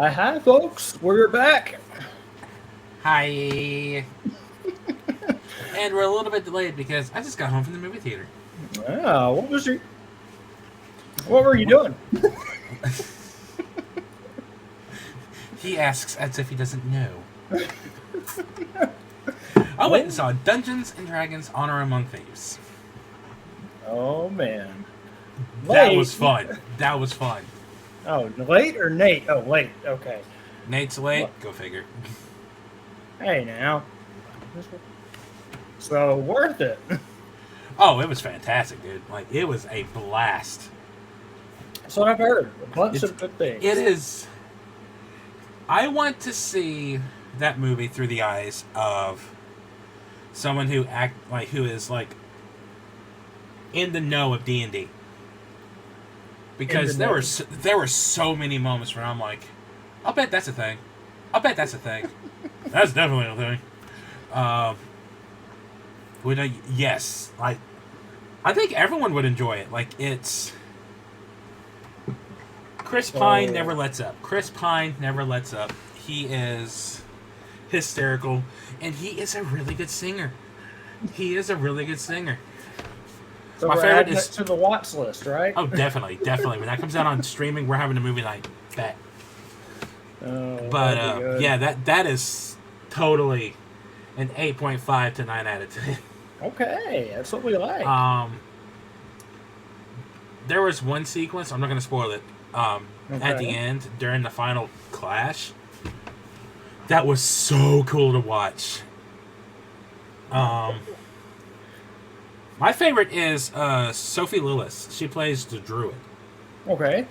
Hi, folks. We're back. Hi. And we're a little bit delayed because I just got home from the movie theater. What were you doing? He asks as if he doesn't know. I went Oh, and saw Dungeons and Dragons Honor Among Thieves. oh man. That was Late. fun. That was fun. Oh, late or Nate? Oh, late. Okay. Nate's late. What? Go figure. Hey, now. So, worth it. Oh, it was fantastic, dude. Like, it was a blast. That's what I've heard. A bunch of good things. It is. I want to see that movie through the eyes of someone who is in the know of D&D. Because there were so many moments where I'm like, I'll bet that's a thing. I'll bet that's a thing. That's definitely a thing. Yes, I think everyone would enjoy it. Like, it's Chris Pine never lets up. Chris Pine never lets up. He is hysterical, and he is a really good singer. He is a really good singer. So My we're favorite adding is it to the watch list, right? Oh, definitely. When that comes out on streaming, we're having a movie night. Bet. But yeah, that is totally an 8.5 to 9 out of 10. Okay, that's what we like. There was one sequence, I'm not going to spoil it, at the Okay. end, during the final clash, that was so cool to watch. My favorite is Sophie Lillis. She plays the druid. Okay.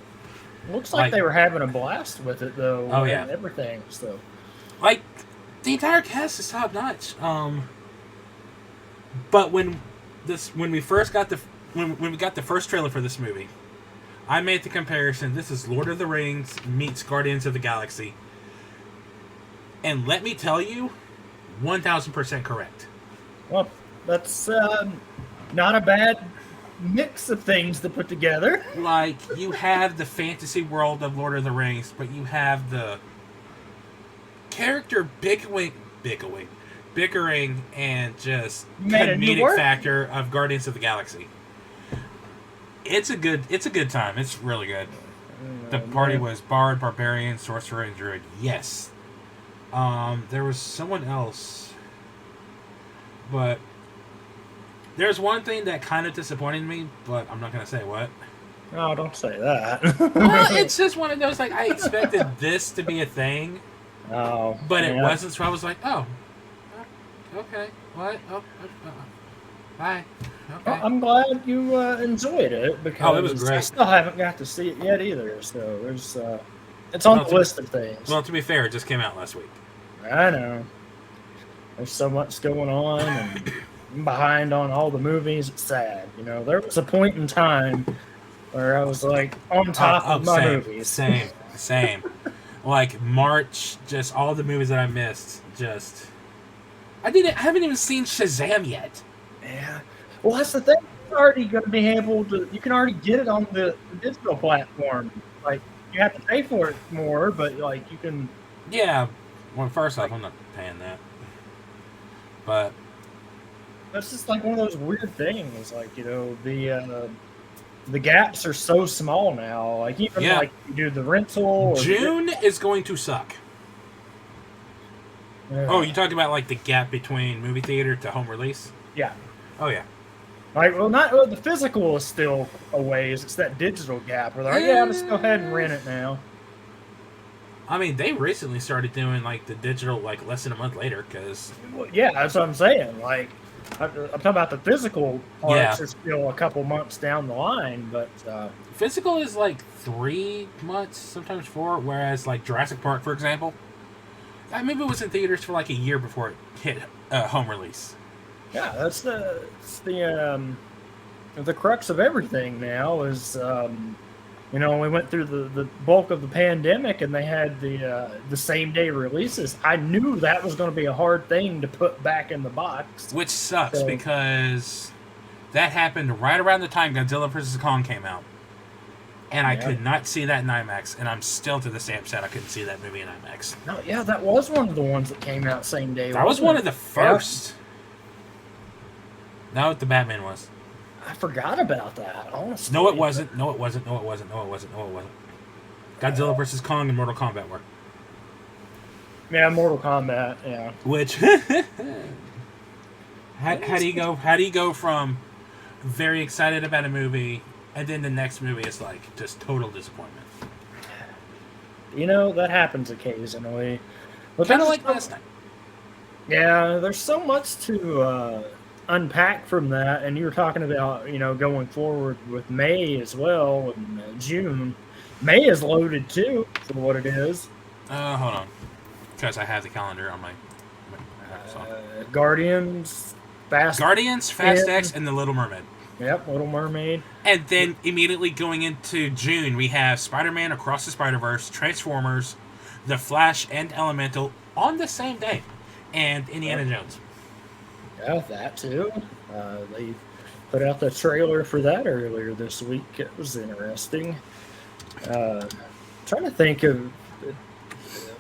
Looks like they were having a blast with it, though. Oh, yeah. And everything, so. Like, the entire cast is top notch. But when we first got when we got the first trailer for this movie, I made the comparison. This is Lord of the Rings meets Guardians of the Galaxy, and let me tell you, 1,000% correct. Well, that's not a bad mix of things to put together. Like, you have the fantasy world of Lord of the Rings, but you have the character bickering and just comedic factor of Guardians of the Galaxy. It's a good time. It's really good. The party was bard, barbarian, sorcerer, and druid. Yes. There was someone else, but there's one thing that kind of disappointed me, but I'm not gonna say what. Oh, don't say that. Well, it's just one of those, like, I expected this to be a thing, Oh, but it wasn't. So I was like, oh, okay, what? Oh, bye. Okay. Well, I'm glad you enjoyed it because it was great. I still haven't got to see it yet either. So there's it's on the list of things. Well, to be fair, it just came out last week. I know. There's so much going on, and I'm behind on all the movies. It's sad. You know, there was a point in time where I was like on top of my movies. Same. Like March, just all the movies that I missed. I haven't even seen Shazam yet. Yeah. Well, that's the thing. You're already going to be able to. You can already get it on the digital platform. Like, you have to pay for it more, but like you can. Yeah. Well, first off, I'm not paying that. But That's just like one of those weird things. Like, you know, the gaps are so small now. Like, even like you do the rental. Or June is going to suck. Oh, you talking about like the gap between movie theater to home release? Yeah. Oh yeah. Like, the physical is still a ways. It's that digital gap where they're like, yeah, just go ahead and rent it now. I mean, they recently started doing like the digital like less than a month later because. Well, yeah, that's what I'm saying. Like, I'm talking about the physical parts are still a couple months down the line, but physical is like 3 months, sometimes 4. Whereas like Jurassic Park, for example, that movie was in theaters for like a year before it hit home release. Yeah, that's the crux of everything now is, you know, we went through the bulk of the pandemic and they had the same day releases. I knew that was going to be a hard thing to put back in the box. Which sucks because that happened right around the time Godzilla vs. Kong came out. And I could not see that in IMAX, and I'm still to this day upset I couldn't see that movie in IMAX. No, yeah, that was one of the ones that came out same day. That was one of the first. Yeah. No, the Batman was. I forgot about that, honestly. No, it wasn't. No, it wasn't. No, it wasn't. No, it wasn't. No, it wasn't. Godzilla vs. Kong and Mortal Kombat were. Yeah, Mortal Kombat, yeah. Which... how do you go? How do you go from very excited about a movie, and then the next movie is like just total disappointment? You know, that happens occasionally. But kind of like last night. Yeah, there's so much to unpack from that, and you were talking about, you know, going forward with May as well, and June. May is loaded too for what it is. Hold on, because I have the calendar on my Guardians, Fast X, and The Little Mermaid. Yep, Little Mermaid. And then immediately going into June, we have Spider-Man Across the Spider-Verse, Transformers, The Flash, and Elemental on the same day, and Indiana Jones. Yeah, that too. They put out the trailer for that earlier this week. It was interesting. Trying to think of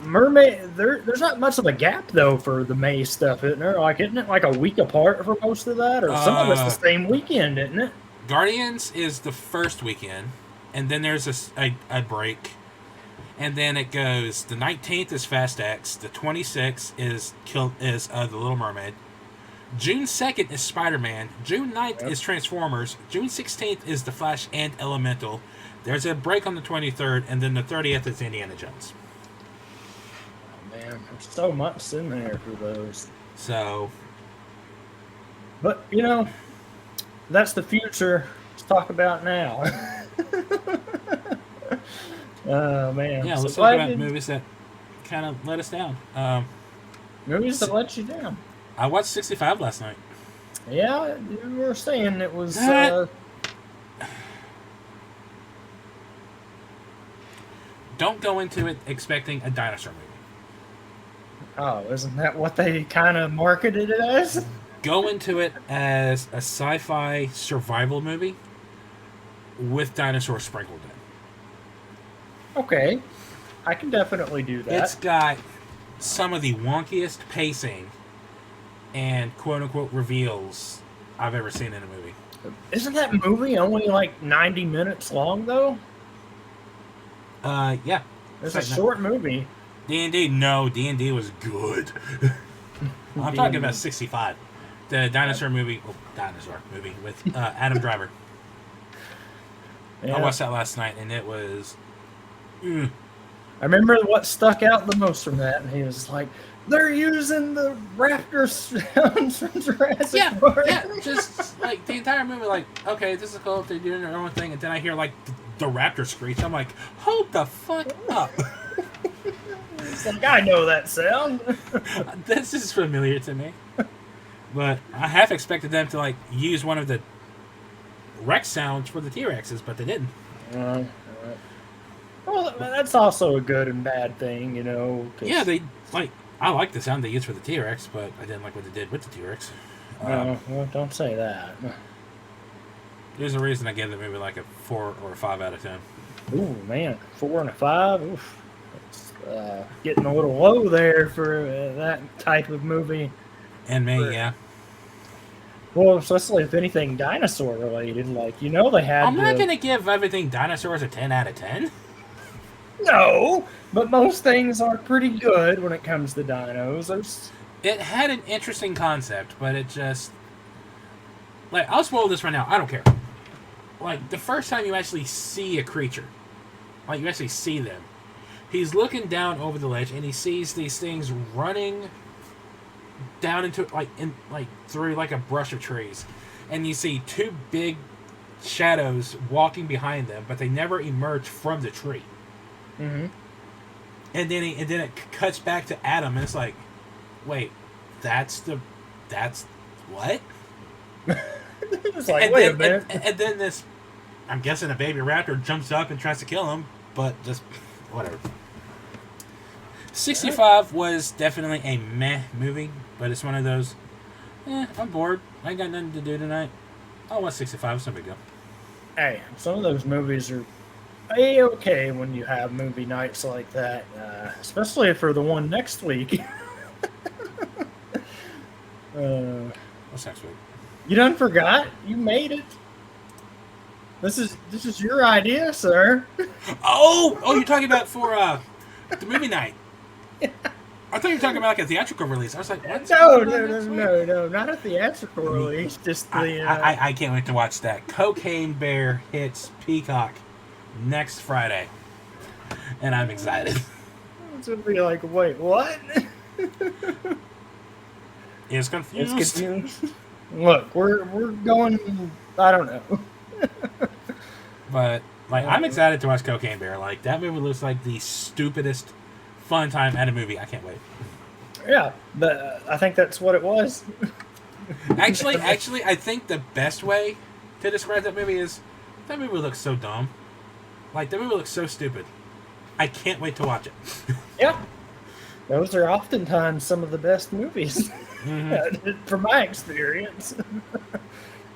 Mermaid. There's not much of a gap though for the May stuff, isn't there? Like, isn't it like a week apart for most of that, or some of it's the same weekend, isn't it? Guardians is the first weekend, and then there's a break, and then it goes. The 19th is Fast X. The 26th is The Little Mermaid. June 2nd is Spider-Man. June 9th is Transformers. June 16th is The Flash and Elemental. There's a break on the 23rd, and then the 30th is Indiana Jones. Oh, man, there's so much in there for those. So. But, you know, that's the future. Let's talk about now. Oh, man. Yeah, let's talk about movies that kind of let us down. Movies that let you down. I watched 65 last night. Yeah, you were saying it was... Don't go into it expecting a dinosaur movie. Oh, isn't that what they kind of marketed it as? Go into it as a sci-fi survival movie with dinosaurs sprinkled in. Okay. I can definitely do that. It's got some of the wonkiest pacing and quote-unquote reveals I've ever seen in a movie. Isn't that movie only like 90 minutes long, though? Yeah. It's a short movie. D&D, no, D&D was good. I'm talking about 65. The dinosaur movie with Adam Driver. Yeah. I watched that last night, and it was... I remember what stuck out the most from that, and he was like, they're using the raptor sounds from Jurassic Park. Yeah, just like the entire movie, like, okay, this is cool if they're doing their own thing, and then I hear like the raptor screech. I'm like, hold the fuck up. It's like, I know that sound. This is familiar to me. But I half expected them to like use one of the Rex sounds for the T-Rexes, but they didn't. Well, that's also a good and bad thing, you know. Yeah, they like. I like the sound they used for the T-Rex, but I didn't like what they did with the T-Rex. No, well, don't say that. There's a reason I gave the movie like a 4 or a 5 out of 10. Ooh, man, 4 and a 5. Oof. It's getting a little low there for that type of movie. And me, yeah. Well, especially if anything dinosaur related, like, you know, they had. I'm not gonna give everything dinosaurs a 10 out of 10. No, but most things are pretty good when it comes to dinos. It had an interesting concept, but it just... Like, I'll spoil this right now. I don't care. Like, the first time you actually see a creature, like, you actually see them, he's looking down over the ledge, and he sees these things running down into, through, like, a brush of trees. And you see 2 big shadows walking behind them, but they never emerge from the tree. Mm-hmm. And then it cuts back to Adam, and it's like, wait, that's what? It's like, wait a minute. And then this, I'm guessing a baby raptor jumps up and tries to kill him, but just whatever. 65 was definitely a meh movie, but it's one of those, I'm bored. I ain't got nothing to do tonight. I'll watch 65. It's no big deal. Hey, some of those movies are A-okay when you have movie nights like that, especially for the one next week. What's next week? You done forgot? You made it. This is your idea, sir. Oh, you're talking about for the movie night. I thought you were talking about like a theatrical release. I was like, what? No, not a theatrical release. Just the. I can't wait to watch that. Cocaine Bear hits Peacock next Friday, and I'm excited. It's gonna be like, wait, what? It's confused. Look, we're going. I don't know. But like, I'm excited to watch Cocaine Bear. Like that movie looks like the stupidest fun time at a movie. I can't wait. Yeah, but I think that's what it was. Actually, I think the best way to describe that movie is that movie looks so dumb. Like, that movie looks so stupid. I can't wait to watch it. Yeah. Those are oftentimes some of the best movies, from my experience.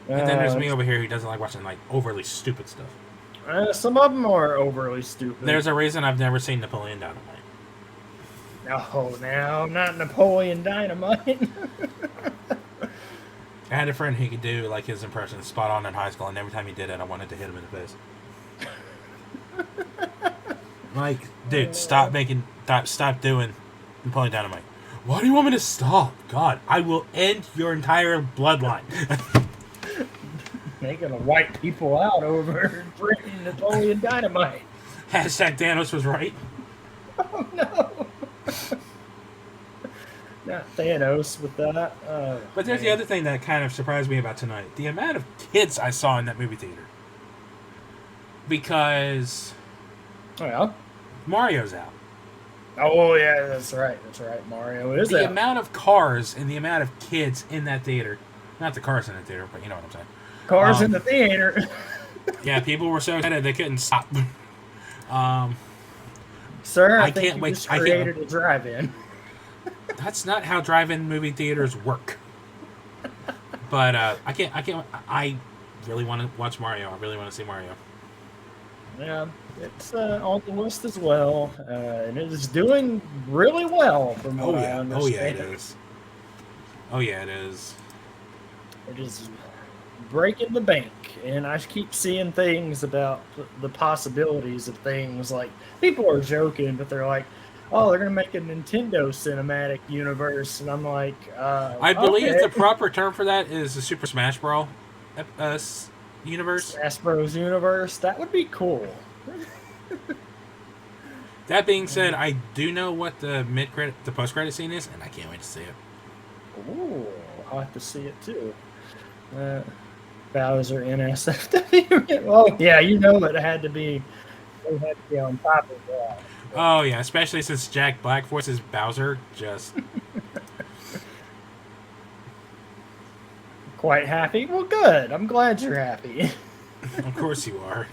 And then there's me over here who doesn't like watching, like, overly stupid stuff. Some of them are overly stupid. There's a reason I've never seen Napoleon Dynamite. Oh, now, not Napoleon Dynamite. I had a friend who could do, like, his impression spot on in high school, and every time he did it, I wanted to hit him in the face. Like, dude, stop doing Napoleon Dynamite. Why do you want me to stop? God, I will end your entire bloodline. They're gonna wipe people out over drinking Napoleon Dynamite. Hashtag Thanos was right. Oh no. Not Thanos with that. But there's the other thing that kind of surprised me about tonight. The amount of kids I saw in that movie theater. Because Mario's out. Oh, yeah, that's right. Mario is out. The amount of cars and the amount of kids in that theater. Not the cars in the theater, but you know what I'm saying. Cars in the theater. Yeah, people were so excited they couldn't stop. Sir, I think can't wait. Just created a drive-in. That's not how drive-in movie theaters work. But I really want to watch Mario. I really want to see Mario. Yeah, it's on the list as well, and it is doing really well from what I understand. Oh yeah, it is. Oh yeah, it is. It is breaking the bank, and I keep seeing things about the possibilities of things. Like, people are joking, but they're like, "Oh, they're gonna make a Nintendo cinematic universe," and I'm like, I believe the proper term for that is the Super Smash Bros. Universe. Smash Bros. Universe. That would be cool. That being said, I do know what the post-credit scene is, and I can't wait to see it. Ooh, I'll have to see it too. Bowser NSFW. Oh yeah, you know it had to be. They had to be on top of that. Oh yeah, especially since Jack Black voices Bowser. Just quite happy. Well, good. I'm glad you're happy. Of course you are.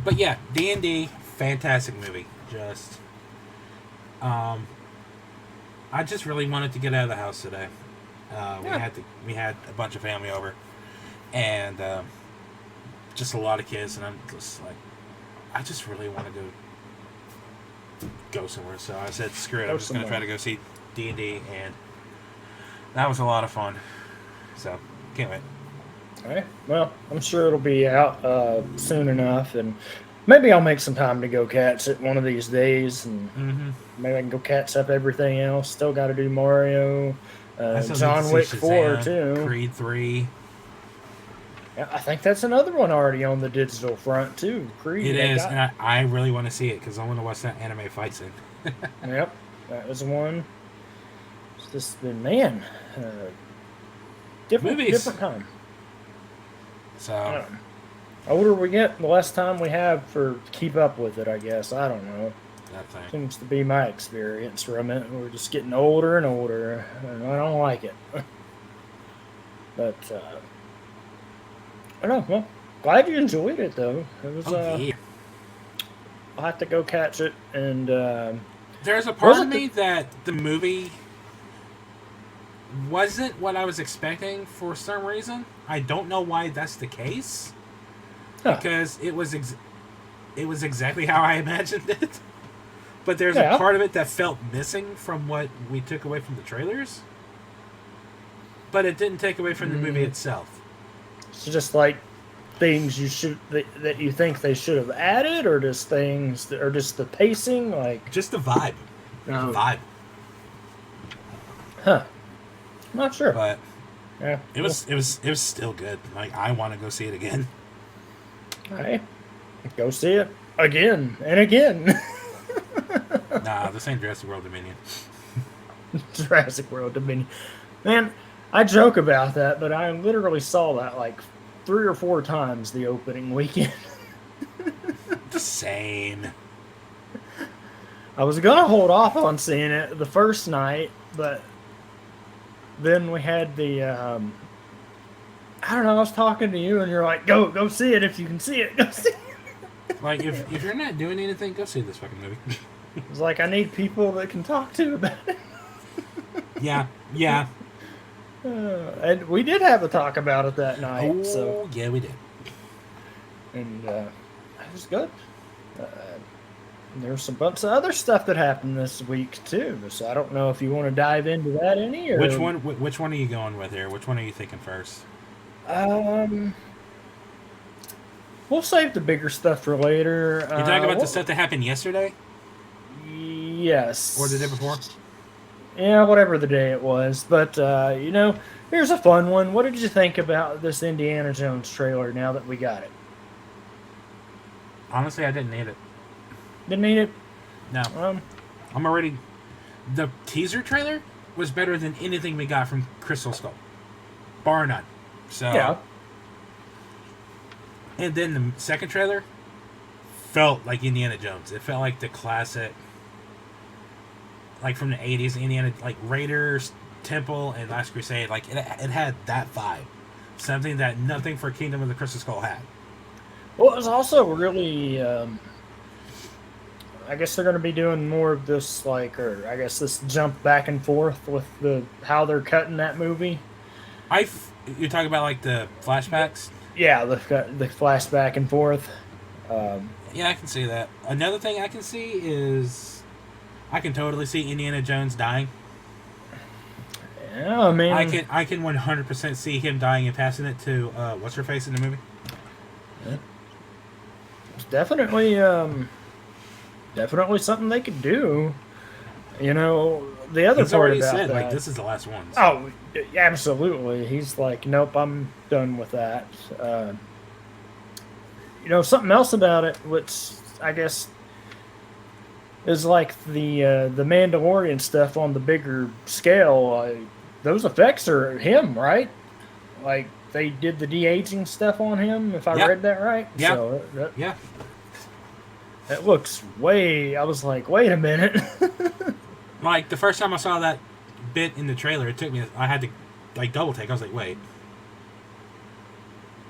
But yeah, D&D, fantastic movie. Just, I just really wanted to get out of the house today. We had a bunch of family over, and just a lot of kids, and I'm just like, I just really want to go somewhere. So I said, screw it. I'm just gonna try to go see D&D, and that was a lot of fun. So can't wait. All right. Well, I'm sure it'll be out soon enough, and maybe I'll make some time to go catch it one of these days, and maybe I can go catch up everything else. Still got to do Mario, John Wick 4 too, Creed 3. Yeah, I think that's another one already on the digital front too. Creed. It is, and I really want to see it because I want to watch that anime fight scene. Yep, that was one. It's just been different time. So, older we get, the less time we have for keep up with it, I guess. I don't know. That thing seems to be my experience from it. We're just getting older and older, and I don't like it. But I don't know. Well, glad you enjoyed it though. It was. yeah. I'll have to go catch it, and there's a part of me that the movie wasn't what I was expecting for some reason. I don't know why that's the case. because it was exactly how I imagined it. But there's a part of it that felt missing from what we took away from the trailers. But it didn't take away from the movie itself. It's just like things that you think they should have added, or just things that, or just the pacing, like just the vibe. The vibe. Huh. I'm not sure. But it was still good. Like, I want to go see it again. Hey, go see it again and again. Nah, this ain't Jurassic World Dominion. Jurassic World Dominion. Man, I joke about that, but I literally saw that like 3 or 4 times the opening weekend. The same. I was going to hold off on seeing it the first night, but then we had the, I don't know, I was talking to you and you're like, go see it if you can see it. Go see it. Like, if you're not doing anything, go see this fucking movie. It's like, I need people that can talk to about it. Yeah. And we did have a talk about it that night. Oh, so. Yeah, we did. And it was good. There's some bunch of other stuff that happened this week, too. So I don't know if you want to dive into that any. Or... Which one are you going with here? Which one are you thinking first? We'll save the bigger stuff for later. You talking about the stuff that happened yesterday? Yes. Or the day before? Yeah, whatever the day it was. But, here's a fun one. What did you think about this Indiana Jones trailer now that we got it? Honestly, I didn't need it. Didn't need it? No. I'm already... The teaser trailer was better than anything we got from Crystal Skull. Bar none. So... Yeah. And then the second trailer felt like Indiana Jones. It felt like the classic... Like from the 80s, Indiana... Like Raiders, Temple, and Last Crusade. Like, it had that vibe. Something that nothing for Kingdom of the Crystal Skull had. Well, it was also really... I guess they're going to be doing more of this, like, or I guess this jump back and forth with how they're cutting that movie. You're talking about, like, the flashbacks? Yeah, the flash back and forth. Yeah, I can see that. Another thing I can see is I can totally see Indiana Jones dying. Yeah, I mean... I can 100% see him dying and passing it to, what's her face in the movie? Yeah. It's definitely something they could do. The other He's part already about said, that, like, this is the last one. So. Oh, absolutely. He's like, nope, I'm done with that. Something else about it, which I guess is like the Mandalorian stuff on the bigger scale. Those effects are him, right? Like, they did the de-aging stuff on him, if I read that right. Yeah. So yeah. It looks I was like, wait a minute. Like, the first time I saw that bit in the trailer, I had to, like, double take. I was like, wait.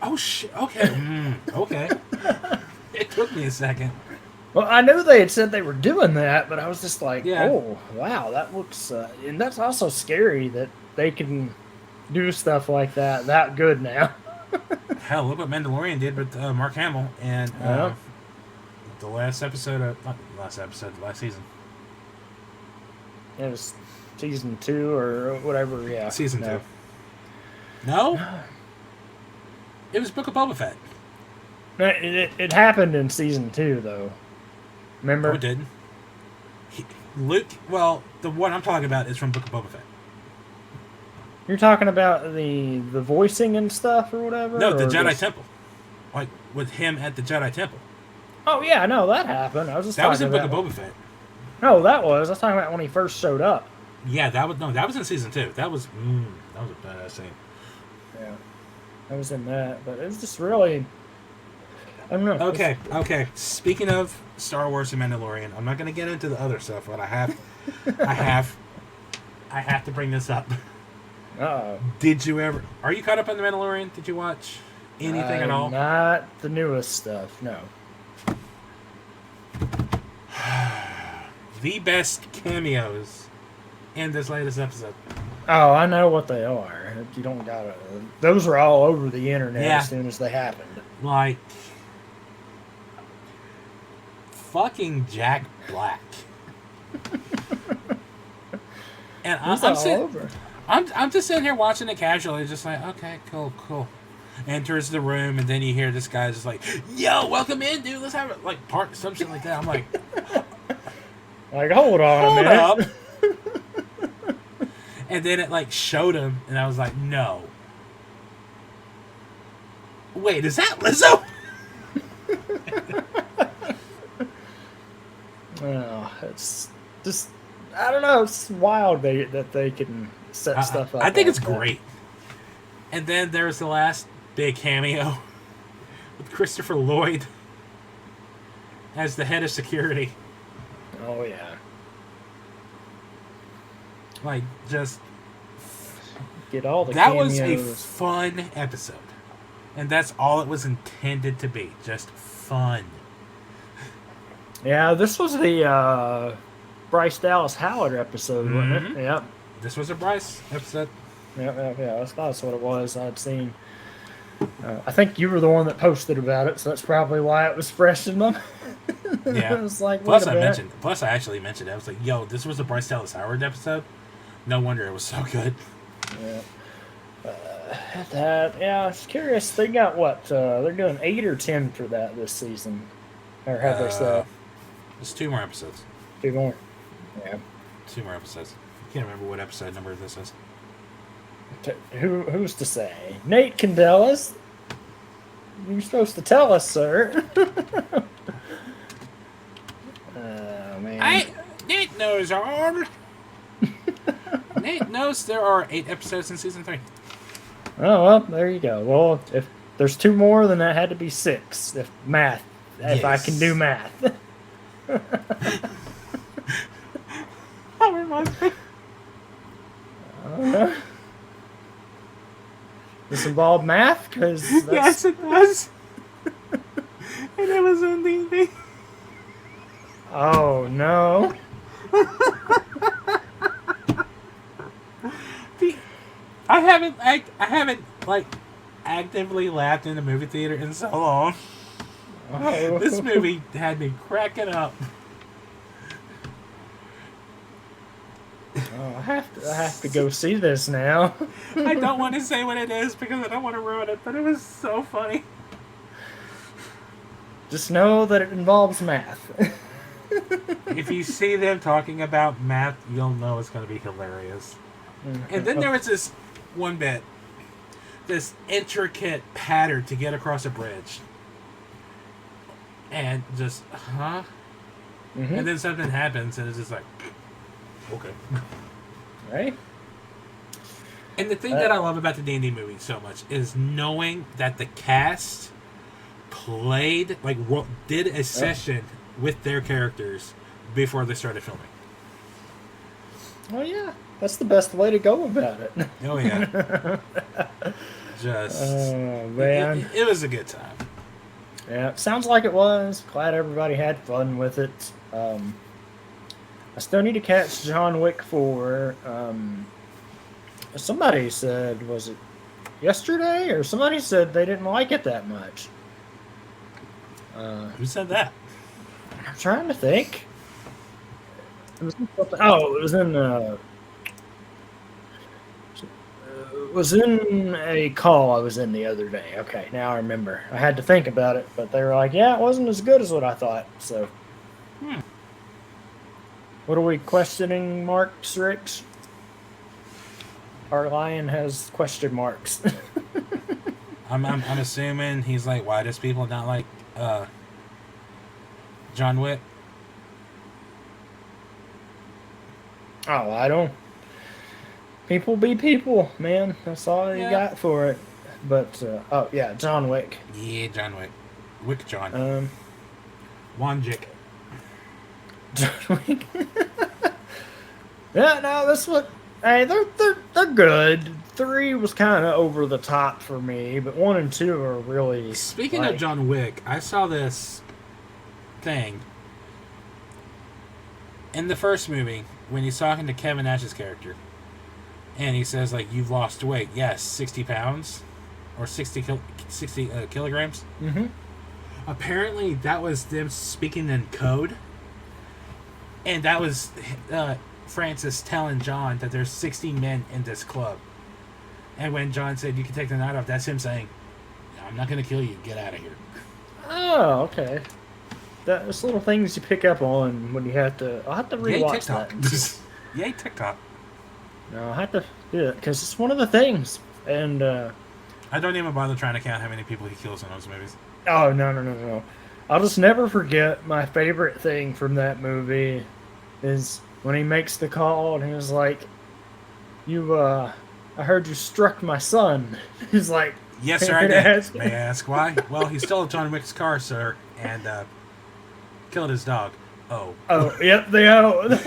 Oh, shit. Okay. Okay. It took me a second. Well, I knew they had said they were doing that, but I was just like, yeah. Oh, wow, that looks... and that's also scary that they can do stuff like that good now. Hell, look what Mandalorian did with Mark Hamill and the last season. It was season 2 or whatever, yeah. Season 2. No? It was Book of Boba Fett. It happened in season 2, though. Remember? No, it didn't. Luke, the one I'm talking about is from Book of Boba Fett. You're talking about the voicing and stuff or whatever? No, the Jedi Temple. Like, with him at the Jedi Temple. Oh, yeah, no, that happened. I was just that was in Book of Boba Fett. No, I was talking about when he first showed up. Yeah, that was in season 2. That was a badass scene. Yeah, that was in that, but it was just really... I don't know. Okay. Speaking of Star Wars and Mandalorian, I'm not going to get into the other stuff, but I have to bring this up. Uh-oh. Are you caught up on the Mandalorian? Did you watch anything at all? Not the newest stuff, no. The best cameos in this latest episode. Oh, I know what they are. You don't gotta... Those are all over the internet as soon as they happened. Like, fucking Jack Black. And I'm just sitting here watching it casually, just like, okay, cool. Enters the room, and then you hear this guy just like, yo, welcome in, dude. Let's have it, like, part some shit like that. I'm like, hold on a minute. Up. And then it, like, showed him, and I was like, no. Wait, is that Lizzo? Oh, it's just, I don't know. It's wild that they can set stuff up. I think it's great. And then there's the last big cameo with Christopher Lloyd as the head of security. Oh, yeah. Like, just... Get all the that cameos. was a fun episode. And that's all it was intended to be. Just fun. Yeah, this was the Bryce Dallas Howard episode, wasn't it? Yep. This was a Bryce episode. Yeah. That's what it was. I'd seen. I think you were the one that posted about it, so that's probably why it was fresh in them. Yeah. It was like, Plus, I actually mentioned it. I was like, "Yo, this was a Bryce Dallas Howard episode." No wonder it was so good. Yeah. I was curious. They got what? They're doing 8 or 10 for that this season, or have they said? There's 2 more episodes. 2 more. Yeah. 2 more episodes. I can't remember what episode number this is. Who's to say? Nate can tell us. You're supposed to tell us, sir. Oh, man. Nate knows Nate knows there are 8 episodes in season 3. Oh, well, there you go. Well, if there's 2 more, then that had to be 6. If I can do math. That reminds me. Does this involve math? Yes, it does. And it was in D&D. Oh, no. I haven't like actively laughed in a movie theater in so long. Oh. This movie had me cracking up. Oh, I have to go see this now. I don't want to say what it is because I don't want to ruin it, but it was so funny. Just know that it involves math. If you see them talking about math, you'll know it's going to be hilarious. And then there was this one bit, this intricate pattern to get across a bridge. And just, Mm-hmm. And then something happens, and it's just like, okay. Right? And the thing that I love about the D&D movie so much is knowing that the cast played, did a session with their characters before they started filming. Oh, yeah. That's the best way to go about it. Oh, yeah. Just... Oh, man. It was a good time. Yeah, sounds like it was. Glad everybody had fun with it. I still need to catch John Wick 4. Somebody said, was it yesterday? Or somebody said they didn't like it that much. Who said that? I'm trying to think. It was in something. Oh, it was in a call I was in the other day. Okay, now I remember. I had to think about it, but they were like, yeah, it wasn't as good as what I thought. So, What are we questioning marks, Ricks? Our lion has question marks. I'm assuming he's like, why does people not like John Wick? Oh, I don't. People be people, man. That's all you got for it. But John Wick. Yeah, John Wick. Wick John. Wanjik. John Wick. Yeah, no, that's what. Hey, they're good. 3 was kind of over the top for me, but 1 and 2 are really. Speaking of John Wick, I saw this thing in the first movie when he's talking to Kevin Nash's character, and he says like, "You've lost weight." Yes, 60 pounds or 60 kilograms. Mm-hmm. Apparently, that was them speaking in code, and that was Francis telling John that there's 16 men in this club. And when John said, "You can take the night off," that's him saying, "I'm not going to kill you. Get out of here." Oh, okay. That's little things you pick up on when you have to. I'll have to rewatch that. Yay, TikTok. No, I have to do it because it's one of the things. And I don't even bother trying to count how many people he kills in those movies. Oh, no. I'll just never forget my favorite thing from that movie is when he makes the call and he was like, I heard you struck my son. He's like, "Yes, sir, I did." May I ask why? "Well, he stole John Wick's car, sir, and killed his dog." Oh, yep, they owe.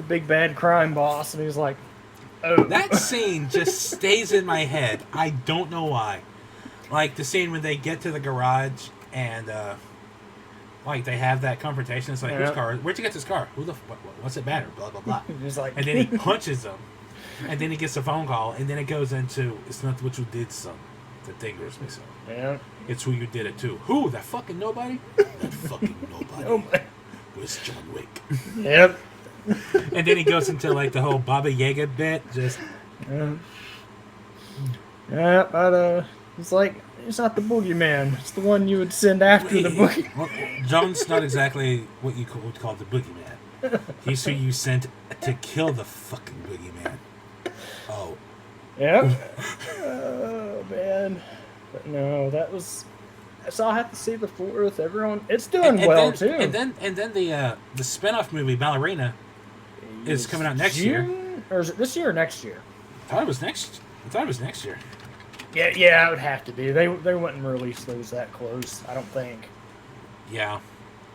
Big bad crime boss, and he's like, "Oh." That scene just stays in my head. I don't know why. Like the scene when they get to the garage and like they have that confrontation. It's like, "Whose car? Where'd you get this car? What's it matter?" Blah blah blah. He's like, and then he punches him, and then he gets a phone call, and then it goes into, "It's not what you did, son, that angers me, son. Yeah. It's who you did it to." Who? That fucking nobody? That fucking nobody was John Wick. Yep. And then he goes into like the whole Baba Yaga bit. Just it's like, it's not the boogeyman. It's the one you would send after the boogeyman. Well, John's not exactly what you would call the boogeyman. He's who you sent to kill the fucking boogeyman. Oh. Yep. Oh man. But no, that was. So I'll have to see the fourth. Everyone, it's doing well too. And then the spinoff movie Ballerina is coming out next year. Or is it this year or next year? I thought it was next year. Yeah, it would have to be. They wouldn't release those that close, I don't think. Yeah.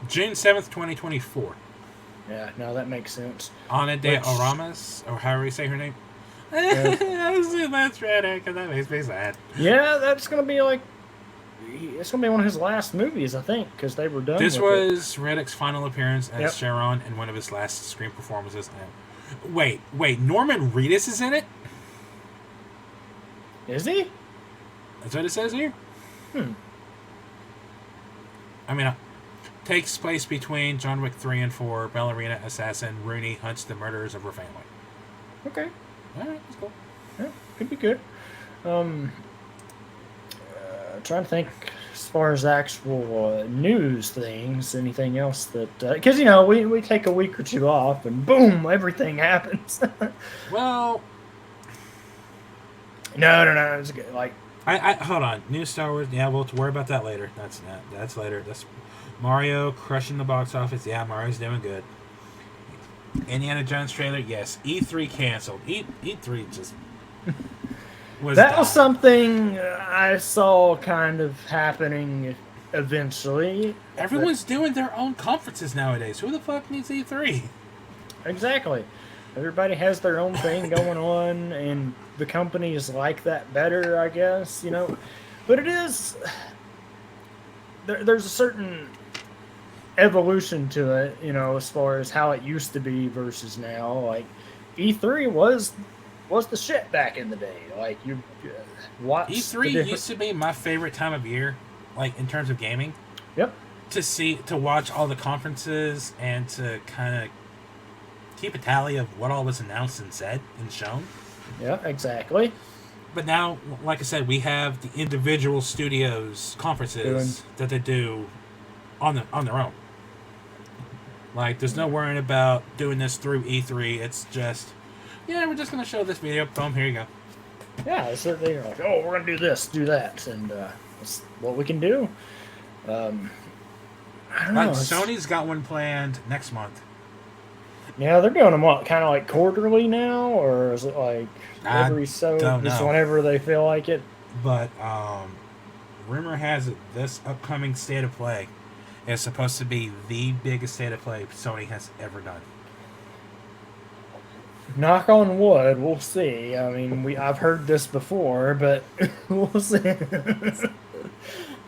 June 7th, 2024. Yeah, no, that makes sense. Ana de Aramas, or however you say her name. Yeah. That's right, because that makes me sad. Yeah, that's going to be like, it's going to be one of his last movies, I think, because they were done This with was Reddick's final appearance as Sharon and one of his last screen performances. Wait, Norman Reedus is in it? Is he? That's what it says here. I mean, takes place between John Wick 3 and 4. Ballerina assassin Rooney hunts the murderers of her family. Okay. All right, that's cool. Yeah, could be good. Trying to think as far as actual news things, anything else that... Because, we take a week or two off and boom, everything happens. Well... No. It's good. Like... I hold on. New Star Wars. Yeah, we'll worry about that later. That's later. That's Mario crushing the box office. Yeah, Mario's doing good. Indiana Jones trailer. Yes. E3 canceled. E3 just was. That was something I saw kind of happening eventually. Everyone's doing their own conferences nowadays. Who the fuck needs E3? Exactly. Everybody has their own thing going on, and the companies like that better, I guess, But it is... There's a certain evolution to it, as far as how it used to be versus now. Like, E3 was the shit back in the day. Like, you watch... E3 used to be my favorite time of year, like, in terms of gaming. Yep. To watch all the conferences and to kind of keep a tally of what all was announced and said and shown. Yeah, exactly. But now, like I said, we have the individual studios conferences that they do on their own. Like, there's no worrying about doing this through E3. It's just, we're just going to show this video. Boom, here you go. Yeah, so they're like, we're going to do this, do that, and that's what we can do. I don't know. Sony's got one planned next month. Yeah, they're doing them kind of like quarterly just whenever they feel like it. But rumor has it this upcoming State of Play is supposed to be the biggest State of Play Sony has ever done. Knock on wood, we'll see. I mean, I've heard this before, but we'll see.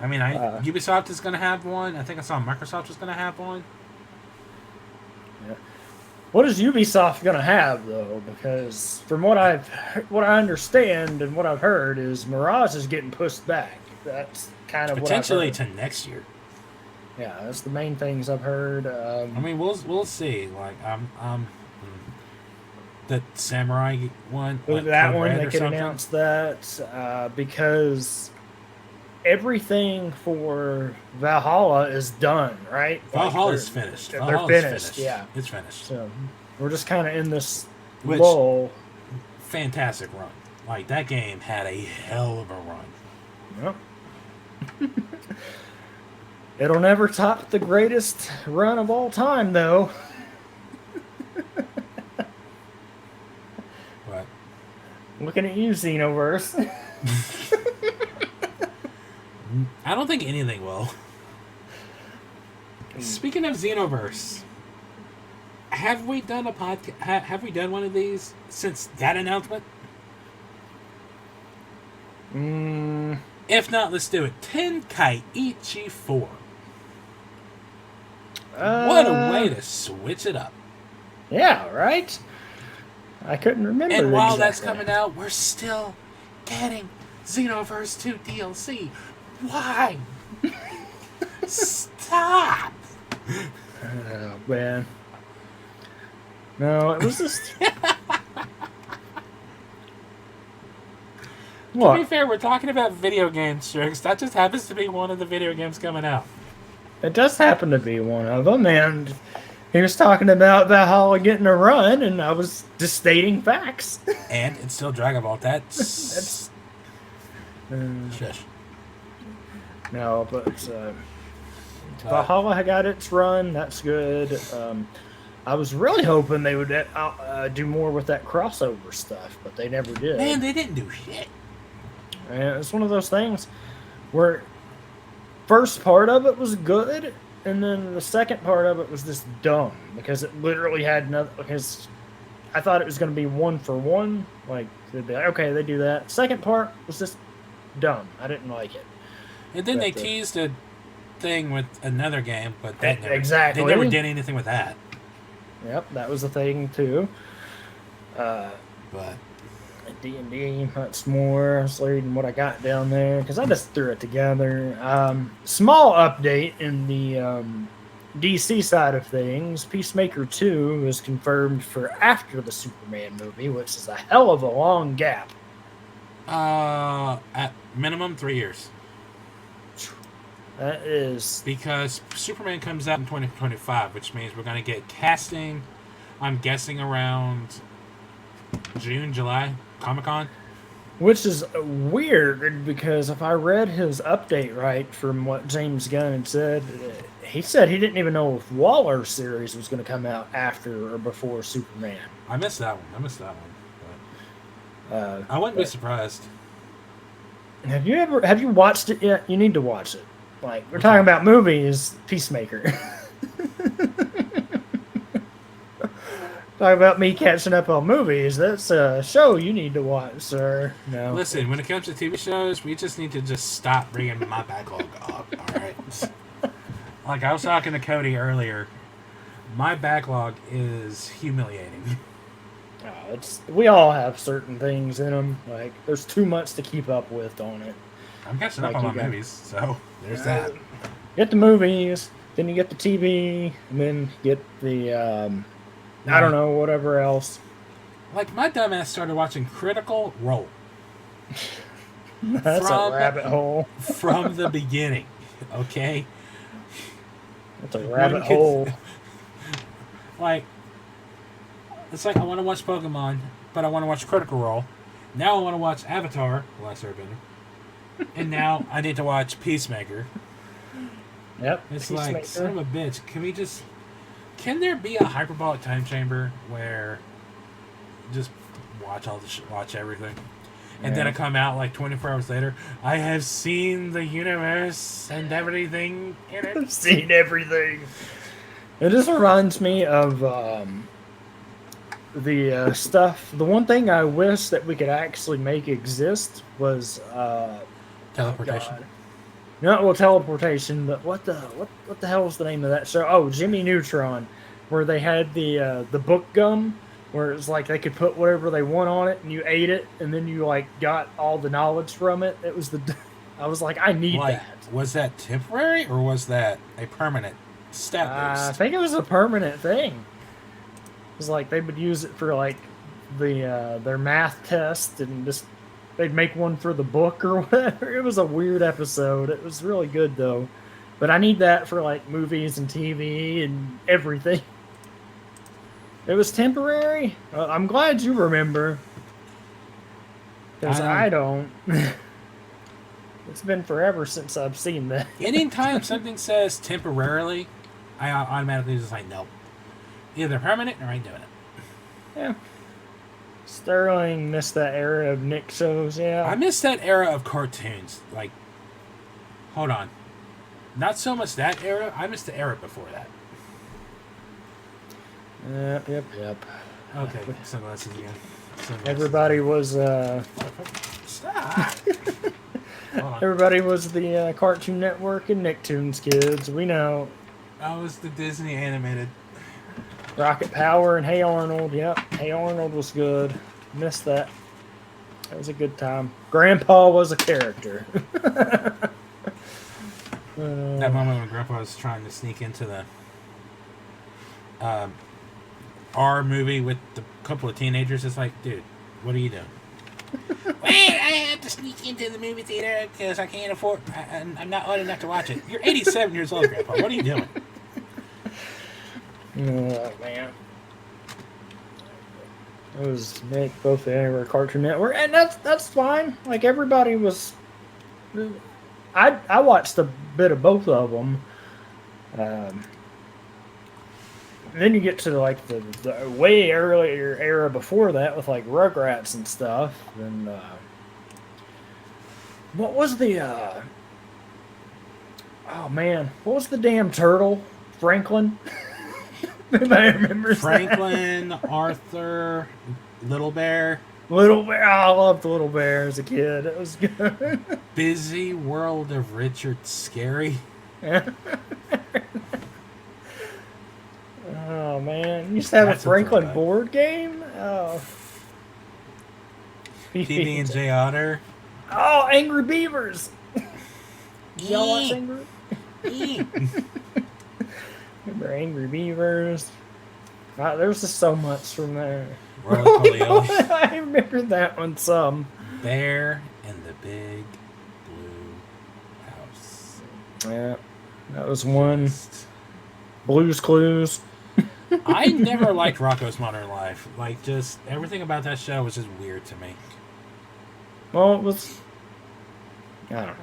I mean, Ubisoft is going to have one. I think I saw Microsoft was going to have one. Yeah. What is Ubisoft going to have, though? Because from what I understand and what I've heard is Mirage is getting pushed back. That's kind of potentially what I've heard. to next year. Yeah, that's the main things I've heard. I mean, we'll see. Like the samurai one, like that Code one Red they or could something. announce that because everything for Valhalla is done, right? Valhalla is finished. They're finished. Yeah, it's finished. So we're just kind of in this Which, lull. Fantastic run. Like that game had a hell of a run. Yep. It'll never top the greatest run of all time, though. What? Looking at you, Xenoverse. I don't think anything will. Speaking of Xenoverse, have we done a podcast? Have we done one of these since that announcement? If not, let's do it. Tenkaichi 4. What a way to switch it up. Yeah, right? I couldn't remember. And while that's coming out, we're still getting Xenoverse 2 DLC. Why? Stop! Oh, man. No, it was just... To be fair, we're talking about video games, Jerks. That just happens to be one of the video games coming out. It does happen to be one of them, and he was talking about Valhalla getting a run, and I was just stating facts. And it's still Dragon Ball. That's... Shush. No, but Valhalla got its run. That's good. I was really hoping they would do more with that crossover stuff, but they never did. Man, they didn't do shit. And it's one of those things where first part of it was good, and then the second part of it was just dumb because it literally had nothing. Because I thought it was going to be one for one. Like, they'd be like, okay, they do that. Second part was just dumb. I didn't like it. And then they teased a thing with another game, but they exactly. They never did anything with that. Yep, that was the thing too. But D&D, that's more. I was reading what I got down there because I just threw it together. Small update in the DC side of things. Peacemaker 2 is confirmed for after the Superman movie, which is a hell of a long gap. At minimum 3 years. That is... Because Superman comes out in 2025, which means we're going to get casting, I'm guessing, around June, July, Comic-Con. Which is weird, because if I read his update right from what James Gunn had said, he said he didn't even know if Waller series was going to come out after or before Superman. I missed that one. But I wouldn't be surprised. Have you watched it yet? You need to watch it. Like, we're talking about movies, Peacemaker. Talk about me catching up on movies. That's a show you need to watch, sir. No. Listen, when it comes to TV shows, we just need to just stop bringing my backlog up, all right? Like I was talking to Cody earlier, my backlog is humiliating. We all have certain things in them. Like, there's too much to keep up with on it. I'm catching up on my movies, so there's that. Get the movies, then you get the TV, and then get the, I don't know, whatever else. Like, my dumbass started watching Critical Role. That's a rabbit hole. From the beginning, okay? That's a rabbit hole. Like, it's like I want to watch Pokemon, but I want to watch Critical Role. Now I want to watch Avatar, The Last Airbender. And now I need to watch Peacemaker. Yep. It's like, son of a bitch. Can there be a hyperbolic time chamber where just watch everything? And then I come out like 24 hours later, I have seen the universe and everything in it. I've seen everything. It just reminds me of the stuff. The one thing I wish that we could actually make exist was teleportation. Teleportation. But what the hell was the name of that show? Oh, Jimmy Neutron, where they had the book gum, where it's like they could put whatever they want on it, and you ate it, and then you like got all the knowledge from it. It was I was like, I need that. Was that temporary or was that a permanent stat boost? I think it was a permanent thing. It was like they would use it for like their math test and just they'd make one for the book or whatever. It was a weird episode. It was really good though. But I need that for like movies and TV and everything. It was temporary. I'm glad you remember. Because I don't. It's been forever since I've seen that. Anytime something says temporarily, I automatically just like, nope. Either permanent or I ain't doing it. Yeah. Sterling missed that era of Nick shows, yeah. I missed that era of cartoons. Like, hold on. Not so much that era. I missed the era before that. Yep. Okay, sunglasses again. Everybody was Stop. everybody was the Cartoon Network and Nicktoons kids. We know. I was the Disney animated. Rocket Power and Hey Arnold. Yep, Hey Arnold was good. Missed that. That was a good time. Grandpa was a character. That moment when Grandpa was trying to sneak into the R movie with the couple of teenagers, it's like, dude, what are you doing? Well, I have to sneak into the movie theater because I can't afford. I'm not old enough to watch it. You're 87 years old, Grandpa. What are you doing? Oh man, it was both the Cartoon Network, and that's fine. Like everybody was. I watched a bit of both of them. Then you get to like the way earlier era before that with like Rugrats and stuff. And what was the oh man, what was the damn turtle? Franklin. Anybody remembers Franklin, that? Arthur, Little Bear. Little Bear. I loved Little Bear as a kid. It was good. Busy World of Richard Scary. Oh man, you used to have a Franklin board game. Oh, PB&J Otter. Oh, Angry Beavers. Y'all watch Angry? Remember Angry Beavers? Wow, there's just so much from there. I remember that one some. Bear in the Big Blue House. Yeah, that was one. Blue's Clues. I never liked Rocko's Modern Life. Like, just everything about that show was just weird to me. Well, it was. I don't know.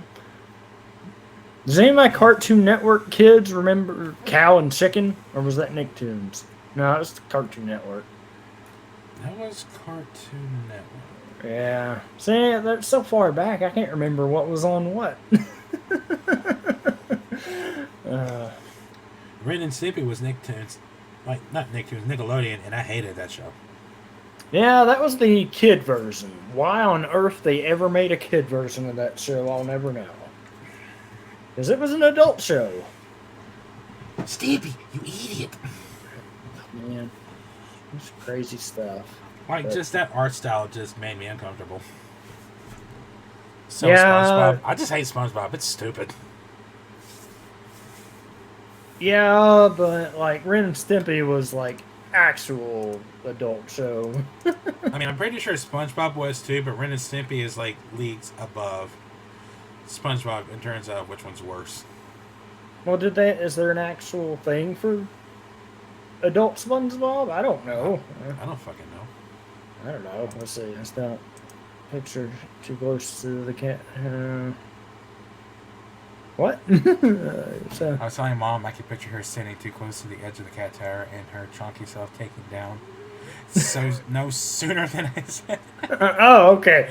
Does any of my Cartoon Network kids remember Cow and Chicken? Or was that Nicktoons? No, it was Cartoon Network. That was Cartoon Network. Yeah. See, that's so far back, I can't remember what was on what. Ren and Stimpy was Nicktoons. Like, not Nicktoons, Nickelodeon, and I hated that show. Yeah, that was the kid version. Why on earth they ever made a kid version of that show, I'll never know. Because it was an adult show. Stimpy, you idiot. Man, it's crazy stuff. Like, just that art style just made me uncomfortable. So yeah, SpongeBob. I just hate SpongeBob. It's stupid. Yeah, but like Ren and Stimpy was like actual adult show. I mean, I'm pretty sure SpongeBob was too, but Ren and Stimpy is like leagues above SpongeBob in terms of which one's worse. Well, is there an actual thing for adult SpongeBob? I don't know. I don't fucking know. I don't know. Let's see. It's not picture too close to the cat. What? I was telling Mom I could picture her standing too close to the edge of the cat tower and her chunky self taking down. So no sooner than I said. Oh, okay.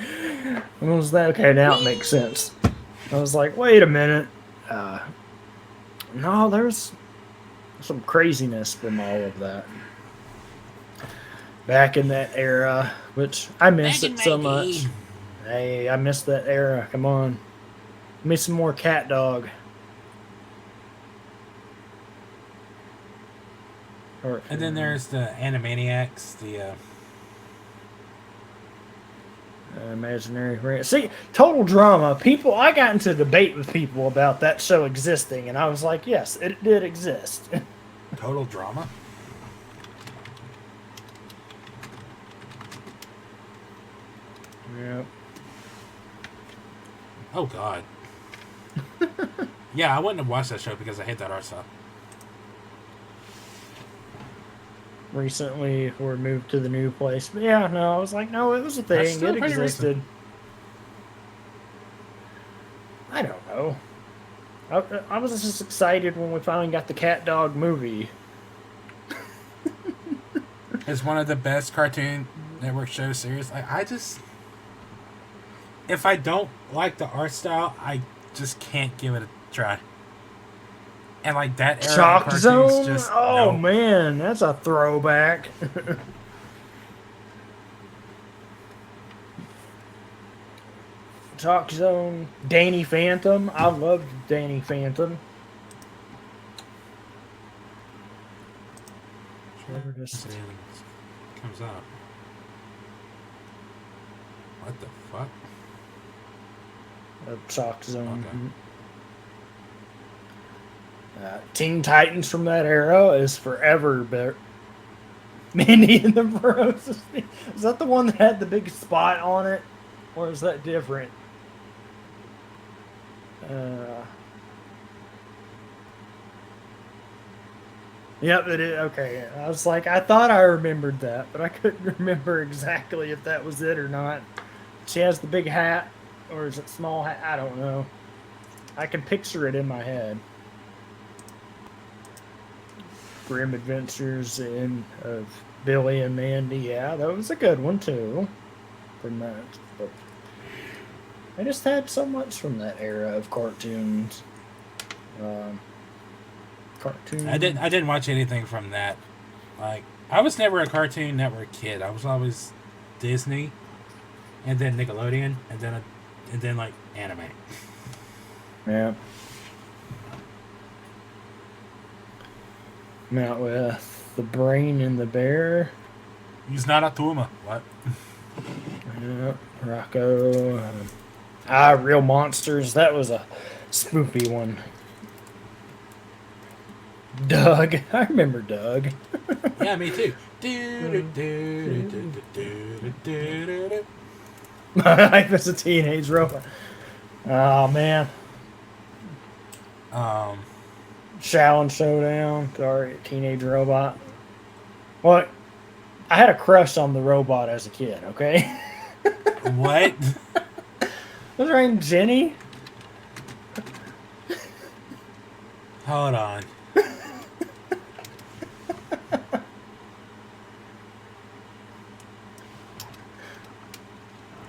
When was that? Okay, now it makes sense. I was like, wait a minute. No, there's some craziness from all of that. Back in that era, which I miss it so much. Hey, I miss that era. Come on. Give me some more Cat Dog. And then there's the Animaniacs, the Imaginary friend. See, total drama. I got into a debate with people about that show existing, and I was like, yes, it did exist. Total drama? Yep. Oh, God. Yeah, I wouldn't have watched that show because I hate that art style. Recently, we moved to the new place. But yeah, no, I was like, no, it was a thing. It existed. Recent. I don't know. I was just excited when we finally got the Cat Dog movie. It's one of the best Cartoon Network show series. I just... If I don't like the art style, I just can't give it a try. And like that era Chalk of cartoons Zone? just... Oh, no. Man, that's a throwback. Chalk Zone. Danny Phantom. I loved Danny Phantom. Trevor just... comes up. What the fuck? Chalk Zone. Okay. Teen Titans from that era is forever better. Mindy and the Bros. Is that the one that had the big spot on it? Or is that different? Yep, it is. Okay. I was like, I thought I remembered that, but I couldn't remember exactly if that was it or not. She has the big hat, or is it small hat? I don't know. I can picture it in my head. Grim Adventures of Billy and Mandy. Yeah, that was a good one too. From that, but I just had so much from that era of cartoons. I didn't watch anything from that. Like, I was never a Cartoon Network kid. I was always Disney, and then Nickelodeon, and then like anime. Yeah. I'm out with The Brain and the Bear. He's not a Tuma. What? Yep. Rocco. Real Monsters. That was a spoopy one. Doug. I remember Doug. Yeah, me too. My life as a teenage robot. Oh, man. Shaolin Showdown. Sorry, Teenage Robot. Well, I had a crush on the robot as a kid, okay? What? Was her name Jenny? Hold on.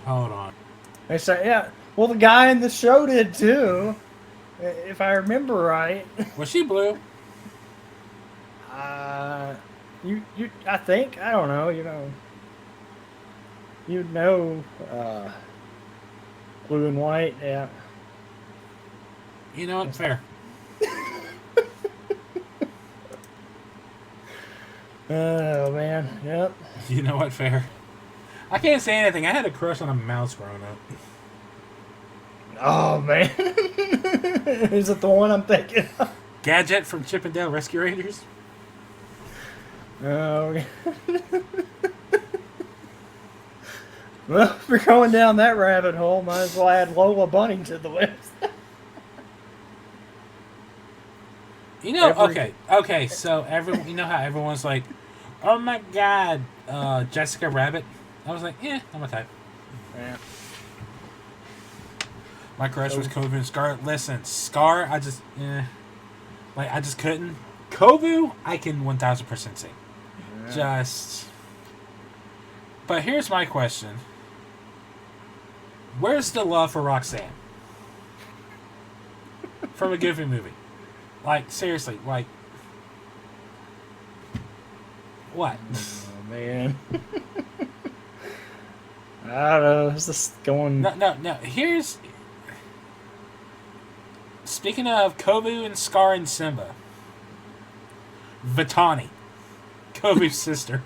Hold on. They say, yeah. Well, the guy in the show did too, if I remember right. Was she blue? I think, I don't know. Blue and white, yeah. You know what? Fair. Oh man, yep. You know what? Fair. I can't say anything. I had a crush on a mouse growing up. Oh, man. Is it the one I'm thinking of? Gadget from Chip and Dale Rescue Rangers? Oh, well, if we're going down that rabbit hole, might as well add Lola Bunny to the list. You know, okay, so you know how everyone's like, oh my god, Jessica Rabbit? I was like, yeah, I'm a type. Yeah. My crush was Kovu and Scar. Listen, Scar, I just couldn't. Kovu, I can 1000% see. Yeah. But here's my question. Where's the love for Roxanne? From a Goofy movie. Like, seriously, like... What? Oh, man. I don't know. Is this going... No. Here's... Speaking of Kovu and Scar and Simba. Vitani. Kovu's sister.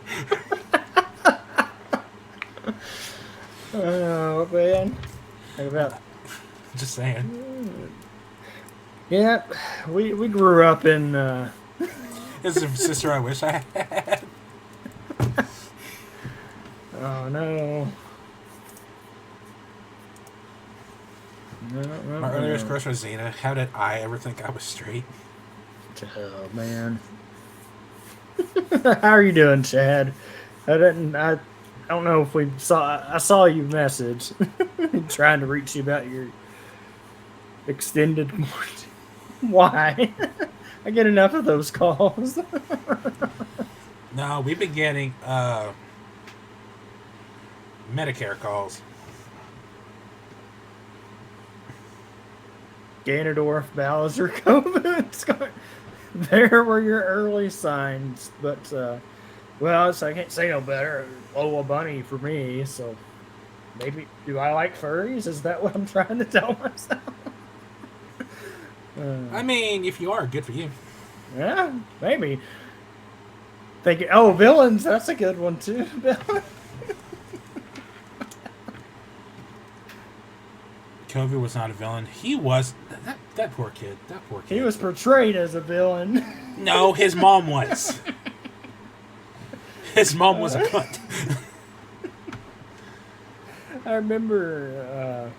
Oh man. How about? Just saying. Yeah, we grew up in. This is a sister I wish I had. Oh no. My earliest crush was Xena. How did I ever think I was straight? Oh man. How are you doing, Chad? I don't know if we saw. I saw you message trying to reach you about your extended quarantine. Why? I get enough of those calls. No, we've been getting Medicare calls. Ganondorf, Bowser, COVID. There were your early signs, but well, so I can't say no better. Lola Bunny for me, so maybe do I like furries? Is that what I'm trying to tell myself? I mean, if you are, good for you. Yeah, maybe. Thinking, oh, villains, that's a good one too. Kobe was not a villain. He was that poor kid. That poor kid. He was portrayed as a villain. No, his mom was. His mom was a cunt. I remember.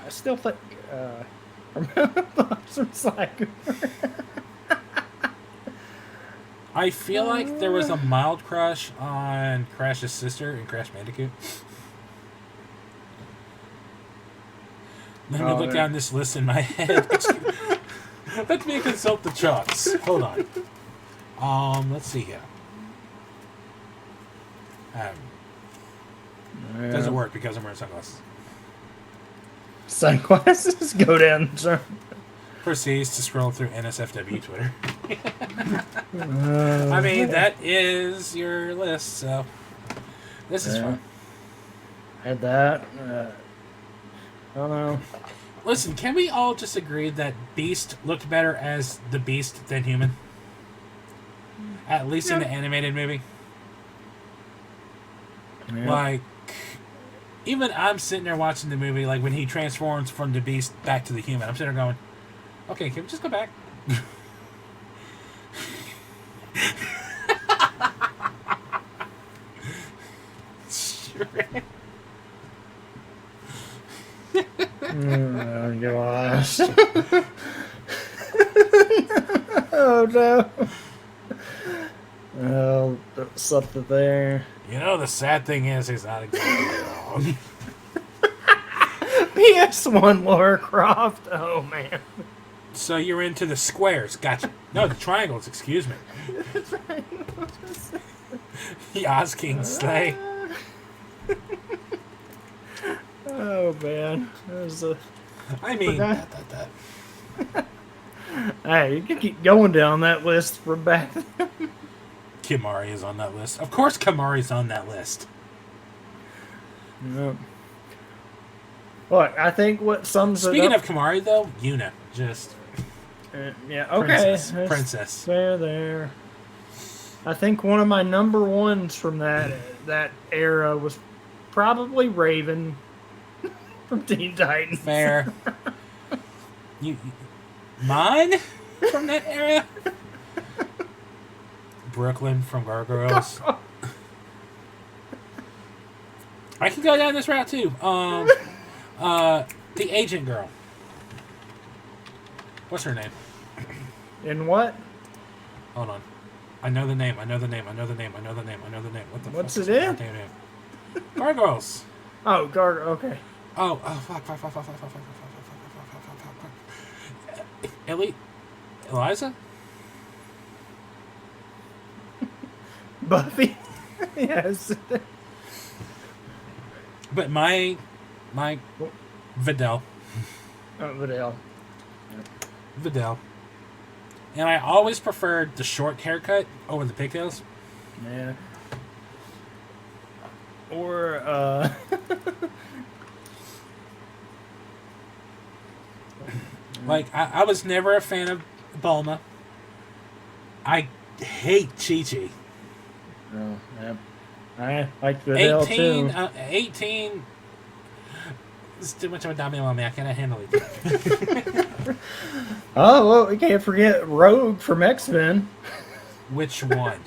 I still think. I feel like there was a mild crush on Crash's sister in Crash Bandicoot. Let me look down this list in my head. Let me consult the charts. Hold on. Let's see here. Doesn't work because I'm wearing sunglasses. Sunglasses go down the chart. Proceeds to scroll through NSFW Twitter. I mean, that is your list, so this is fun. Had that. I don't know. Listen, can we all just agree that Beast looked better as the Beast than human? At least in the animated movie. Yeah. Like, even I'm sitting there watching the movie, like when he transforms from the Beast back to the human, I'm sitting there going, okay, can we just go back? Oh gosh. Oh no. Oh, something there. You know, the sad thing is he's not exactly wrong. PS1 Lara Croft. Oh man. So you're into the squares. Gotcha. No, the triangles, excuse me. The Oz King Slay. Oh man. I mean, hey, you can keep going down that list from back then. Kimari is on that list. Of course Kimari's on that list. Yep. Look, I think what sums Speaking it up... of Kimari, though, Yuna. Just... yeah, okay. Princess. There. I think one of my number ones from that era was probably Raven from Teen Titans. Fair. Mine from that era? Brooklyn from Gargoyles. I can go down this route too. The agent girl. What's her name? In what? Hold on. I know the name. What the fuck? What's it in? Gargoyles. Oh, okay. Oh, fuck. Eliza? Buffy? Yes. But my Videl. Oh, Videl. And I always preferred the short haircut over the pigtails. Yeah. Or, like, I was never a fan of Bulma. I hate Chi-Chi. Oh, yeah. I like the Dell too. 18. It's too much of a dummy on me. I cannot handle it. Oh, well, we can't forget Rogue from X-Men. Which one?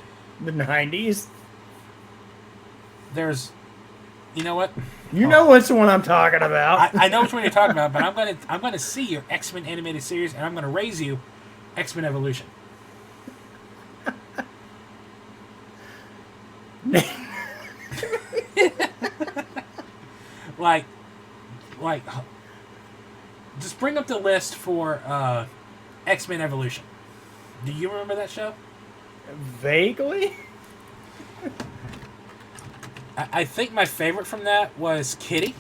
The 90s. There's, you know what? You know which one I'm talking about. I know which one you're talking about, but I'm gonna see your X-Men animated series, and I'm gonna raise you X-Men Evolution. like, just bring up the list for X-Men Evolution. Do you remember that show? Vaguely. I think my favorite from that was Kitty.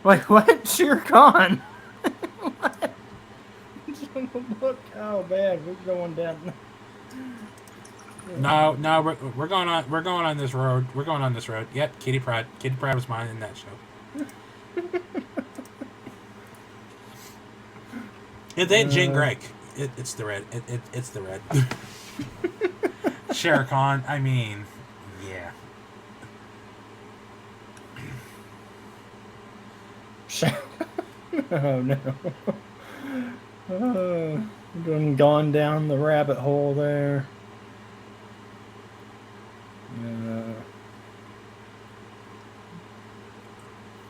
Wait, what? Shere Khan. What? Look, oh man, we're going down. No, we're going on this road. We're going on this road. Yep, Kitty Pryde. Kitty Pryde was mine in that show. And then Jean Grey. It's the red. It's the red. Shere Khan. I mean, yeah. Oh no. Oh, gone down the rabbit hole there.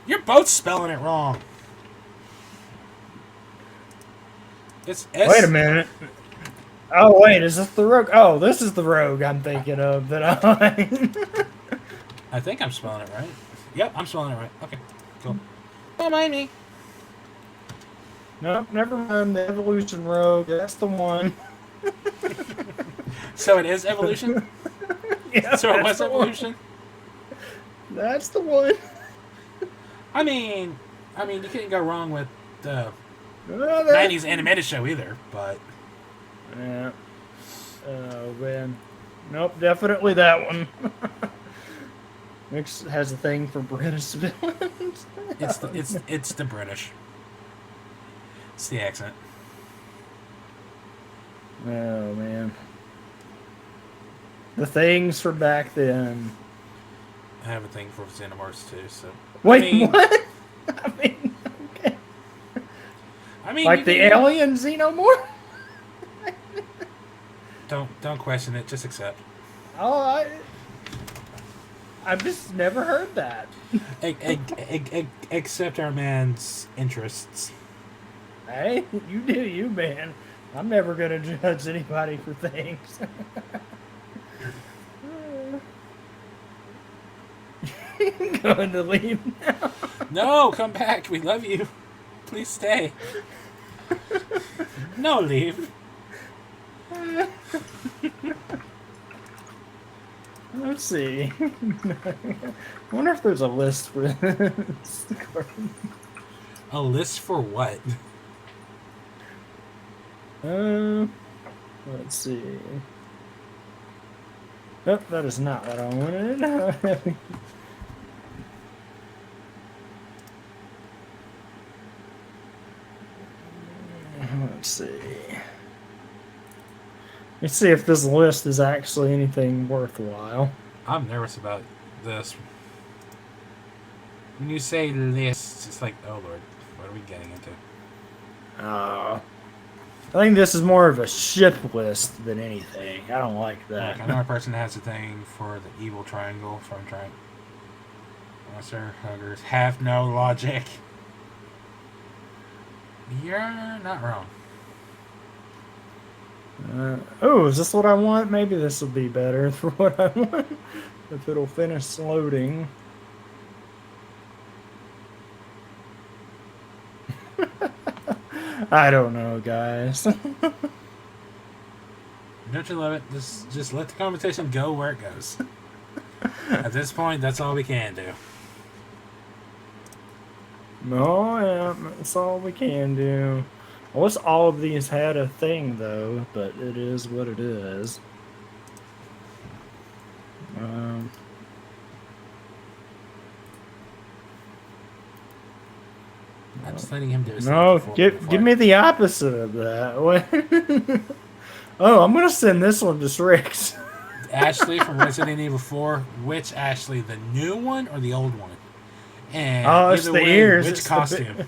You're both spelling it wrong. It's S. Wait a minute. Oh wait, is this the Rogue? Oh, this is the Rogue I'm thinking of. That I think I'm spelling it right. Yep, I'm spelling it right. Okay, cool. Don't mind me. Nope, never mind. The Evolution Rogue. That's the one. So it is Evolution? Yeah, so it was Evolution? That's the one. I mean, you couldn't go wrong with the 90s animated show either, but... Yeah. Oh, man. Nope, definitely that one. Mix has a thing for British villains. It's the British. It's the accent. Oh, man. The things from back then. I have a thing for Xenomorphs too, so... Wait, what? Okay. Like the alien Xenomorph? Don't question it, just accept. Oh, I've just never heard that. Accept our man's interests. Hey, you do you, man. I'm never gonna judge anybody for things. Going to leave now. No, come back. We love you. Please stay. No, leave. Let's see. I wonder if there's a list for this. A list for what? Let's see. Oh, that is not what I wanted. Let's see. Let's see if this list is actually anything worthwhile. I'm nervous about this. When you say list, it's like, oh lord, what are we getting into? I think this is more of a ship list than anything. I don't like that. Look, another person has a thing for the evil triangle from trying. Monster huggers have no logic. You're not wrong. Oh, is this what I want? Maybe this will be better for what I want. If it'll finish loading. I don't know, guys. Don't you love it? Just let the conversation go where it goes. At this point, that's all we can do. No, yeah, that's all we can do. I wish all of these had a thing, though, but it is what it is. I'm just letting him do his No, thing give me the opposite of that. Oh, I'm gonna send this one to Strix. Ashley from Resident Evil 4. Which Ashley? The new one or the old one? And it's the ears. Which costume?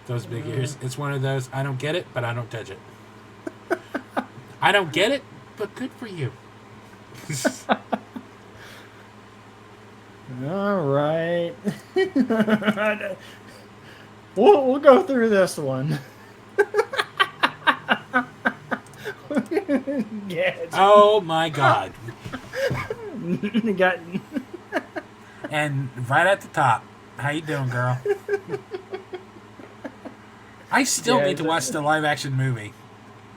Those big ears. It's one of those, I don't get it, but I don't touch it. I don't get it, but good for you. All right. We'll go through this one. Oh my God. Got... And right at the top, how you doing, girl? I still need to watch the live action movie,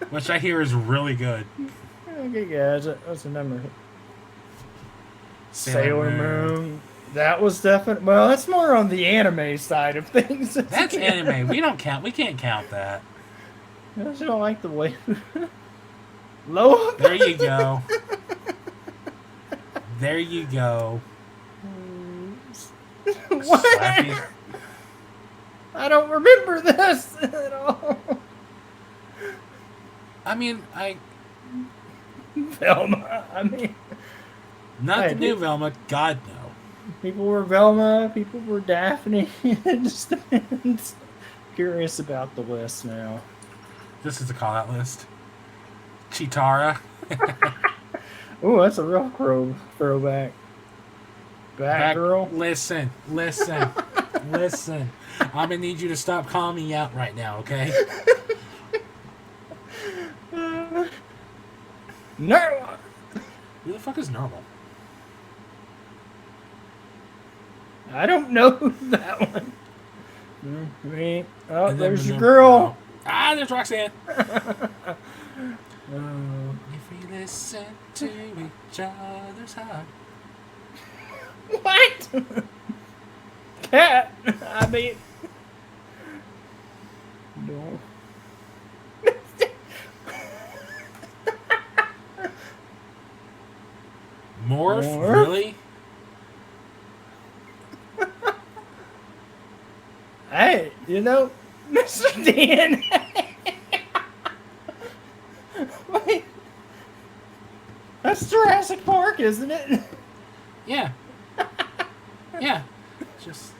which I hear is really good. Okay, yeah, what's the number? Sailor Moon. That was definitely... Well, that's more on the anime side of things. That's anime. We don't count. We can't count that. I just don't like the way... Low. There you go. There you go. What? I don't remember this at all. I mean, Velma. I mean... Not the new Velma. God, no. People were Velma. People were Daphne. It just depends. Curious about the list now. This is a call-out list. Chitara. Oh, that's a real throwback. Batgirl. Listen. Listen. I'm gonna need you to stop calling me out right now, okay? No. Who the fuck is Normal? I don't know that one. Oh, there's your girl. Ah, there's Roxanne. If we listen to each other's heart. What? Cat. I mean, no. Morph? Really? Hey, Mr. Dan. Wait. That's Jurassic Park, isn't it? Yeah. Yeah. Just...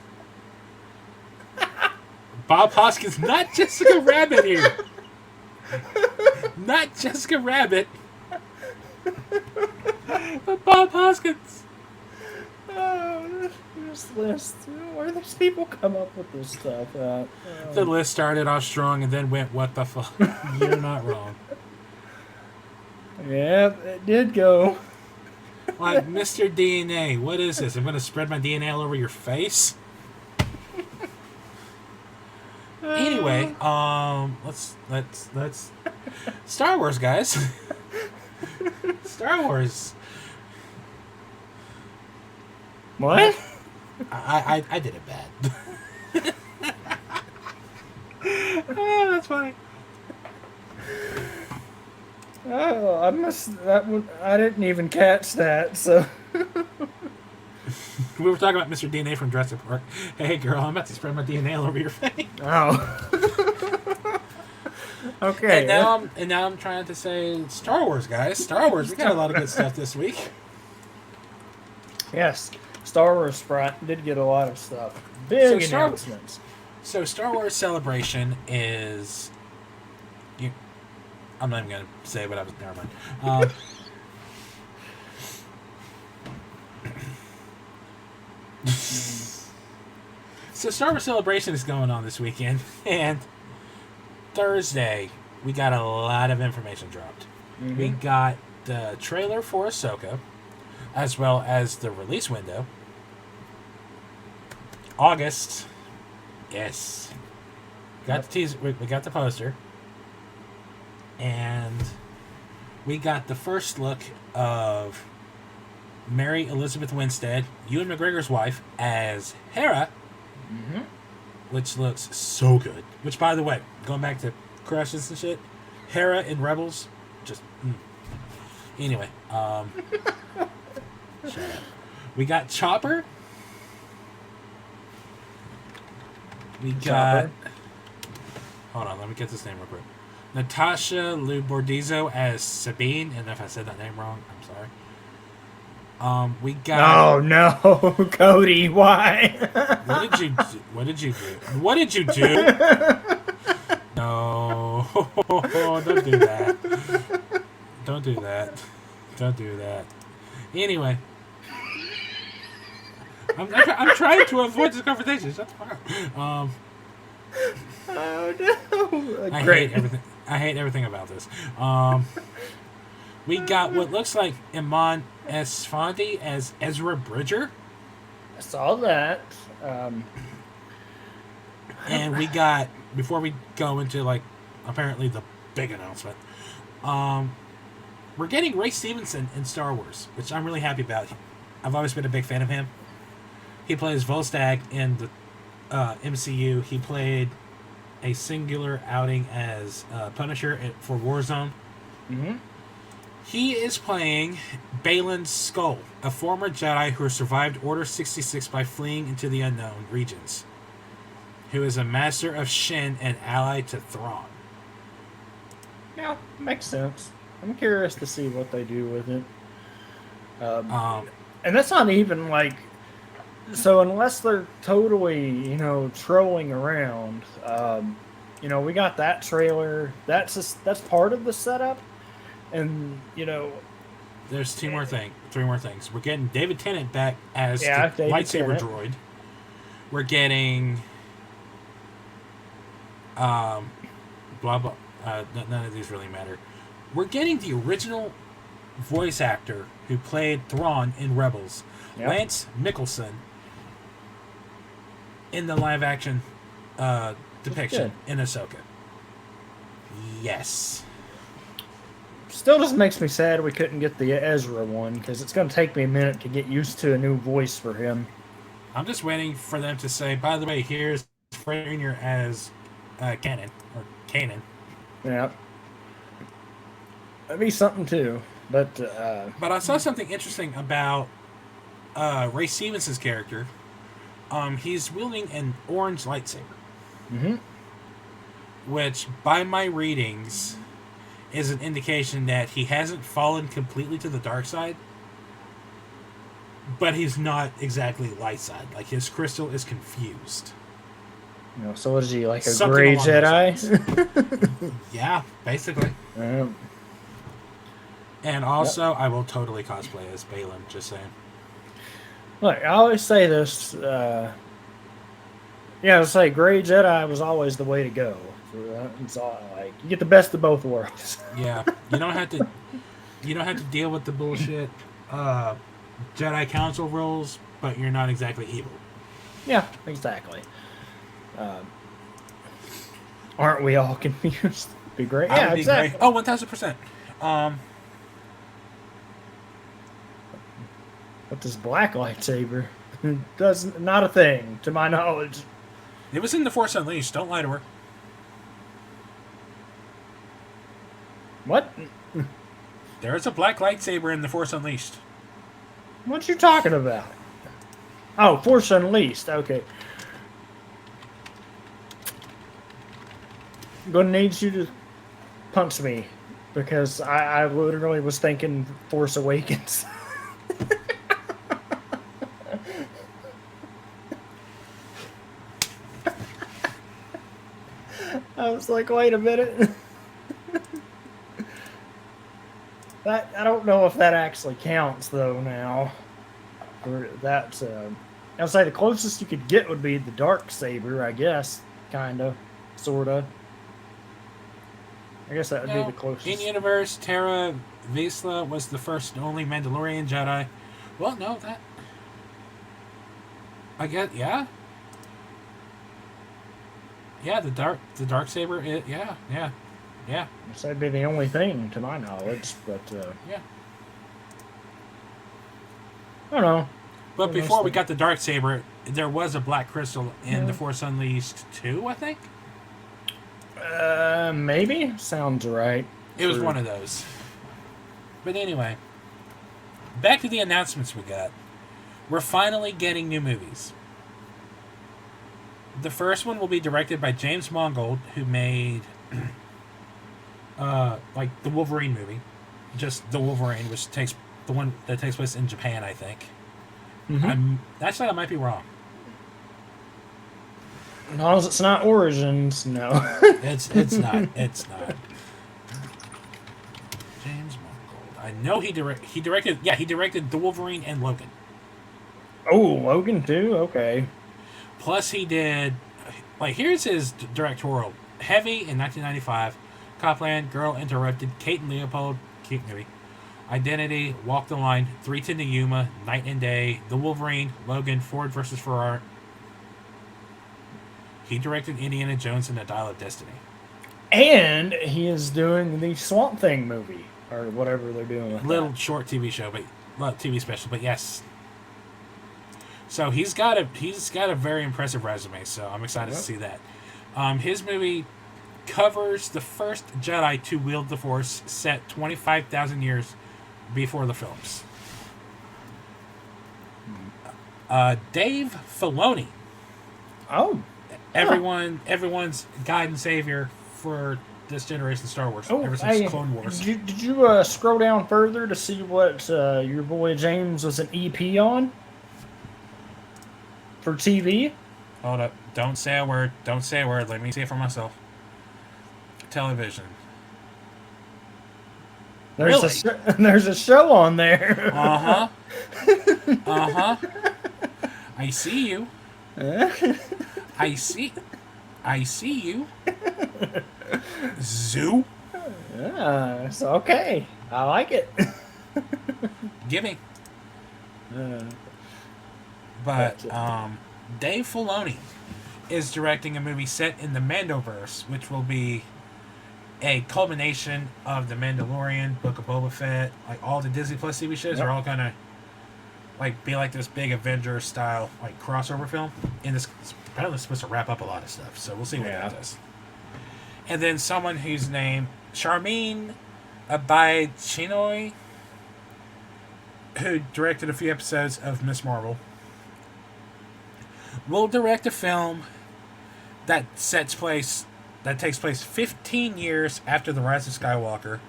Bob Hoskins, not Jessica Rabbit here. Not Jessica Rabbit. But Bob Hoskins. Oh, this list. Where do these people come up with this stuff at? The list started off strong and then went, what the fuck? You're not wrong. Yeah, it did go. Like, Mr. DNA, what is this? I'm going to spread my DNA all over your face? Anyway, let's Star Wars, guys. Star Wars. What? I did it bad. Oh, that's funny. Oh, I missed that one. I didn't even catch that, so. We were talking about Mr. DNA from Jurassic Park. Hey, girl, I'm about to spread my DNA all over your face. Oh. Okay. And now I'm trying to say Star Wars, guys. Star Wars. We got a lot of good stuff this week. Yes, Star Wars Sprite did get a lot of stuff. Big announcements. So Star Wars Celebration is... I'm not even going to say what I was... Never mind. So Star Wars Celebration is going on this weekend, and Thursday we got a lot of information dropped. Mm-hmm. We got the trailer for Ahsoka, as well as the release window. August, yes, got the teaser. We got the poster, and we got the first look of Mary Elizabeth Winstead, Ewan McGregor's wife, as Hera. Mm-hmm. Which looks so good. Which, by the way, going back to crushes and shit, Hera in Rebels, just... Anyway, shut up. We got Chopper. We got... Hold on, let me get this name real quick. Natasha Lubordizzo as Sabine, and if I said that name wrong, I'm sorry. We got. Oh no, Cody, why? What did you do? What did you do? What did you do? No, don't do that. Don't do that. Don't do that. Anyway, I'm trying to avoid this conversation. Shut the fuck up. Oh no! I Great. hate everything. I hate everything about this. We got what looks like Iman Esfandi as Ezra Bridger. I saw that. And we got, before we go into like apparently the big announcement, we're getting Ray Stevenson in Star Wars, which I'm really happy about. I've always been a big fan of him. He plays Volstagg in the MCU. He played a singular outing as Punisher for Warzone. Mm-hmm. He is playing Baylan Skoll, a former Jedi who survived Order 66 by fleeing into the unknown regions, who is a master of Shin and ally to Thrawn. Yeah, makes sense. I'm curious to see what they do with it. And that's not even like... So unless they're totally, trolling around, we got that trailer. That's part of the setup. And, there's three more things. We're getting David Tennant back as the lightsaber droid. We're getting blah blah. None of these really matter. We're getting the original voice actor who played Thrawn in Rebels, Lance Mickelson, in the live action depiction in Ahsoka. Yes. Still just makes me sad we couldn't get the Ezra one, because it's going to take me a minute to get used to a new voice for him. I'm just waiting for them to say, by the way, here's Fred Jr. as Kanan. Yeah. That'd be something too. But I saw something interesting about Ray Stevenson's character. He's wielding an orange lightsaber. Mm-hmm. Which, by my readings, is an indication that he hasn't fallen completely to the dark side, but he's not exactly light side. Like, his crystal is confused. So what is he, like a gray Jedi? Yeah, basically. And also, I will totally cosplay as Baylan, just saying. Look, I always say this, I would say gray Jedi was always the way to go. It's all, like, you get the best of both worlds. Yeah, you don't have to deal with the bullshit Jedi Council rules, but you're not exactly evil. Yeah, exactly. Aren't we all confused? Be great. Yeah, exactly. Great. Oh, 1000%. But this black lightsaber does not a thing, to my knowledge. It was in The Force Unleashed. Don't lie to her. What? There is a black lightsaber in The Force Unleashed. What you talking about? Oh, Force Unleashed. Okay. I'm gonna need you to punch me because I literally was thinking Force Awakens. I was like, wait a minute. I don't know if that actually counts though now. Or that's I'd say the closest you could get would be the dark saber, I guess. Kinda. Sorta. I guess that would be the closest. In universe, Terra Vesla was the first and only Mandalorian Jedi. Well, no, that I get, yeah. Yeah, the dark saber. Yeah. This would be the only thing to my knowledge, but yeah. I don't know. But before we got the dark saber, there was a black crystal in The Force Unleashed 2, I think. Maybe sounds right. It was one of those. But anyway, back to the announcements we got. We're finally getting new movies. The first one will be directed by James Mangold, who made like the Wolverine movie, just the Wolverine, which takes the one that takes place in Japan, I think. I might be wrong. As long as it's not Origins, no. It's not. It's not. James Mangold. I know he directed. Yeah, he directed the Wolverine and Logan. Oh, Logan too. Okay. Plus, he did. Like, here's his directorial: Heavy in 1995, Copland, Girl Interrupted, Kate and Leopold, cute movie. Identity, Walk the Line, 310 to Yuma, Night and Day, The Wolverine, Logan, Ford versus Ferrari. He directed Indiana Jones and the Dial of Destiny. And he is doing the Swamp Thing movie, or whatever they're doing with Little that. short TV show, TV special, but yes. So he's got a very impressive resume, so I'm excited to see that. His movie covers the first Jedi to wield the Force, set 25,000 years before the films. Dave Filoni. Oh. Everyone's guide and savior for this generation of Star Wars, ever since Clone Wars. Did you scroll down further to see what your boy James was an EP on? For TV? Hold up. Don't say a word. Don't say a word. Let me see it for myself. Television. There's a show on there. Uh-huh. Uh-huh. I see you. I see you. Zoo. Yeah, it's okay. I like it. Gimme. But Dave Filoni is directing a movie set in the Mandoverse, which will be a culmination of The Mandalorian, Book of Boba Fett, like all the Disney Plus TV shows are all gonna like be like this big Avengers style like crossover film. And this apparently supposed to wrap up a lot of stuff, so we'll see what that does. And then someone whose name Charmin Abaychinoy, who directed a few episodes of Miss Marvel, will direct a film that takes place 15 years after the Rise of Skywalker,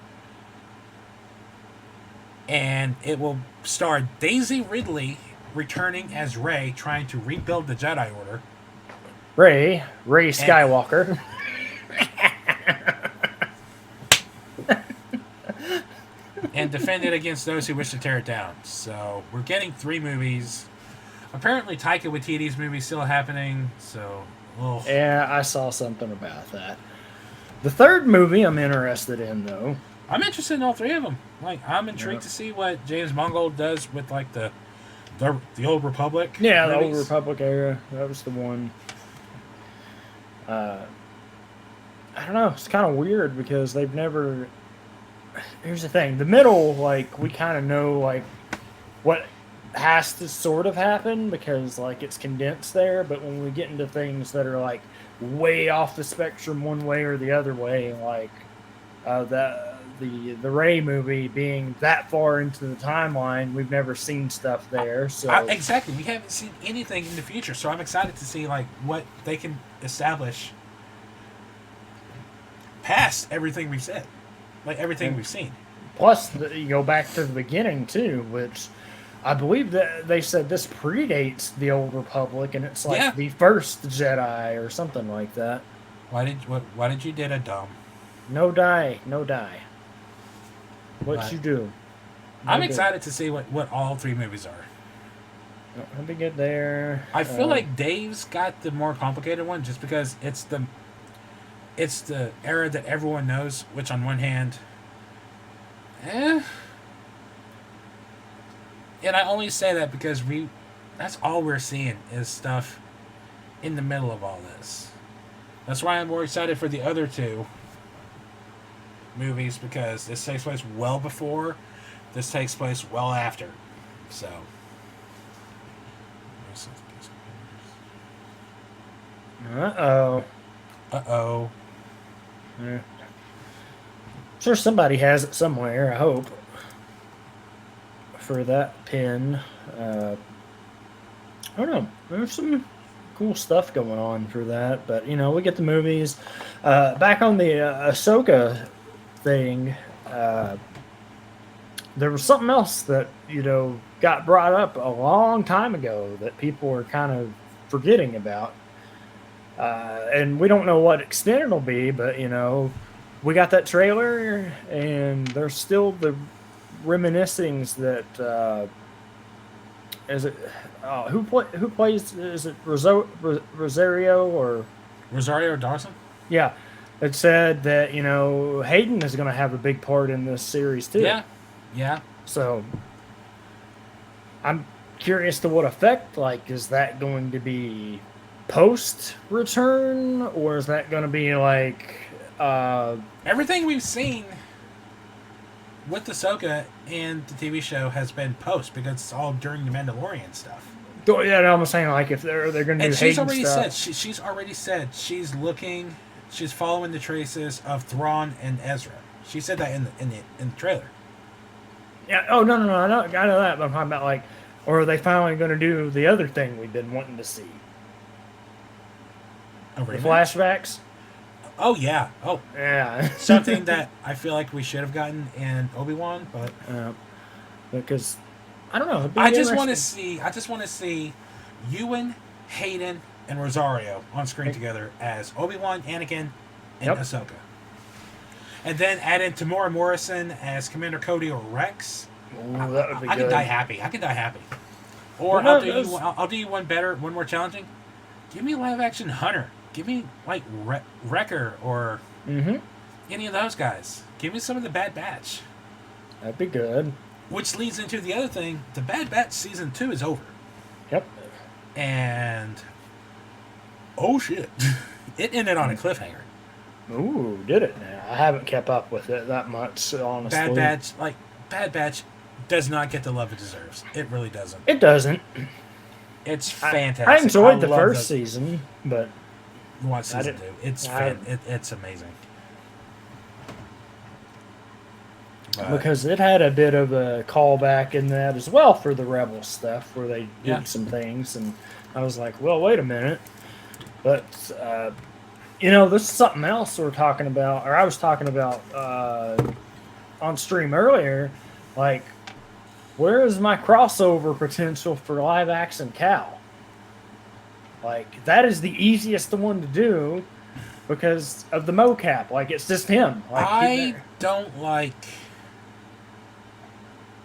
and it will star Daisy Ridley returning as Rey, trying to rebuild the Jedi Order. Rey Skywalker. And defend it against those who wish to tear it down. So we're getting 3 movies. Apparently Taika Waititi's movie's still happening, so... Ugh. Yeah, I saw something about that. The third movie I'm interested in, though. I'm interested in all 3 of them. Like, I'm intrigued to see what James Mangold does with, like, the Old Republic. Yeah, movies. the Old Republic era. That was the one. I don't know. It's kind of weird because they've never... Here's the thing. The middle, like, we kind of know, like, what has to sort of happen because, like, it's condensed there. But when we get into things that are, like, way off the spectrum one way or the other way, like the Rey movie being that far into the timeline, we've never seen stuff there. So exactly, we haven't seen anything in the future. So I'm excited to see like what they can establish past everything we've said, like everything we've seen. Plus, you go back to the beginning too, which I believe that they said this predates the Old Republic, and it's like the first Jedi or something like that. Why did you did a dumb? No die. What you do? I'm excited to see what all 3 movies are. Let me get there. I feel like Dave's got the more complicated one, just because it's the era that everyone knows. Which on one hand, and I only say that because that's all we're seeing is stuff in the middle of all this. That's why I'm more excited for the other 2 movies, because this takes place well before, this takes place well after. So. Uh-oh. Yeah. Sure somebody has it somewhere, I hope. For that pin. I don't know. There's some cool stuff going on for that. But, we get the movies. Back on the Ahsoka thing, there was something else that got brought up a long time ago that people were kind of forgetting about, and we don't know what extent it'll be, but we got that trailer, and there's still the reminiscings that is it who plays, is it Rosario or Rosario Dawson? Yeah, it said that Hayden is going to have a big part in this series too. Yeah. So I'm curious to what effect. Like, is that going to be post return, or is that going to be like everything we've seen with Ahsoka and the TV show has been post, because it's all during the Mandalorian stuff. Yeah, no, I'm saying, like, if they're going to do she's Hayden already stuff. she's already said she's following the traces of Thrawn and Ezra. She said that in the trailer. Yeah. Oh no, I know that, but I'm talking about, like, or are they finally going to do the other thing we've been wanting to see? The flashbacks. Oh yeah. Oh yeah. Something that I feel like we should have gotten in Obi-Wan, but because I don't know. I just want to see Ewan, Hayden, and Rosario on screen together as Obi-Wan, Anakin, and Ahsoka. And then add in Tamora Morrison as Commander Cody or Rex. Ooh, that would be good. I could die happy. Or I'll do you one better, one more challenging. Give me live action Hunter. Give me like Wrecker or any of those guys. Give me some of the Bad Batch. That'd be good. Which leads into the other thing. The Bad Batch season 2 is over. Yep. And oh shit, it ended on a cliffhanger. Ooh, did it now? I haven't kept up with it that much, honestly. Bad Batch does not get the love it deserves. It really doesn't. It doesn't. It's fantastic. I enjoyed the first season, but watch season 2. It's amazing. Because it had a bit of a callback in that as well for the Rebel stuff, where they did some things, and I was like, well, wait a minute. But this is something else we're talking about, or I was talking about on stream earlier. Like, where is my crossover potential for live action Cal? Like, that is the easiest one to do because of the mocap. Like, it's just him. Like, I don't like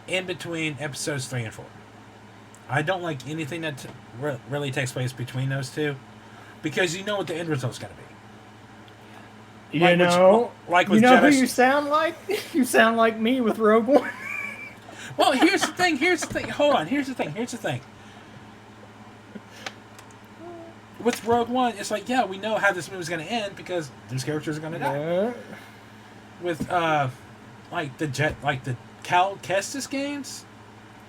in between episodes 3 and 4. I don't like anything that really takes place between those two, because you know what the end result's going to be. Who Jedi. You sound like? You sound like me with Rogue One. Well, here's the thing. Hold on. Here's the thing. With Rogue One, it's like, we know how this movie's going to end because these characters are going to die. With the Cal Kestis games,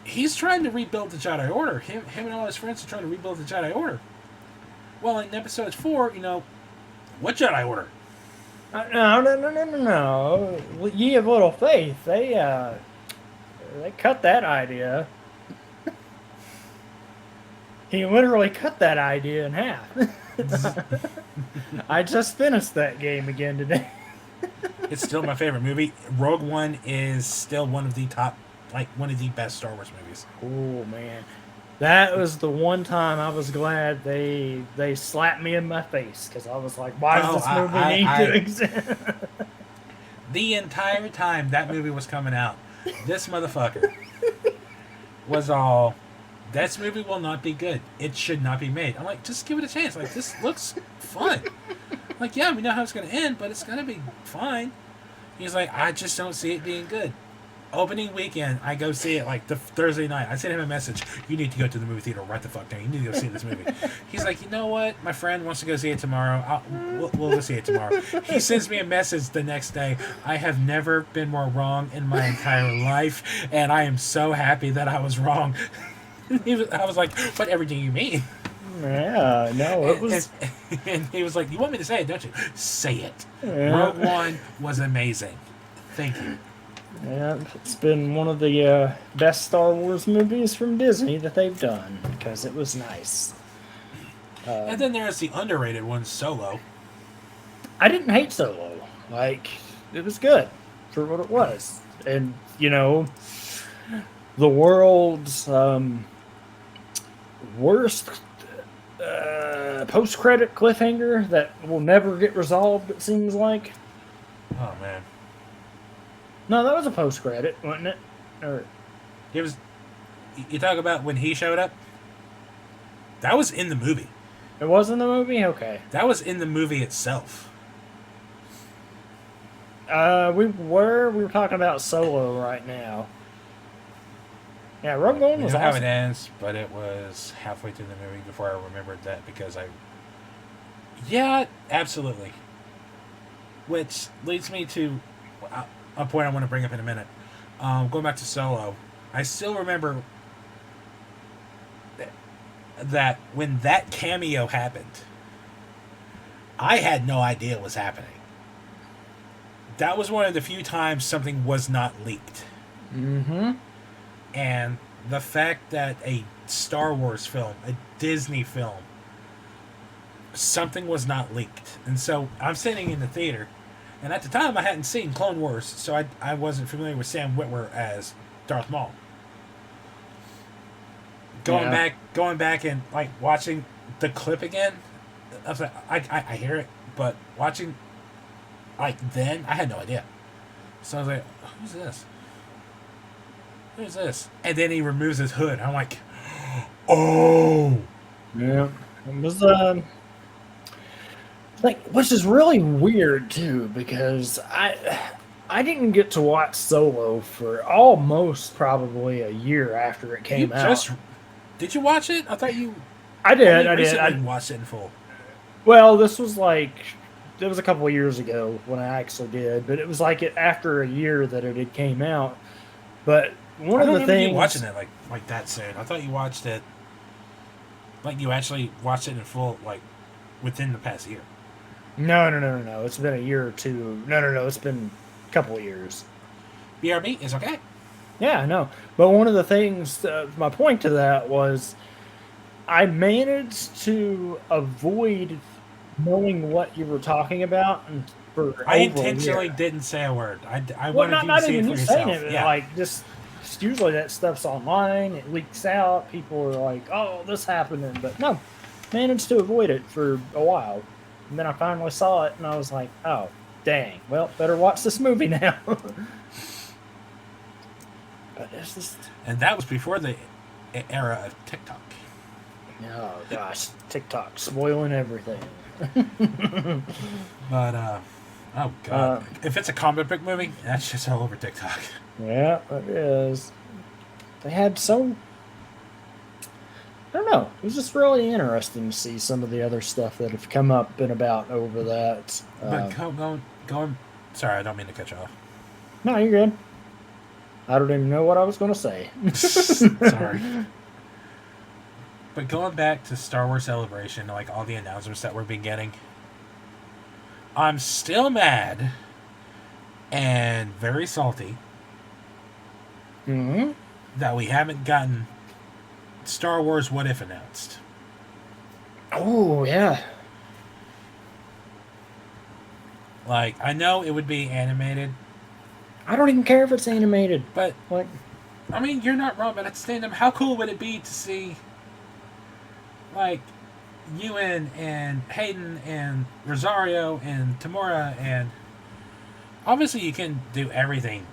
he's trying to rebuild the Jedi Order. Him and all his friends are trying to rebuild the Jedi Order. Well, in episode 4, what Jedi Order? No. Ye of little faith. They cut that idea. He literally cut that idea in half. I just finished that game again today. It's still my favorite movie. Rogue One is still one of the best Star Wars movies. Oh man, that was the one time I was glad they slapped me in my face, because I was like, why does this movie need to exist? The entire time that movie was coming out, this motherfucker was all, this movie will not be good. It should not be made. I'm like, just give it a chance. Like, this looks fun. Like, we know how it's going to end, but it's going to be fine. He's like, I just don't see it being good. Opening weekend, I go see it like the Thursday night. I sent him a message. You need to go to the movie theater right the fuck now. You need to go see this movie. He's like, you know what? My friend wants to go see it tomorrow. We'll go see it tomorrow. He sends me a message the next day. I have never been more wrong in my entire life, and I am so happy that I was wrong. I was like, whatever do you mean? Yeah, no, it was... And he was like, you want me to say it, don't you? Say it. Yeah. Rogue One was amazing. Thank you. Yeah, it's been one of the best Star Wars movies from Disney that they've done, because it was nice. And then there's the underrated one, Solo. I didn't hate Solo. Like, it was good. for what it was. And, the world's worst post-credit cliffhanger that will never get resolved, it seems like. Oh, man. No, that was a post-credit, wasn't it? Or... It was... You talk about when he showed up? That was in the movie. It was in the movie? Okay. That was in the movie itself. We were talking about Solo right now. Yeah, Rogue One was awesome. How it ends, but it was halfway through the movie before I remembered that because Yeah, absolutely. Which leads me to a point I want to bring up in a minute. Going back to Solo, I still remember that when that cameo happened, I had no idea what was happening. That was one of the few times something was not leaked. Mm-hmm. And the fact that a Star Wars film, a Disney film, something was not leaked. And so I'm sitting in the theater, and at the time I hadn't seen Clone Wars, so I wasn't familiar with Sam Witwer as Darth Maul. Going back and like watching the clip again, I was like, I hear it, but watching like then I had no idea. So I was like, who's this? Who's this? And then he removes his hood. I'm like, oh. Yeah. It was which is really weird too, because I didn't get to watch Solo for almost probably a year after it came out. Did you watch it? I thought you... I did. I watched it in full. Well, this was it was a couple of years ago when I actually did, but it was after a year that it had came out. But one of the things... you watching it like that soon. I thought you watched it... Like you actually watched it in full, like, within the past year. No. It's been a year or two. No. It's been a couple of years. BRB is okay. Yeah, I know. But one of the things, my point to that was I managed to avoid knowing what you were talking about. I intentionally didn't say a word. I wanted you to see it for yourself. It, yeah. Just usually that stuff's online. It leaks out. People are like, oh, this happened. But no, managed to avoid it for a while. And then I finally saw it, and I was like, oh, dang. Well, better watch this movie now. But it's just... And that was before the era of TikTok. Oh, gosh. TikTok spoiling everything. But, oh, God. If it's a comic book movie, that's just all over TikTok. Yeah, it is. They had so... I don't know. It was just really interesting to see some of the other stuff that have come up and about over that. But going... Sorry, I don't mean to cut you off. No, you're good. I don't even know what I was going to say. Sorry. But going back to Star Wars Celebration, like all the announcements that we've been getting, I'm still mad and very salty that we haven't gotten Star Wars What If announced. Oh, yeah. Like, I know it would be animated. I don't even care if it's animated. But, I mean, you're not wrong, but at the same time, how cool would it be to see, like, Ewan and Hayden and Rosario and Tamora and... Obviously, you can do everything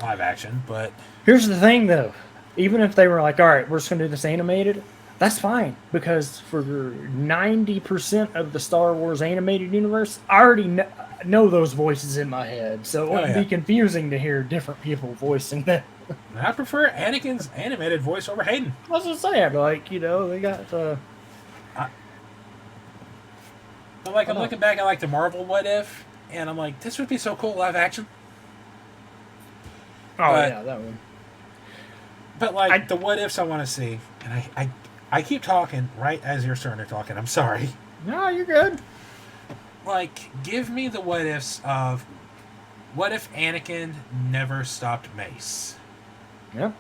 live action, but... Here's the thing, though. Even if they were like, all right, we're just going to do this animated, that's fine. Because for 90% of the Star Wars animated universe, I already know those voices in my head. So it wouldn't be confusing to hear different people voicing them. I prefer Anakin's animated voice over Hayden. I was just saying, like, they got... But, like, I'm looking back at, like, the Marvel What If, and I'm like, this would be so cool live action. Oh, yeah, that one. But, like, the What Ifs I want to see, and I keep talking right as you're starting to talk, and I'm sorry. No, you're good. Like, give me the What Ifs of, what if Anakin never stopped Mace? Yep.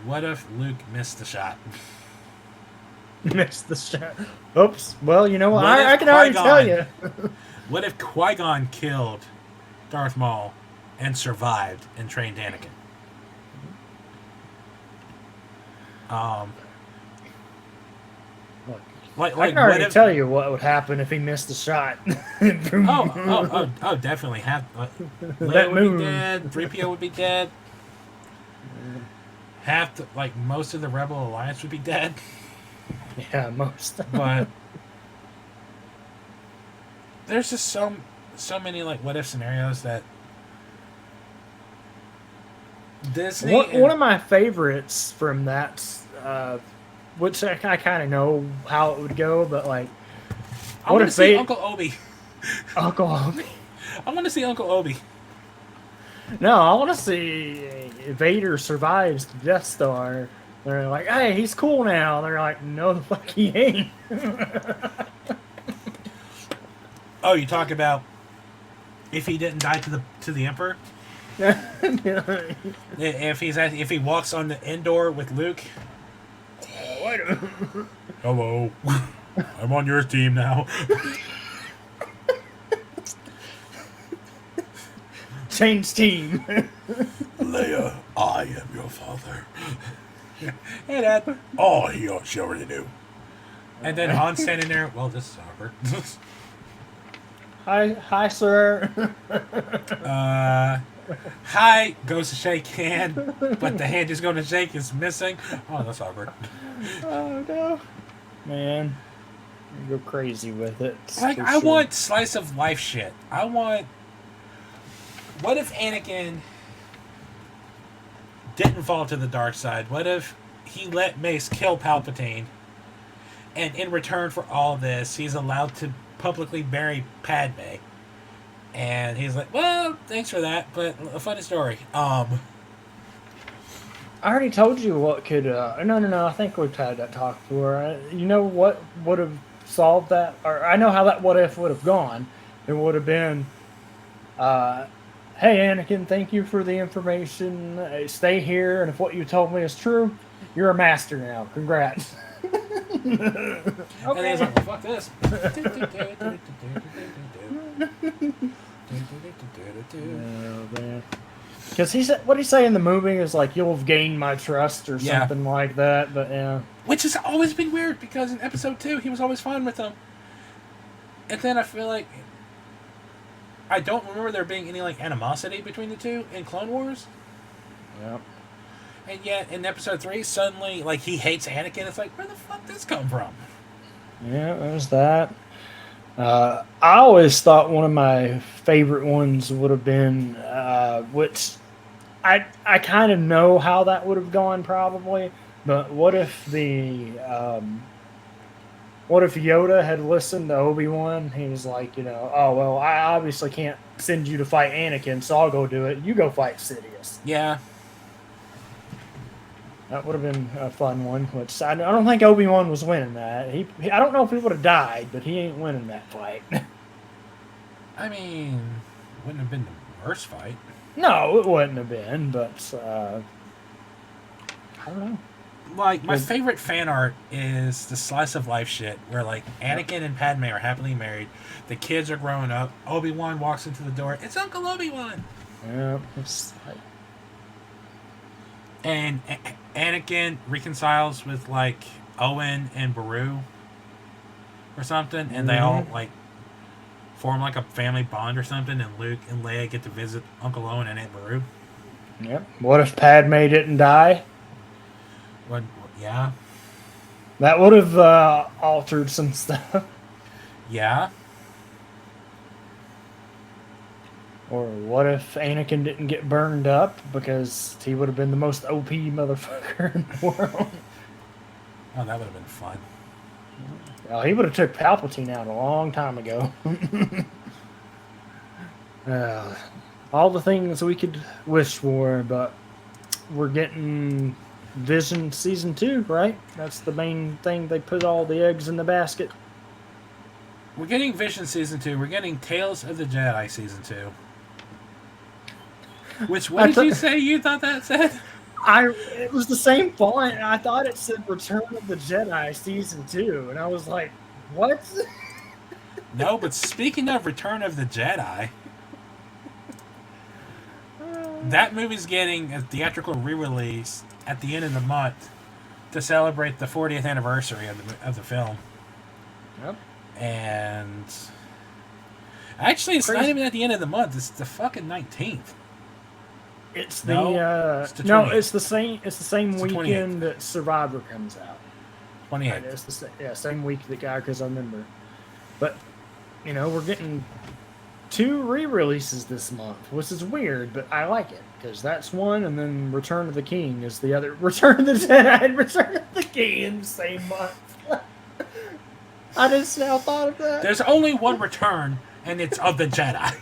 What if Luke missed the shot? Missed the shot. Oops. Well, you know what? I can already tell you. What if Qui-Gon killed Darth Maul and survived and trained Anakin? I can already tell you what would happen if he missed the shot. Definitely. Leia would be dead. 3PO would be dead. Most of the Rebel Alliance would be dead. Yeah, most. But there's just so many what if scenarios that Disney. One of my favorites from that, which I kind of know how it would go, but I want to see Uncle Obi. Uncle Obi. I want to see Uncle Obi. No, I want to see Vader survives the Death Star. They're like, hey, he's cool now. They're like, no, the fuck he ain't. Oh, you talk about if he didn't die to the Emperor? If he walks on the Endor with Luke. Hello, I'm on your team now. Change team. Leia, I am your father. Hey, Dad. Oh, she already knew. And then Han standing there. Well, this is awkward. Hi, sir. Hi, goes to shake hand, but the hand is going to shake is missing. Oh, that's awkward. Oh no, man, you go crazy with it. I want slice of life shit. I want. What if Anakin didn't fall to the dark side? What if he let Mace kill Palpatine, and in return for all this, he's allowed to publicly marry Padme? And he's like, well, thanks for that, but a funny story. I already told you what could... No, I think we've had that talk before. You know what would have solved that? Or I know how that what if would have gone. It would have been, hey, Anakin, thank you for the information. Stay here, and if what you told me is true, you're a master now. Congrats. Okay. And he's like, well, fuck this. Oh, man. Because he said, what did he say in the movie is like, you'll have gained my trust or something like that. But yeah, which has always been weird because in episode 2 he was always fine with them, and then I feel like I don't remember there being any animosity between the two in Clone Wars. Yeah. And yet in episode 3 suddenly he hates Anakin. It's like, where the fuck did this come from? Yeah, there's that. I always thought one of my favorite ones would have been, which I kind of know how that would have gone probably, but what if Yoda had listened to Obi-Wan? He was like, oh, well, I obviously can't send you to fight Anakin, so I'll go do it. You go fight Sidious. Yeah. That would have been a fun one, which I don't think Obi-Wan was winning that. I don't know if he would have died, but he ain't winning that fight. I mean, wouldn't have been the worst fight. No, it wouldn't have been, but I don't know. My favorite fan art is the slice of life shit where Anakin and Padme are happily married, the kids are growing up, Obi-Wan walks into the door, it's Uncle Obi-Wan. Yeah, it's and Anakin reconciles with Owen and Beru or something, and they all form a family bond or something, and Luke and Leia get to visit Uncle Owen and Aunt Beru. Yep. What if Padme didn't die? Yeah. That would have altered some stuff. Yeah. Or what if Anakin didn't get burned up because he would have been the most OP motherfucker in the world? Oh, that would have been fun. Well, he would have took Palpatine out a long time ago. All the things we could wish for, but we're getting Vision Season 2, right? That's the main thing. They put all the eggs in the basket. We're getting Vision Season 2. We're getting Tales of the Jedi Season 2. Which, what did you say you thought that said? It was the same font. I thought it said Return of the Jedi Season 2. And I was like, what? No, but speaking of Return of the Jedi, that movie's getting a theatrical re-release at the end of the month to celebrate the 40th anniversary of the film. Yep. And actually, it's not even at the end of the month. It's the fucking 19th. It's it's the same. It's the same weekend that Survivor comes out. 28th. It's the same week that guy, because I remember. But we're getting 2 re-releases this month, which is weird, but I like it because that's one, and then Return of the King is the other. Return of the Jedi and Return of the King in the same month. I just now thought of that. There's only one return, and it's of the Jedi.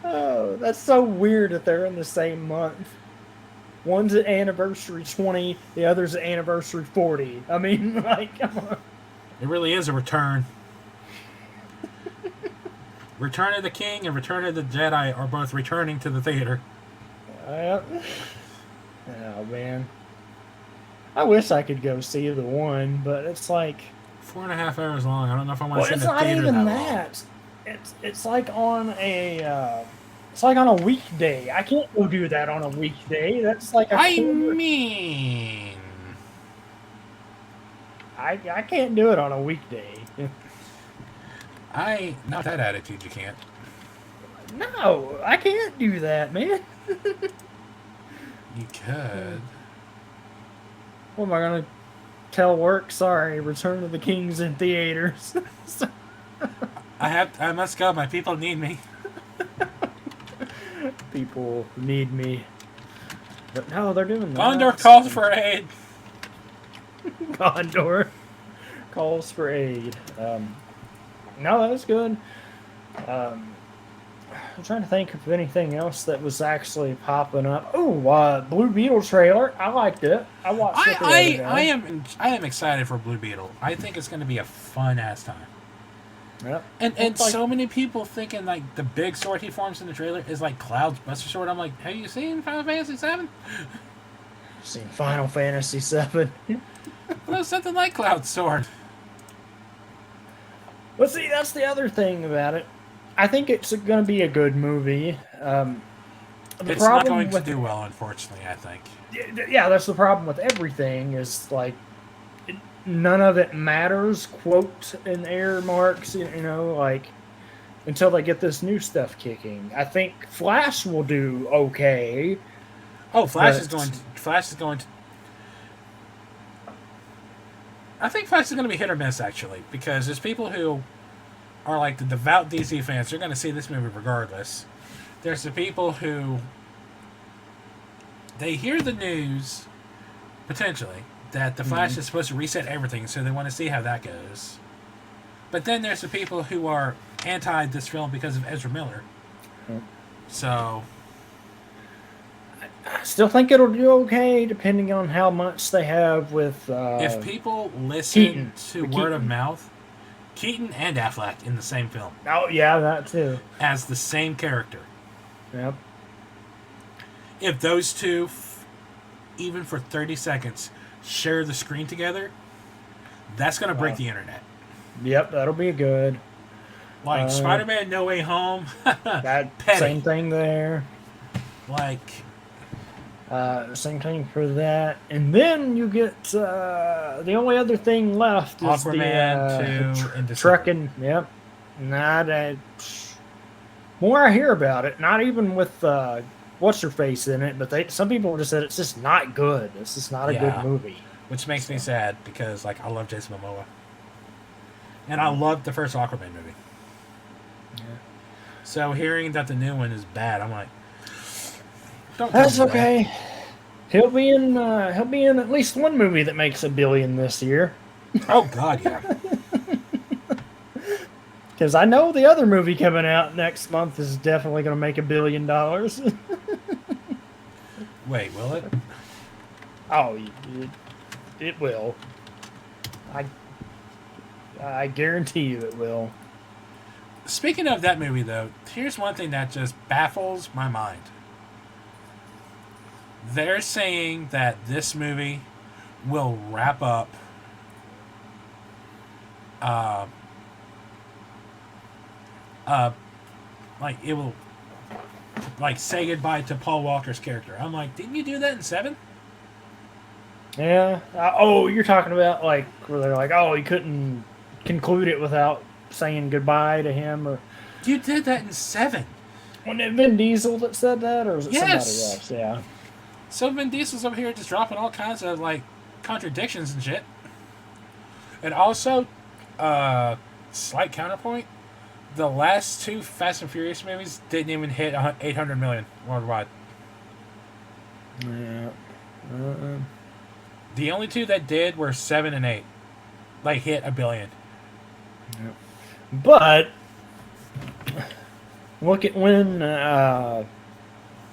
Oh, that's so weird that they're in the same month. One's at anniversary 20, the other's at anniversary 40. I mean, like, come on. It really is a return. Return of the King and Return of the Jedi are both returning to the theater. Oh, man. I wish I could go see the one, but it's like 4.5 hours long. I don't know if I want to see it's the not theater even that that. It's like on a it's like on a weekday. I can't go do that on a weekday. That's like I can't do it on a weekday. Not that attitude, you can't. No, I can't do that, man. You could. What am I gonna tell work? Sorry, Return of the King's in theaters. I must go. My people need me. People need me. But no, they're doing that. Gondor calls for aid. Gondor calls for aid. No, that was good. I'm trying to think of anything else that was actually popping up. Oh, Blue Beetle trailer. I liked it. I watched it. I am excited for Blue Beetle. I think it's going to be a fun ass time. Yep. And so many people thinking like the big sword he forms in the trailer is like Cloud's Buster Sword. I'm like, have you seen Final Fantasy VII? Seen Final Fantasy VII. Well, something like Cloud's sword. But see, that's the other thing about it. I think it's going to be a good movie. It's not going to do well, unfortunately, I think. Yeah, that's the problem with everything is, like, none of it matters, quote, in air marks, like, until they get this new stuff kicking. I think Flash will do okay. Oh, Flash is going to... I think Flash is going to be hit or miss, actually, because there's people who are like the devout DC fans. They're going to see this movie regardless. There's the people who they hear the news, potentially, that the Flash is supposed to reset everything, so they want to see how that goes. But then there's the people who are anti this film because of Ezra Miller. So I still think it'll do okay, depending on how much they have with if people listen to word Keaton. of mouth, Keaton and Affleck in the same film. Oh, yeah, that too. As the same character. Yep. If those two, even for 30 seconds, share the screen together, that's going to break the internet. Yep, that'll be good. Like Spider-Man No Way Home. That petty. Same thing there. Like... same thing for that. And then you get the only other thing left is Aquaman 2 in December. trucking. Yep. More I hear about it, not even with what's her face in it, but some people just said it's just not good. It's just not a good movie. Which makes me sad because I love Jason Momoa. And I loved the first Aquaman movie. Yeah. So hearing that the new one is bad, I'm like, that's okay. He'll be in at least one movie that makes $1 billion this year. Oh God, yeah. Because I know the other movie coming out next month is definitely going to make $1 billion. Wait, will it? Oh, it will. I guarantee you it will. Speaking of that movie, though, here's one thing that just baffles my mind. They're saying that this movie will wrap up uh, like it will like say goodbye to Paul Walker's character. I'm like, didn't you do that in 7? Yeah. Oh, you're talking about like where they're like, oh, he couldn't conclude it without saying goodbye to him, or You did that in 7. was it Vin Diesel that said that, or was it somebody Yes. else? Yeah. So Vin Diesel's over here just dropping all kinds of like contradictions and shit. And also, slight counterpoint: the last 2 Fast and Furious movies didn't even hit 800 million worldwide. Yeah. The only 2 that did were 7 and 8, like hit $1 billion. Yeah. But look at when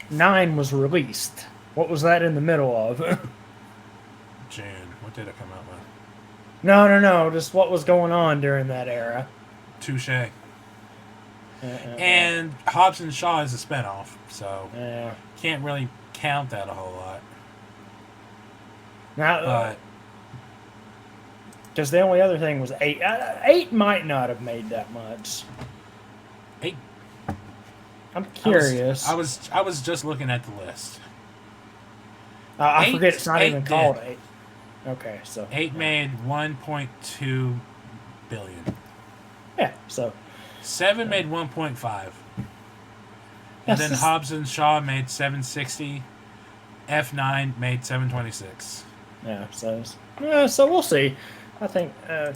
9 was released. What was that in the middle of? June. What did it come out with? No. Just what was going on during that era. Touche. And Hobbs and Shaw is a spinoff, so can't really count that a whole lot. Now, because the only other thing was 8. 8 might not have made that much. 8. I'm curious. I was just looking at the list. I forget it's not even called 8. Okay, so 8 made 1.2 billion. Yeah, so 7 made 1.5. And then Hobbs and Shaw made 760. F9 made 726. Yeah, so we'll see. I think I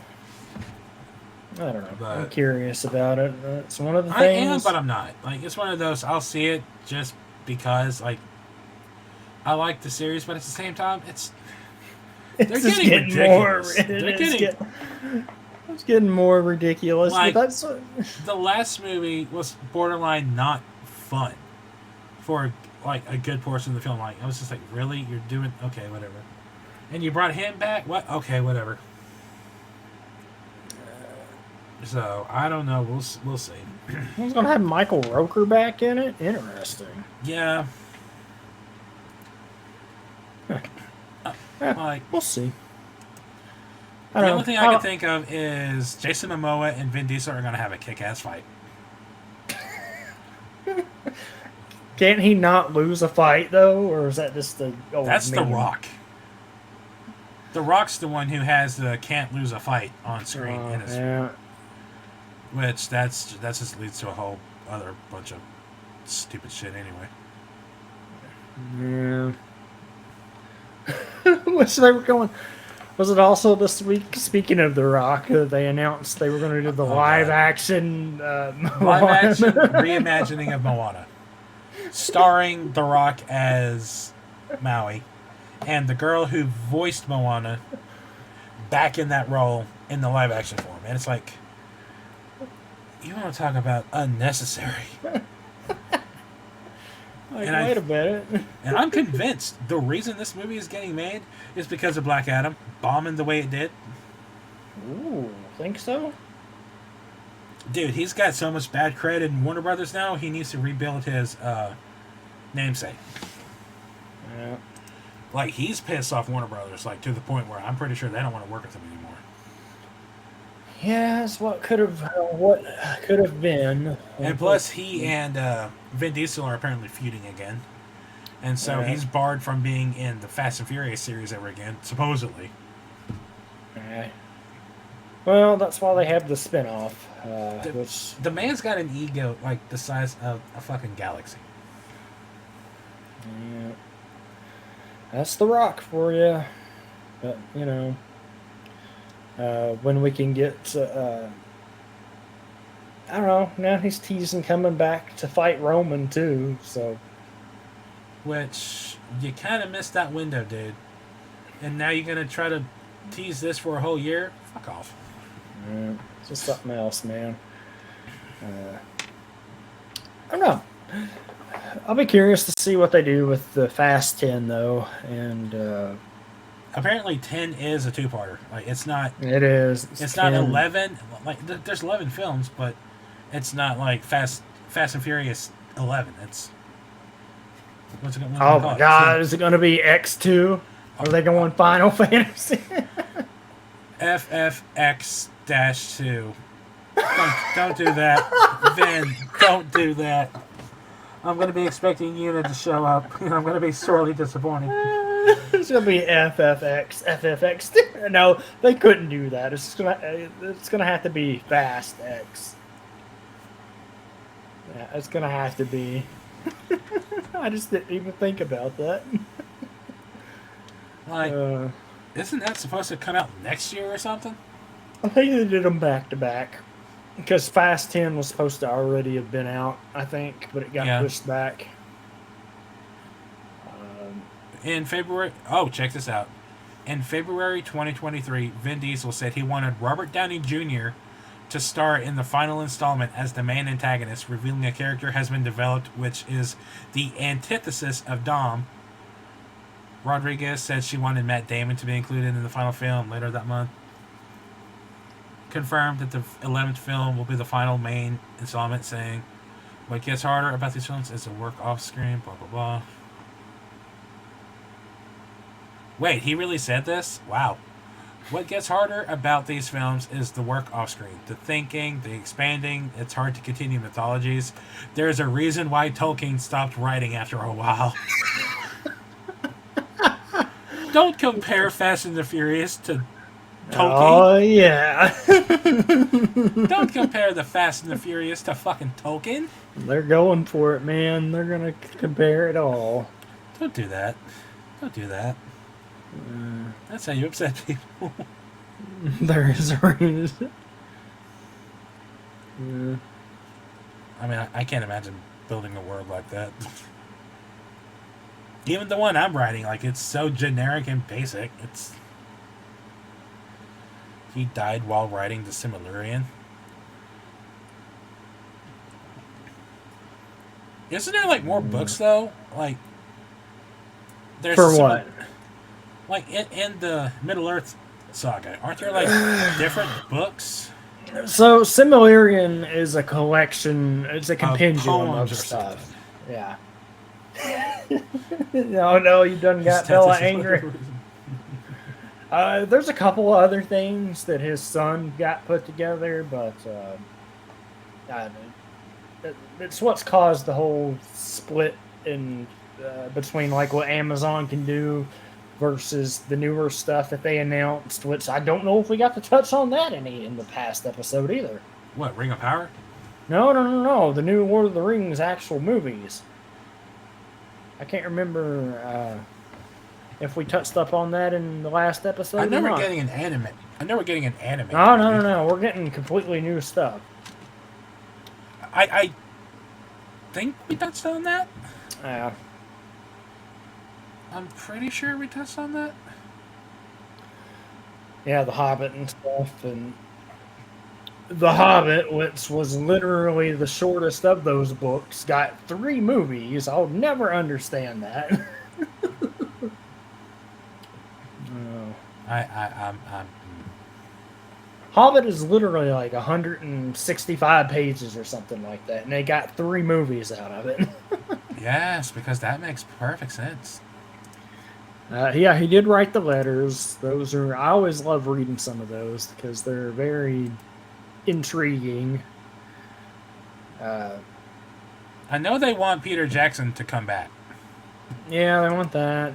don't know. But I'm curious about it. It's one of the I things. am, but I'm not. Like, it's one of those. I'll see it just because, like, I like the series, but at the same time, they're getting ridiculous. It's getting more ridiculous. Like, but that's the last movie was borderline not fun for like a good portion of the film. Like, I was just like, really? You're doing okay, whatever. And you brought him back? What? Okay, whatever. So I don't know. We'll see. I was gonna have Michael Roker back in it. Interesting. Yeah. Like, we'll see. The only thing I can think of is Jason Momoa and Vin Diesel are going to have a kick-ass fight. Can't he not lose a fight though, or is that just the? That's The Rock. The Rock's the one who has the can't lose a fight on screen, which that just leads to a whole other bunch of stupid shit anyway. Yeah. Which they were going. Was it also this week? Speaking of The Rock, they announced they were going to do the live action reimagining of Moana, starring The Rock as Maui, and the girl who voiced Moana back in that role in the live action form. And it's like, you want to talk about unnecessary? Like, wait a minute. And I'm convinced the reason this movie is getting made is because of Black Adam bombing the way it did. Ooh, think so? Dude, he's got so much bad credit in Warner Brothers now, he needs to rebuild his namesake. Yeah. Like, he's pissed off Warner Brothers, like, to the point where I'm pretty sure they don't want to work with him anymore. Yeah, that's what could have been. And plus, he and Vin Diesel are apparently feuding again. And so he's barred from being in the Fast and Furious series ever again, supposedly. Well, that's why they have the spinoff. The man's got an ego like the size of a fucking galaxy. Yeah. That's The Rock for you. But, you know, when we can get... I don't know. Now he's teasing coming back to fight Roman, too, so... Which, you kind of missed that window, dude. And now you're going to try to tease this for a whole year? Fuck off. Yeah, it's just something else, man. I don't know. I'll be curious to see what they do with the Fast 10, though. And apparently 10 is a two-parter. Like, it's not... It is. It's not 11. Like, there's 11 films, but it's not like Fast and Furious 11. It's... What's it going to be? Oh my God! Is it going to be X2? Are they going Final Fantasy? FFX 2. Don't do that. Vin, don't do that. I'm going to be expecting Una to show up, and I'm going to be sorely disappointed. It's going to be FFX. No, they couldn't do that. It's gonna have to be Fast X. Yeah, it's going to have to be. I just didn't even think about that. Like, isn't that supposed to come out next year or something? I think they did them back to back. Because Fast 10 was supposed to already have been out, I think, but it got pushed back. In February... Oh, check this out. In February 2023, Vin Diesel said he wanted Robert Downey Jr. to star in the final installment as the main antagonist, revealing a character has been developed which is the antithesis of Dom. Rodriguez said she wanted Matt Damon to be included in the final film later that month. Confirmed that the 11th film will be the final main installment, saying, "What gets harder about these films is the work off screen, blah, blah, blah." Wait, he really said this? Wow. What gets harder about these films is the work off screen. The thinking, the expanding. It's hard to continue mythologies. There's a reason why Tolkien stopped writing after a while. Don't compare Fast and the Furious to Tolkien. Oh, yeah. Don't compare the Fast and the Furious to fucking Tolkien. They're going for it, man. They're going to compare it all. Don't do that. Don't do that. That's how you upset people. There is a reason. I mean, I can't imagine building a world like that. Even the one I'm writing, like, it's so generic and basic. It's... He died while writing The Silmarillion. Isn't there, like, more books, though? Like... There's For what? Like, in the Middle-earth saga, aren't there, like, different books? So, Silmarillion is a collection, it's a compendium of stuff. Yeah. No, you done got Bella angry. There's a couple of other things that his son got put together, but it's what's caused the whole split in between like what Amazon can do versus the newer stuff that they announced, which I don't know if we got to touch on that in the past episode either. What, Ring of Power? No. The new Lord of the Rings actual movies. I can't remember if we touched up on that in the last episode. I know we're getting an anime. No. We're getting completely new stuff. I think we touched on that. Yeah. I'm pretty sure we touched on that. Yeah, The Hobbit and stuff. And The Hobbit, which was literally the shortest of those books, got 3 movies. I'll never understand that. No. I'm Hobbit is literally like 165 pages or something like that, and they got 3 movies out of it. Yes, because that makes perfect sense. Yeah, he did write the letters. I always love reading some of those because they're very intriguing. I know they want Peter Jackson to come back. Yeah, they want that.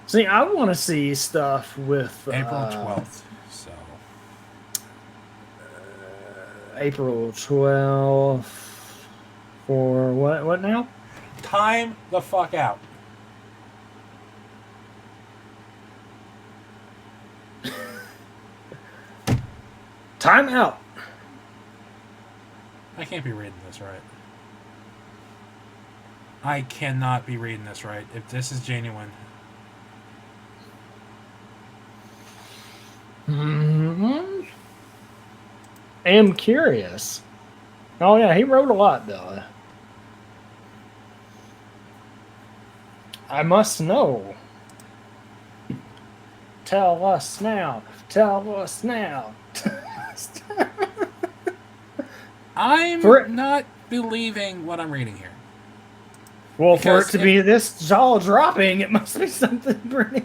See, I want to see stuff with April 12th. So April 12th for what? What now? Time the fuck out. Time out. I can't be reading this right. I cannot be reading this right. If this is genuine. Mm-hmm. Am curious. Oh yeah, he wrote a lot though. I must know. Tell us now. Tell us now. I'm not believing what I'm reading here. Well, because for it to be this jaw dropping, it must be something pretty.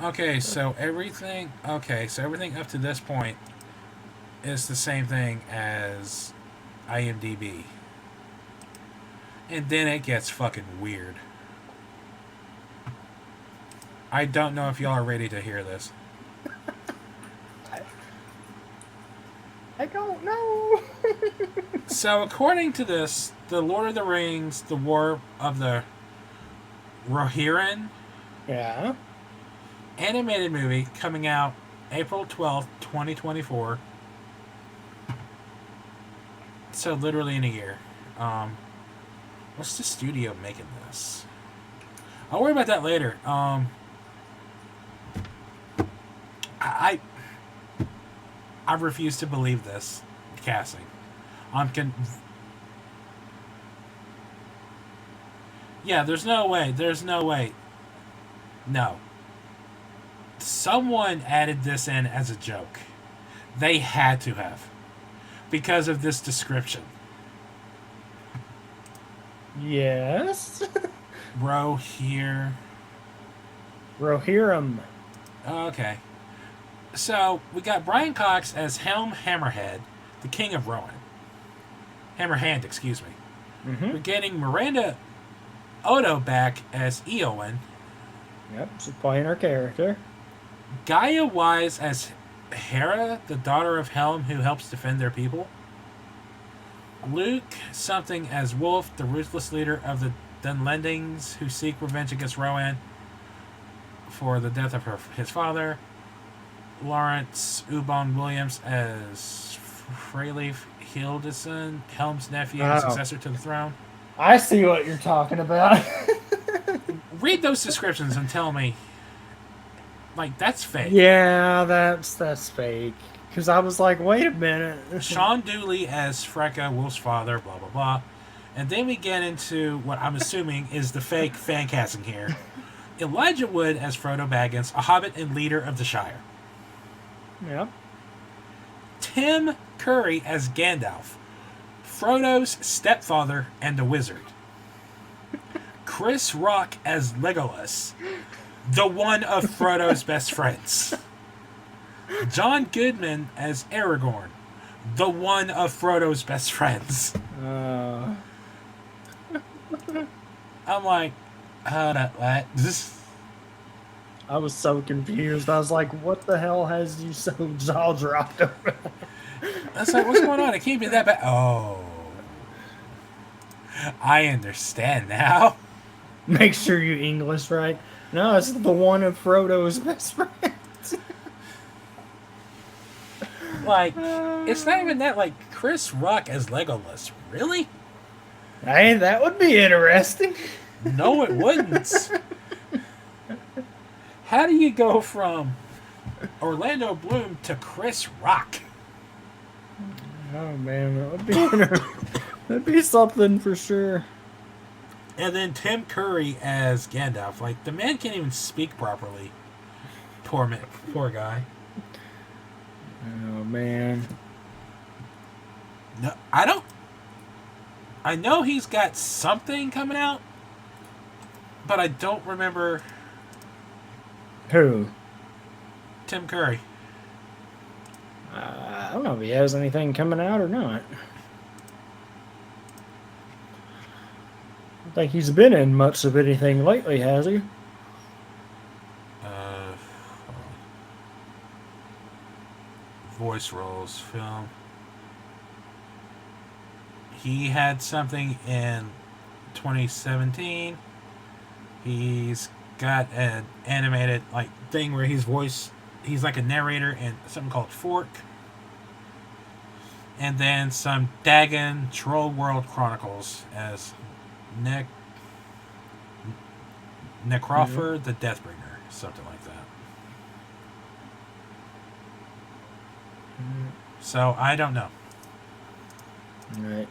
Okay, so everything. Okay, so everything up to this point is the same thing as IMDb, and then it gets fucking weird. I don't know if y'all are ready to hear this. I don't know. So, according to this, the Lord of the Rings, the War of the Rohirrim, Yeah. animated movie coming out April 12th, 2024. So, literally in a year. What's the studio making this? I'll worry about that later. I refuse to believe this casting. Yeah, there's no way. There's no way. No. Someone added this in as a joke. They had to have. Because of this description. Yes. Rohirrim. Okay. So, we got Brian Cox as Helm Hammerhead, the King of Rohan. Hammerhand, excuse me. Mm-hmm. We're getting Miranda Otto back as Eowyn. Yep, she's playing her character. Gaia Wise as Hera, the daughter of Helm who helps defend their people. Luke something as Wolf, the ruthless leader of the Dunlendings who seek revenge against Rohan for the death of his father. Lawrence Ubon Williams as Freyleif Hildesson, Helm's nephew and successor to the throne. I see what you're talking about. Read those descriptions and tell me, like, that's fake. Yeah, that's fake. Because I was like, wait a minute. Sean Dooley as Freka, Wolf's father, blah, blah, blah. And then we get into what I'm assuming is the fake fan casting here. Elijah Wood as Frodo Baggins, a hobbit and leader of the Shire. Yep. Tim Curry as Gandalf, Frodo's stepfather and a wizard. Chris Rock as Legolas, the one of Frodo's best friends. John Goodman as Aragorn, the one of Frodo's best friends. I'm like, what? I was so confused. I was like, what the hell has you so jaw dropped over? I was like, what's going on? It can't be that bad. Oh. I understand now. Make sure you English right. No, it's the one of Frodo's best friends. Like, it's not even that, like, Chris Rock as Legolas. Really? Hey, that would be interesting. No, it wouldn't. How do you go from Orlando Bloom to Chris Rock? Oh, man, that would be that'd be something for sure. And then Tim Curry as Gandalf. Like, the man can't even speak properly. Poor guy. Oh, man. No, I know he's got something coming out, but I don't remember. Who? Tim Curry. I don't know if he has anything coming out or not. I don't think he's been in much of anything lately, has he? Voice roles, film. He had something in 2017. He's got an animated like thing where he's like a narrator in something called Fork. And then some Dagon Troll World Chronicles as Necrofer the Deathbringer, something like that. So I don't know. Right.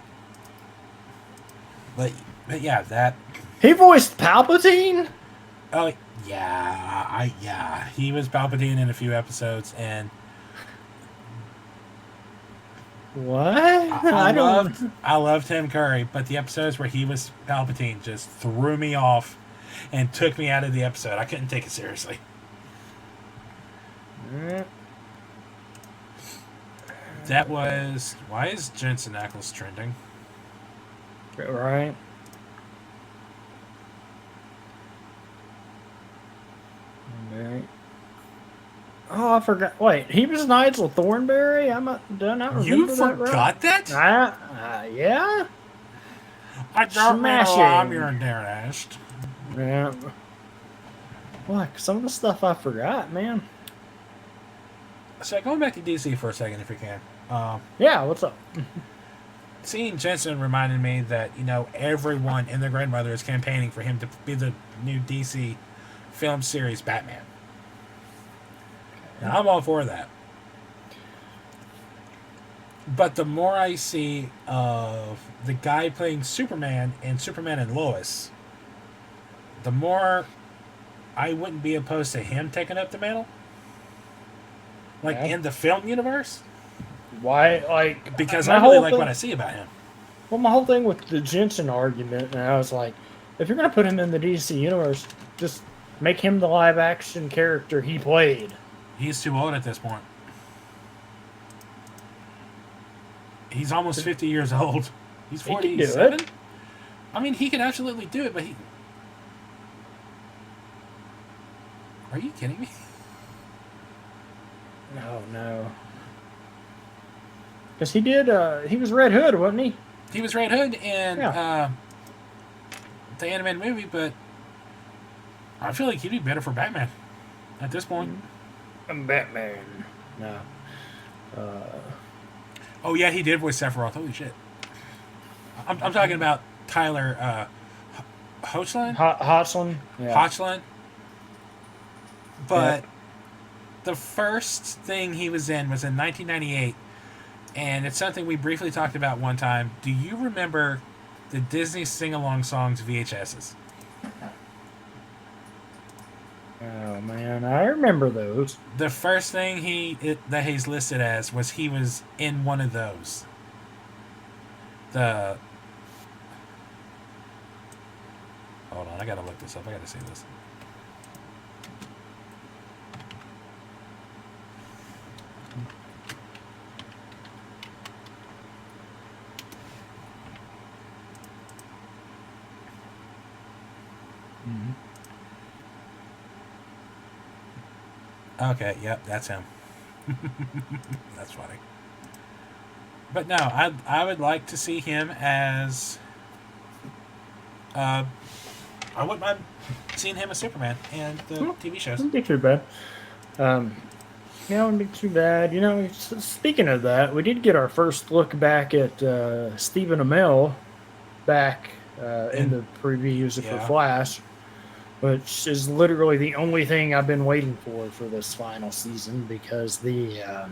But yeah, that he voiced Palpatine. Oh yeah, he was Palpatine in a few episodes, and what? I loved Tim Curry, but the episodes where he was Palpatine just threw me off and took me out of the episode. I couldn't take it seriously. That was... Why is Jensen Ackles trending? Right. Right. Oh, I forgot. Wait, he was Nigel Thornberry? Did I not remember You that forgot right? that? Yeah. I don't know I'm your embarrassed. Yeah. Look, some of the stuff I forgot, man. So going back to DC for a second, if you can. Yeah, what's up? Seeing Jensen reminded me that, everyone and their grandmother is campaigning for him to be the new DC film series Batman. Now, I'm all for that. But the more I see of the guy playing Superman and Superman and Lois, the more I wouldn't be opposed to him taking up the mantle. In the film universe. Why? Because I really like what I see about him. Well, my whole thing with the Jensen argument, and I was like, if you're going to put him in the DC universe, just make him the live-action character he played. He's too old at this point. He's almost 50 years old. He's 47. I mean, he can absolutely do it, but he... Are you kidding me? No. Because he did, he was Red Hood, wasn't he? He was Red Hood in the animated movie, but I feel like he'd be better for Batman at this point. I'm Batman. No. Oh, yeah, he did voice Sephiroth. Holy shit. I'm talking about Tyler Hoechlin? Hoechlin? Yeah. Hoechlin. But the first thing he was in was in 1998, and it's something we briefly talked about one time. Do you remember the Disney sing-along songs VHSs? Oh, man, I remember those. The first thing that he's listed as was he was in one of those. Hold on, I gotta look this up. I gotta see this. Okay, yep, that's him. That's funny. But no, I would like to see him as... I wouldn't mind seeing him as Superman in the TV shows. Wouldn't be too bad. Wouldn't be too bad. Speaking of that, we did get our first look back at Stephen Amell back in the previews for Flash, which is literally the only thing I've been waiting for this final season, because the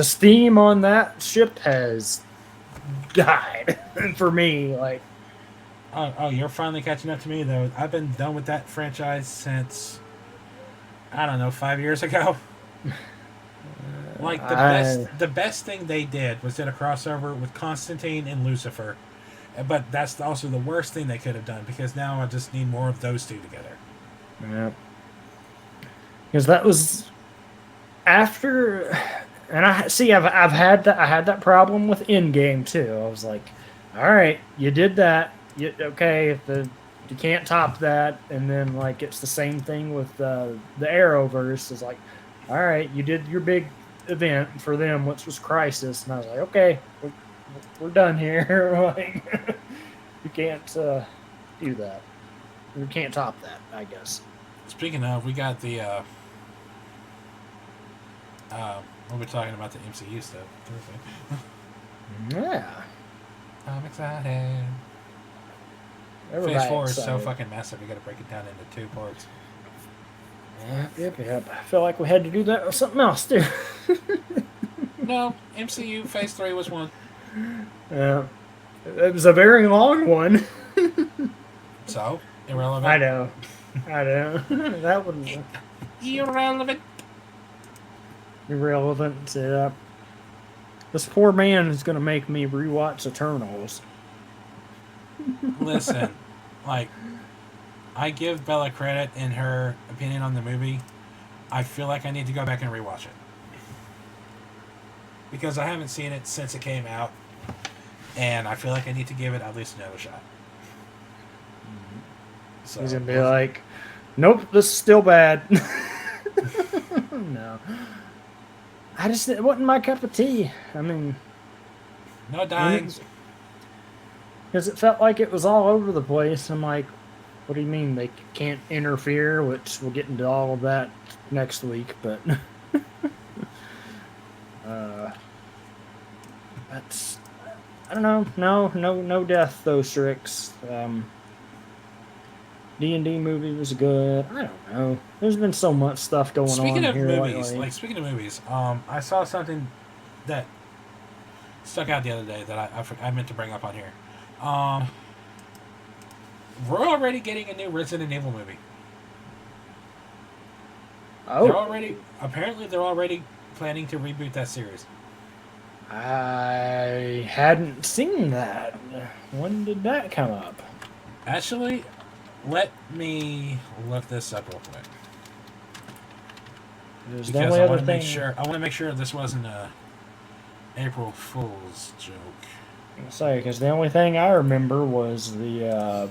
steam on that ship has died for me. Oh, you're finally catching up to me, though. I've been done with that franchise since, I don't know, 5 years ago. The best thing they did was did a crossover with Constantine and Lucifer. But that's also the worst thing they could have done, because now I just need more of those two together. Yeah. Because that was after, and I've had that problem with Endgame too. I was like, all right, you did that. You can't top that. And then it's the same thing with the Arrowverse. It's like, all right, you did your big event for them, which was Crisis, and I was like, okay, we're done here. You can't do that. You can't top that, I guess. Speaking of, we got the we'll be talking about the MCU stuff. Yeah, I'm excited. Phase 4 is so fucking massive. We got to break it down into 2 parts. Yep. I feel like we had to do that with something else too. No, MCU Phase 3 was one. Yeah. It was a very long one. So, irrelevant. I know. That was irrelevant. Irrelevant. Yeah. This poor man is going to make me rewatch Eternals. Listen, I give Bella credit in her opinion on the movie, I feel like I need to go back and rewatch it. Because I haven't seen it since it came out. And I feel like I need to give it at least another shot. So, he's going to be like, nope, this is still bad. No. It wasn't my cup of tea. I mean... No dying. Because it felt like it was all over the place. I'm like, what do you mean they can't interfere? Which we'll get into all of that next week, but... that's... I don't know. No death, though, Strix. D&D movie was good. I don't know. There's been so much stuff going on here. Speaking of movies, I saw something that stuck out the other day that I meant to bring up on here. We're already getting a new Resident Evil movie. Oh. They're already planning to reboot that series. I hadn't seen that. When did that come up? Actually, let me look this up real quick. Because I want to make sure this wasn't a April Fool's joke. I'm gonna say, because the only thing I remember was the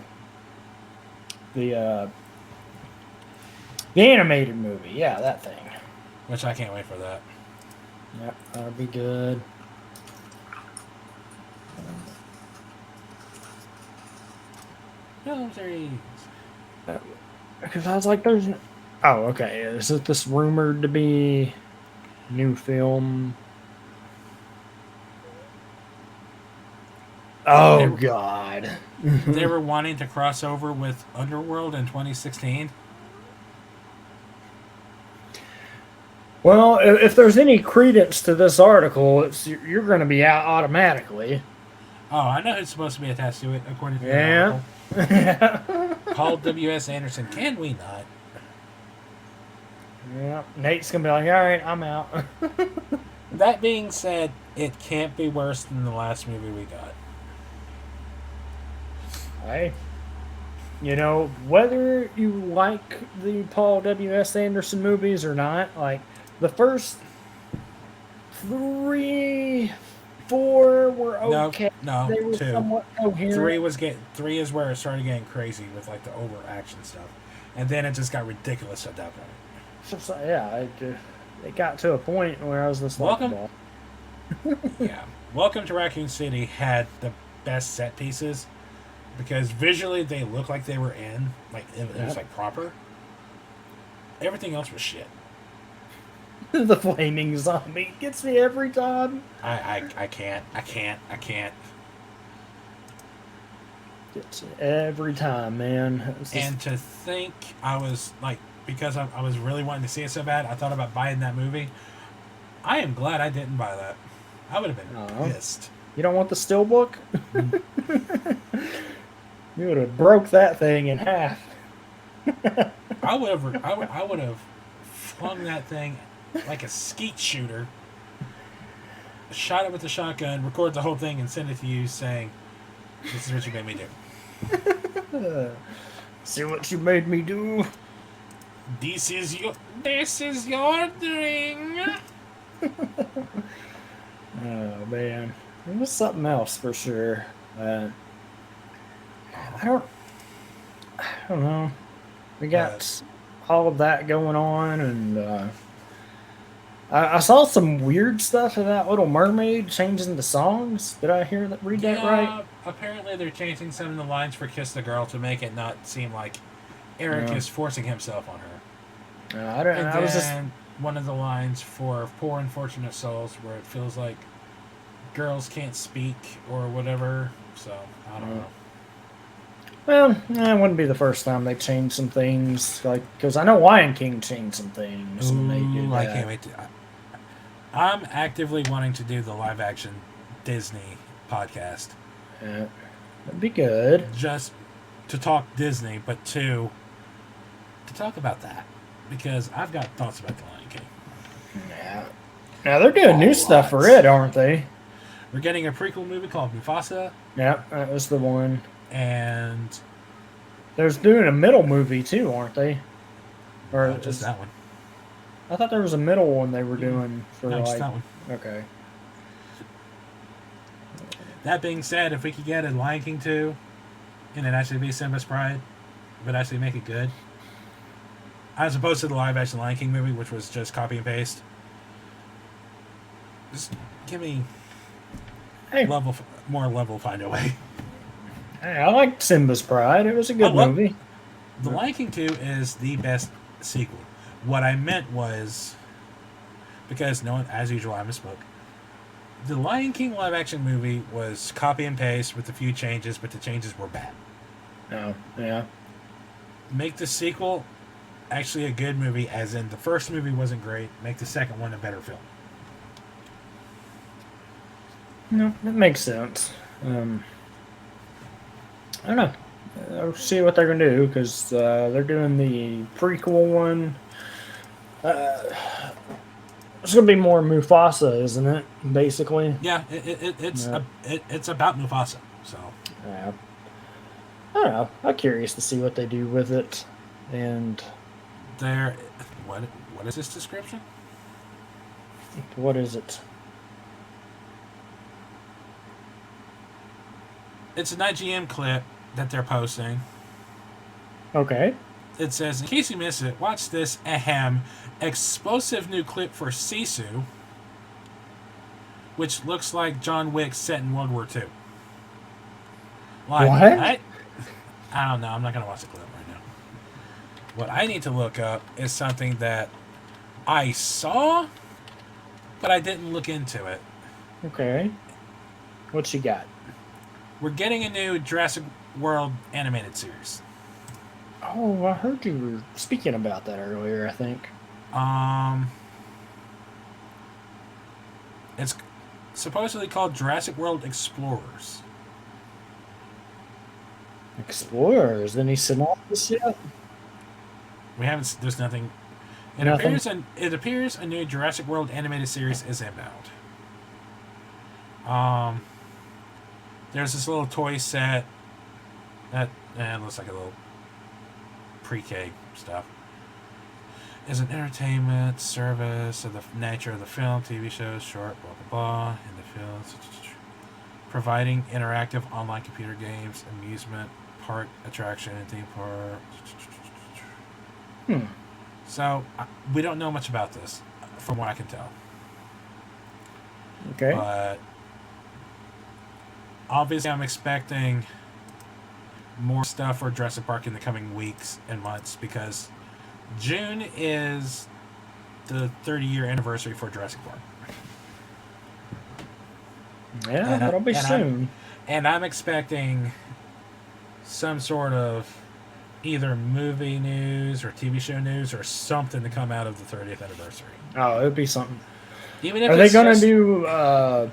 animated movie. Yeah, that thing. Which I can't wait for that. Yep, that'll be good. Because I was like, there's... Oh, okay. Is it this rumored to be new film? Oh, God. They were wanting to cross over with Underworld in 2016. Well, if there's any credence to this article, you're going to be out automatically. Oh, I know who's supposed to be attached to it, according to the article. Yeah. Paul W.S. Anderson. Can we not? Yeah. Nate's going to be like, all right, I'm out. That being said, it can't be worse than the last movie we got. Hey. You know, whether you like the Paul W.S. Anderson movies or not, like, the first 3, 4 were okay. No, they were 2. somewhat coherent. 3 is where it started getting crazy with like the overaction stuff, and then it just got ridiculous at that point. So, yeah, it got to a point where I was just like, yeah, Welcome to Raccoon City had the best set pieces because visually they looked like they were in, like it was like proper. Everything else was shit. The flaming zombie gets me every time. I can't. Gets me every time, man. And to think I was like, because I was really wanting to see it so bad, I thought about buying that movie. I am glad I didn't buy that. I would have been pissed. You don't want the steelbook? You would have broke that thing in half. I would have flung that thing like a skeet shooter, shot it with a shotgun, record the whole thing, and send it to you saying, "This is what you made me do." See what you made me do. This is your doing. Oh man, it was something else for sure. I don't know. We got all of that going on, and I saw some weird stuff in that Little Mermaid changing the songs. Did I read that right? Apparently they're changing some of the lines for Kiss the Girl to make it not seem like Eric is forcing himself on her. One of the lines for Poor Unfortunate Souls where it feels like girls can't speak or whatever. So, I don't know. Well, it wouldn't be the first time they changed some things, like because I know Lion King changed some things. Ooh, when they did that. I can't wait to. I'm actively wanting to do the live action Disney podcast. Yeah, that'd be good. Just to talk Disney, but to talk about that because I've got thoughts about the Lion King. Yeah. Now they're doing new stuff for it, aren't they? We're getting a prequel movie called Mufasa. Yep, that was the one. And there's doing a middle movie too, aren't they? Or just that one. I thought there was a middle one they were doing for no, like. just that one. Okay. That being said, if we could get a Lion King 2 and it actually be Simba's Pride, but actually make it good, as opposed to the live action Lion King movie, which was just copy and paste, just give me more level find a way. Hey, I liked Simba's Pride. It was a good movie. The Lion King 2 is the best sequel. What I meant was, because no one, as usual, I misspoke. The Lion King live action movie was copy and paste with a few changes, but the changes were bad. Oh, yeah. Make the sequel actually a good movie, as in the first movie wasn't great. Make the second one a better film. No, that makes sense. I don't know. I'll see what they're going to do, because they're doing the prequel one. It's going to be more Mufasa, isn't it? Basically. Yeah, it's about Mufasa. So. Yeah. I don't know. I'm curious to see what they do with it, and. What is this description? What is it? It's an IGN clip that they're posting. Okay. It says, in case you missed it, watch this explosive new clip for Sisu, which looks like John Wick set in World War II. What? I don't know. I'm not going to watch the clip right now. What I need to look up is something that I saw, but I didn't look into it. Okay. What you got? We're getting a new Jurassic World animated series. Oh, I heard you were speaking about that earlier, I think. It's supposedly called Jurassic World Explorers. Explorers? Any synopsis yet? We haven't. There's nothing. It appears a new Jurassic World animated series is inbound. There's this little toy set that looks like a little pre-K stuff. Is an entertainment service of the nature of the film, TV shows, short, blah blah blah, in the fields, providing interactive online computer games, amusement park attraction, and theme park. So we don't know much about this, from what I can tell. Okay. But obviously, I'm expecting more stuff for Jurassic Park in the coming weeks and months, because June is the 30-year anniversary for Jurassic Park. Yeah, that'll be soon. I'm expecting some sort of either movie news or TV show news or something to come out of the 30th anniversary. Oh, it'd be something. Even if are they going to do? Are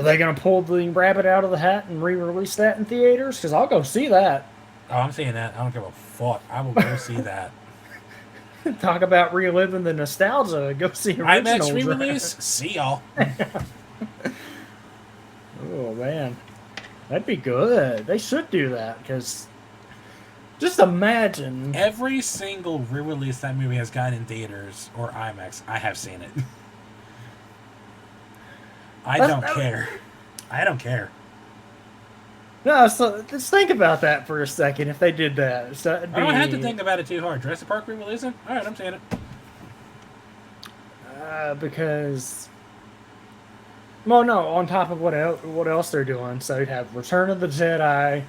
they going to pull the rabbit out of the hat and re-release that in theaters? Because I'll go see that. Oh, I'm seeing that. I don't give a fuck. I will go see that. Talk about reliving the nostalgia. Go see originals. IMAX re-release. See y'all. Oh man, that'd be good. They should do that, because just imagine every single re-release that movie has gotten in theaters or IMAX. I have seen it. I don't care. No, so let's think about that for a second. If they did that, so I don't have to think about it too hard. Jurassic Park re-releasing? All right, I'm saying it. Because, well, no. On top of what else they're doing, so you'd have Return of the Jedi,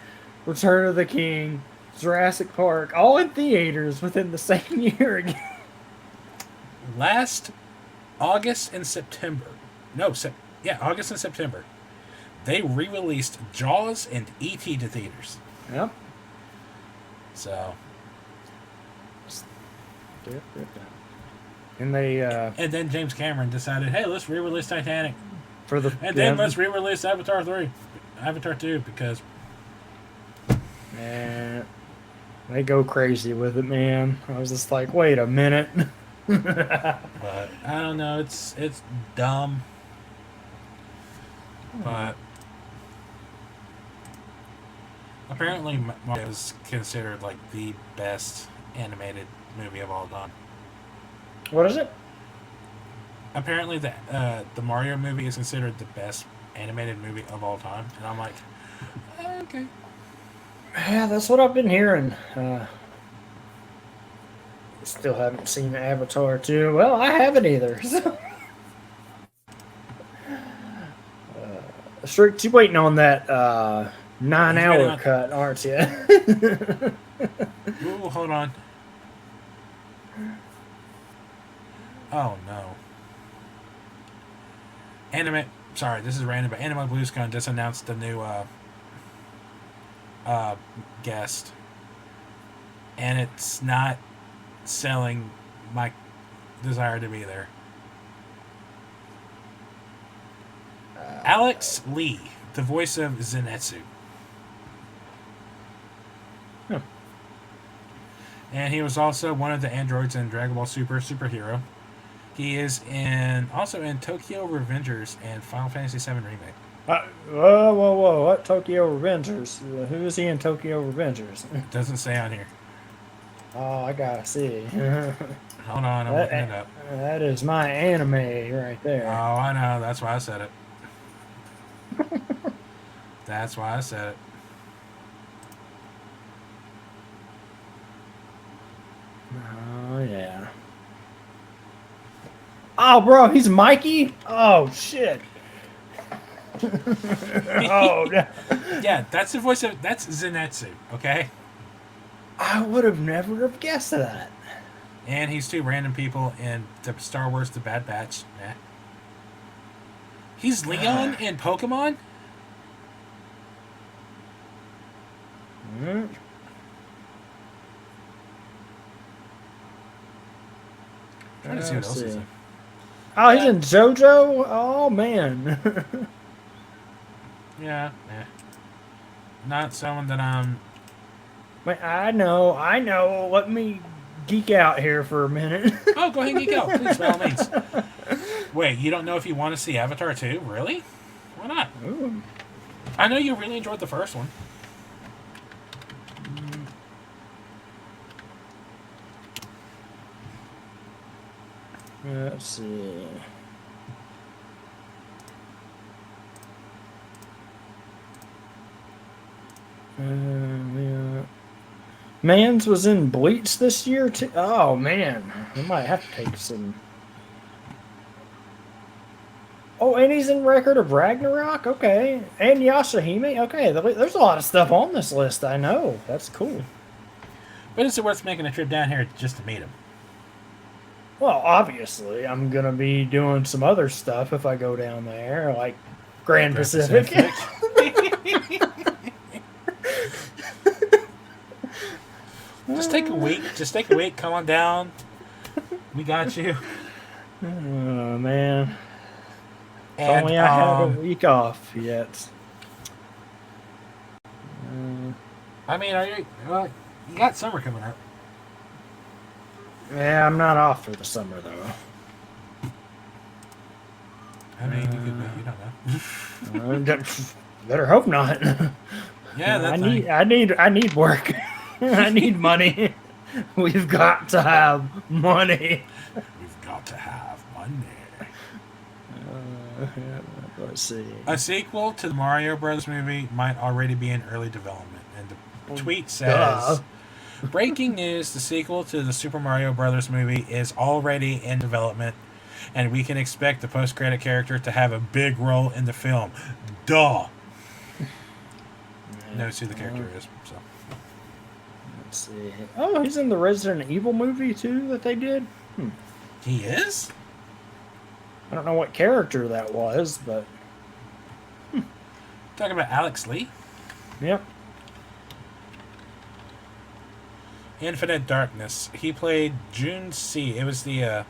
Return of the King, Jurassic Park, all in theaters within the same year again. Last August and September. August and September. They re-released Jaws and E.T. to theaters. Yep. So. And they. And then James Cameron decided, hey, let's re-release Titanic. Then let's re-release Avatar 2, because. Man, they go crazy with it, man. I was just like, wait a minute. But I don't know. It's dumb. But apparently, Mario is considered like the best animated movie of all time. What is it? Apparently, the Mario movie is considered the best animated movie of all time, and I'm like, okay. Yeah, that's what I've been hearing. Still haven't seen Avatar 2. Well, I haven't either. So. Strict, you waiting on that 9-hour cut, aren't you? Ooh, hold on. Oh no. Sorry, this is random, but Anime BluesCon just announced the new guest, and it's not selling my desire to be there. Alex Lee, the voice of Zenitsu. Huh. And he was also one of the androids in Dragon Ball Superhero. He is also in Tokyo Revengers and Final Fantasy VII Remake. Whoa. What? Tokyo Revengers? Who is he in Tokyo Revengers? Doesn't say on here. Oh, I gotta see. Hold on, I'm looking it up. That is my anime right there. Oh, I know. That's why I said it. That's why I said it. Oh, yeah. Oh, bro, he's Mikey? Oh, shit. Oh, yeah, that's the voice of... That's Zenitsu, okay? I would have never have guessed that. And he's two random people in the Star Wars The Bad Batch. Eh. He's Leon in Pokemon? Mm. Trying to see what else he's in. Oh, he's in JoJo? Oh, man. Yeah. Not someone that I'm... Wait, I know. Let me geek out here for a minute. Oh, go ahead and geek out, please, by all means. Wait, you don't know if you want to see Avatar 2? Really? Why not? Ooh. I know you really enjoyed the first one. Let's see. Yeah. Mans was in Bleach this year too. Oh man, we might have to take some. Oh, and he's in Record of Ragnarok. Okay, and Yashahime. Okay, there's a lot of stuff on this list. I know. That's cool. But is it worth making a trip down here just to meet him? Well, obviously, I'm gonna be doing some other stuff if I go down there, like Grand Pacific. Just take a week. Just take a week. Come on down. We got you. Oh man! If And, only I had a week off yet. I mean, you got summer coming up. Yeah, I'm not off for the summer though. I mean, you don't know. Better hope not. Yeah, that's I need work. I need money. We've got to have money. We've got to have money. Let's see. A sequel to the Mario Brothers movie might already be in early development, and the tweet says, "Breaking news: the sequel to the Super Mario Brothers movie is already in development, and we can expect the post-credit character to have a big role in the film." Duh. Knows who the character is. So. Let's see. Oh, he's in the Resident Evil movie too that they did. He is? I don't know what character that was, but Talking about Alex Lee? Yep. Infinite Darkness. He played June C. It was the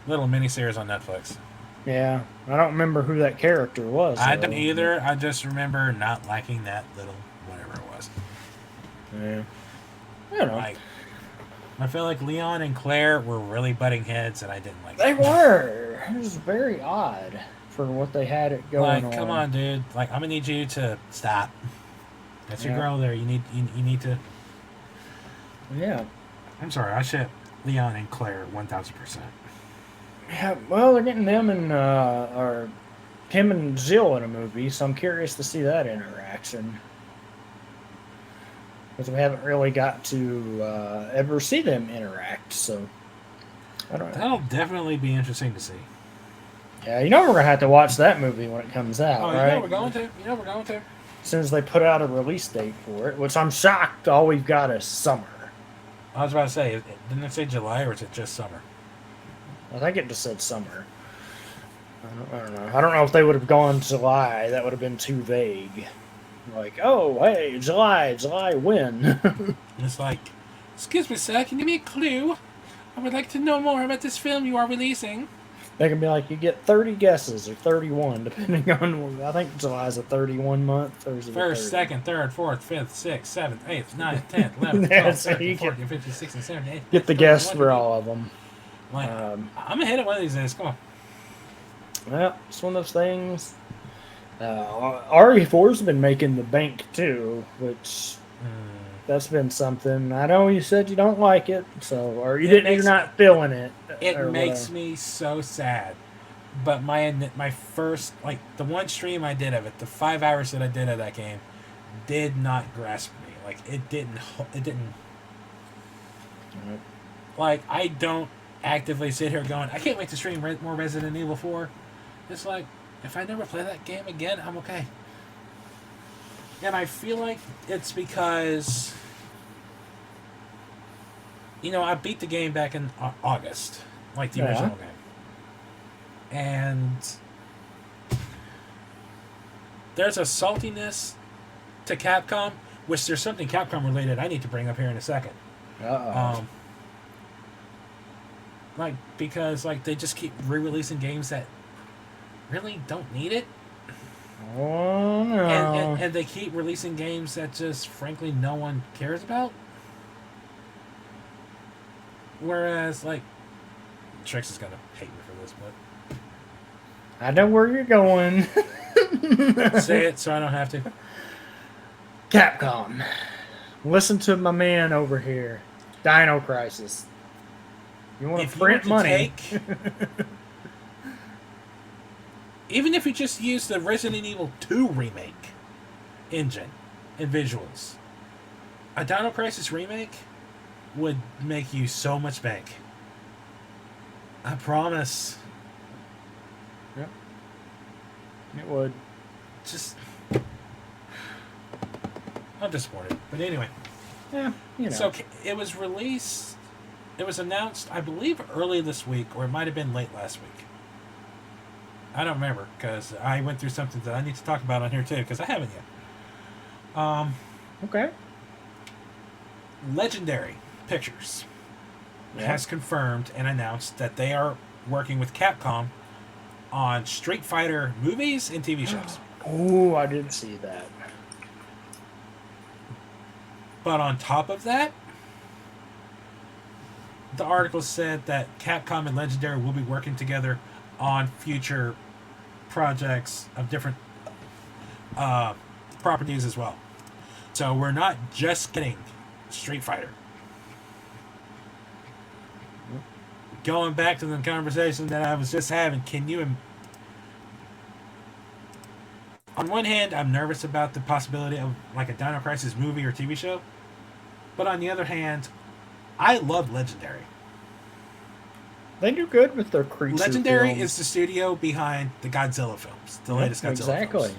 little miniseries on Netflix. Yeah, I don't remember who that character was. I don't either. I just remember not liking that little whatever it was. Yeah. I don't know. Like, I feel like Leon and Claire were really butting heads, and I didn't like They it. were. It was very odd for what they had it going on. Like, come on, dude. Like, I'm gonna need you to stop. That's your girl there. You need to. Yeah. I'm sorry. I shit. Leon and Claire 1000%. Yeah, well, they're getting them and or him and Jill in a movie, so I'm curious to see that interaction. Because we haven't really got to ever see them interact, so I don't know. That'll definitely be interesting to see. Yeah, you know we're gonna have to watch that movie when it comes out, right? You know we're going to. You know we're going to. As soon as they put out a release date for it, which I'm shocked all we've got is summer. I was about to say, didn't it say July or is it just summer? I think it just said summer. I don't know. I don't know if they would have gone July. That would have been too vague. Like, oh, hey, July when? It's like, excuse me, sir, can you give me a clue? I would like to know more about this film you are releasing. They can be like, you get 30 guesses or 31, depending on. I think July's a 31 month. Or is it First, second, third, fourth, fifth, sixth, seventh, eighth, ninth, 10th, 11th, 12th, 13th, 14th, 15th, 16th, 17th, 18th. Get the guess for all of them. Like, I'm gonna hit it one of these days. Come on. Well, it's one of those things. RE4's been making the bank too, which that's been something. I know you said you don't like it, so or you're not feeling it. It makes me so sad. But my first, like, the one stream I did of it, the 5 hours that I did of that game, did not grasp me. Like, it didn't. Like, I don't actively sit here going, I can't wait to stream more Resident Evil 4. It's like, if I never play that game again, I'm okay. And I feel like it's because, you know, I beat the game back in August, like the original game. And there's a saltiness to Capcom, which there's something Capcom related I need to bring up here in a second. Like, because, like, they just keep re-releasing games that really don't need it. Oh, no. And they keep releasing games that just, frankly, no one cares about. Whereas, like, Trix is going to hate me for this, but I know where you're going. say it so I don't have to. Capcom. Listen to my man over here. Dino Crisis. You want to print money? Even if you just use the Resident Evil 2 remake engine and visuals, a Dino Crisis remake would make you so much bank. I promise. Yep. It would. Just, I'm disappointed. But anyway. Yeah, you know. So it was released, it was announced, I believe, early this week, or it might have been late last week. I don't remember, because I went through something that I need to talk about on here, too, because I haven't yet. Okay. Legendary Pictures has confirmed and announced that they are working with Capcom on Street Fighter movies and TV shows. Oh, I did see that. But on top of that, the article said that Capcom and Legendary will be working together on future projects of different properties as well. So we're not just getting Street Fighter. Going back to the conversation that I was just having, on one hand, I'm nervous about the possibility of like a Dino Crisis movie or TV show. But on the other hand, I love Legendary. They do good with their creature Legendary films. is the studio behind the Godzilla films, the latest Godzilla films.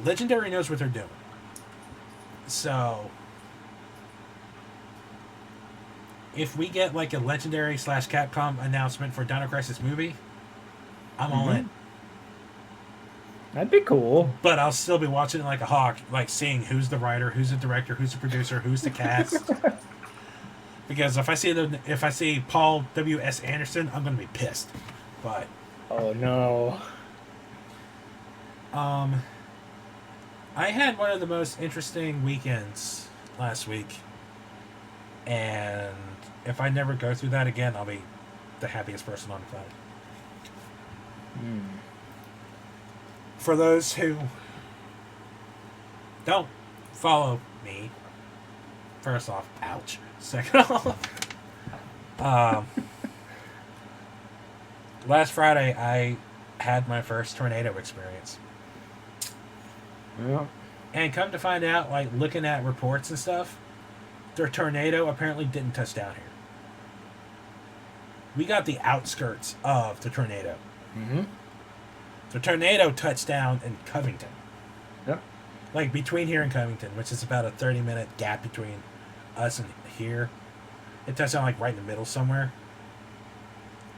Legendary knows what they're doing. So, if we get like a Legendary / Capcom announcement for Dino Crisis movie, I'm all in. That'd be cool. But I'll still be watching it like a hawk, like seeing who's the writer, who's the director, who's the producer, who's the cast. Because if I see Paul W.S. Anderson, I'm gonna be pissed. But oh no. I had one of the most interesting weekends last week, and if I never go through that again, I'll be the happiest person on the planet. For those who don't follow me, first off, ouch. Second off, last Friday I had my first tornado experience. Yeah. And come to find out, like looking at reports and stuff, their tornado apparently didn't touch down here. We got the outskirts of the tornado. Mm-hmm. The tornado touched down in Covington. Yep. Like between here and Covington, which is about a 30-minute gap between us and here. It touched down like right in the middle somewhere.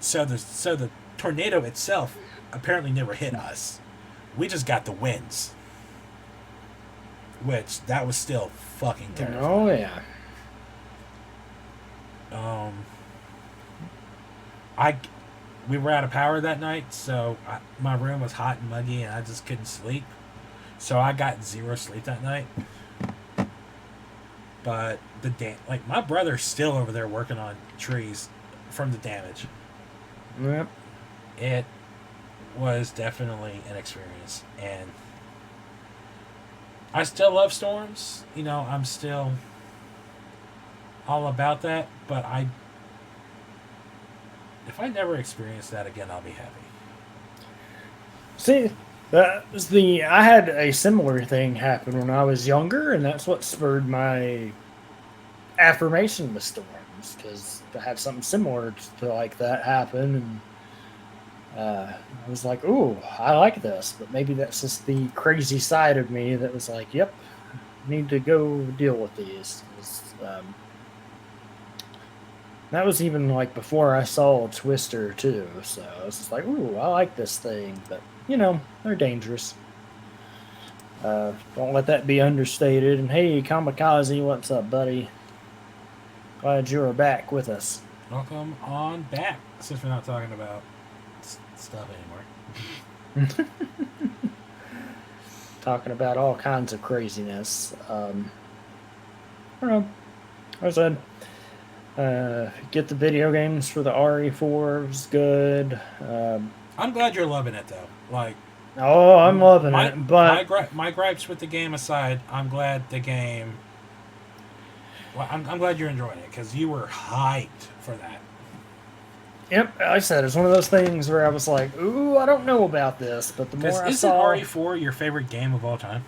So the tornado itself apparently never hit us. We just got the winds. Which, that was still fucking terrifying. Oh, yeah. We were out of power that night, so my room was hot and muggy, and I just couldn't sleep. So I got zero sleep that night. But my brother's still over there working on trees from the damage. Yep. It was definitely an experience, and I still love storms. You know, I'm still all about that, but if I never experience that again, I'll be happy. See, I had a similar thing happen when I was younger, and that's what spurred my affirmation with storms, because I had something similar to like that happen, and I was like, ooh, I like this, but maybe that's just the crazy side of me that was like, yep, need to go deal with these. That was even like before I saw Twister too, so I was just like, ooh, I like this thing, but you know, they're dangerous. Don't let that be understated. And hey, Kamikaze, what's up, buddy? Glad you are back with us. Welcome on back, since we're not talking about stuff anymore. Talking about all kinds of craziness. I don't know. I said, get the video games for the RE4 was good. I'm glad you're loving it though. Like, oh, I'm loving it. But my gripes with the game aside, I'm glad the game. Well, I'm glad you're enjoying it because you were hyped for that. Yep, like I said, it's one of those things where I was like, ooh, I don't know about this, but the more I saw... Isn't RE4 your favorite game of all time?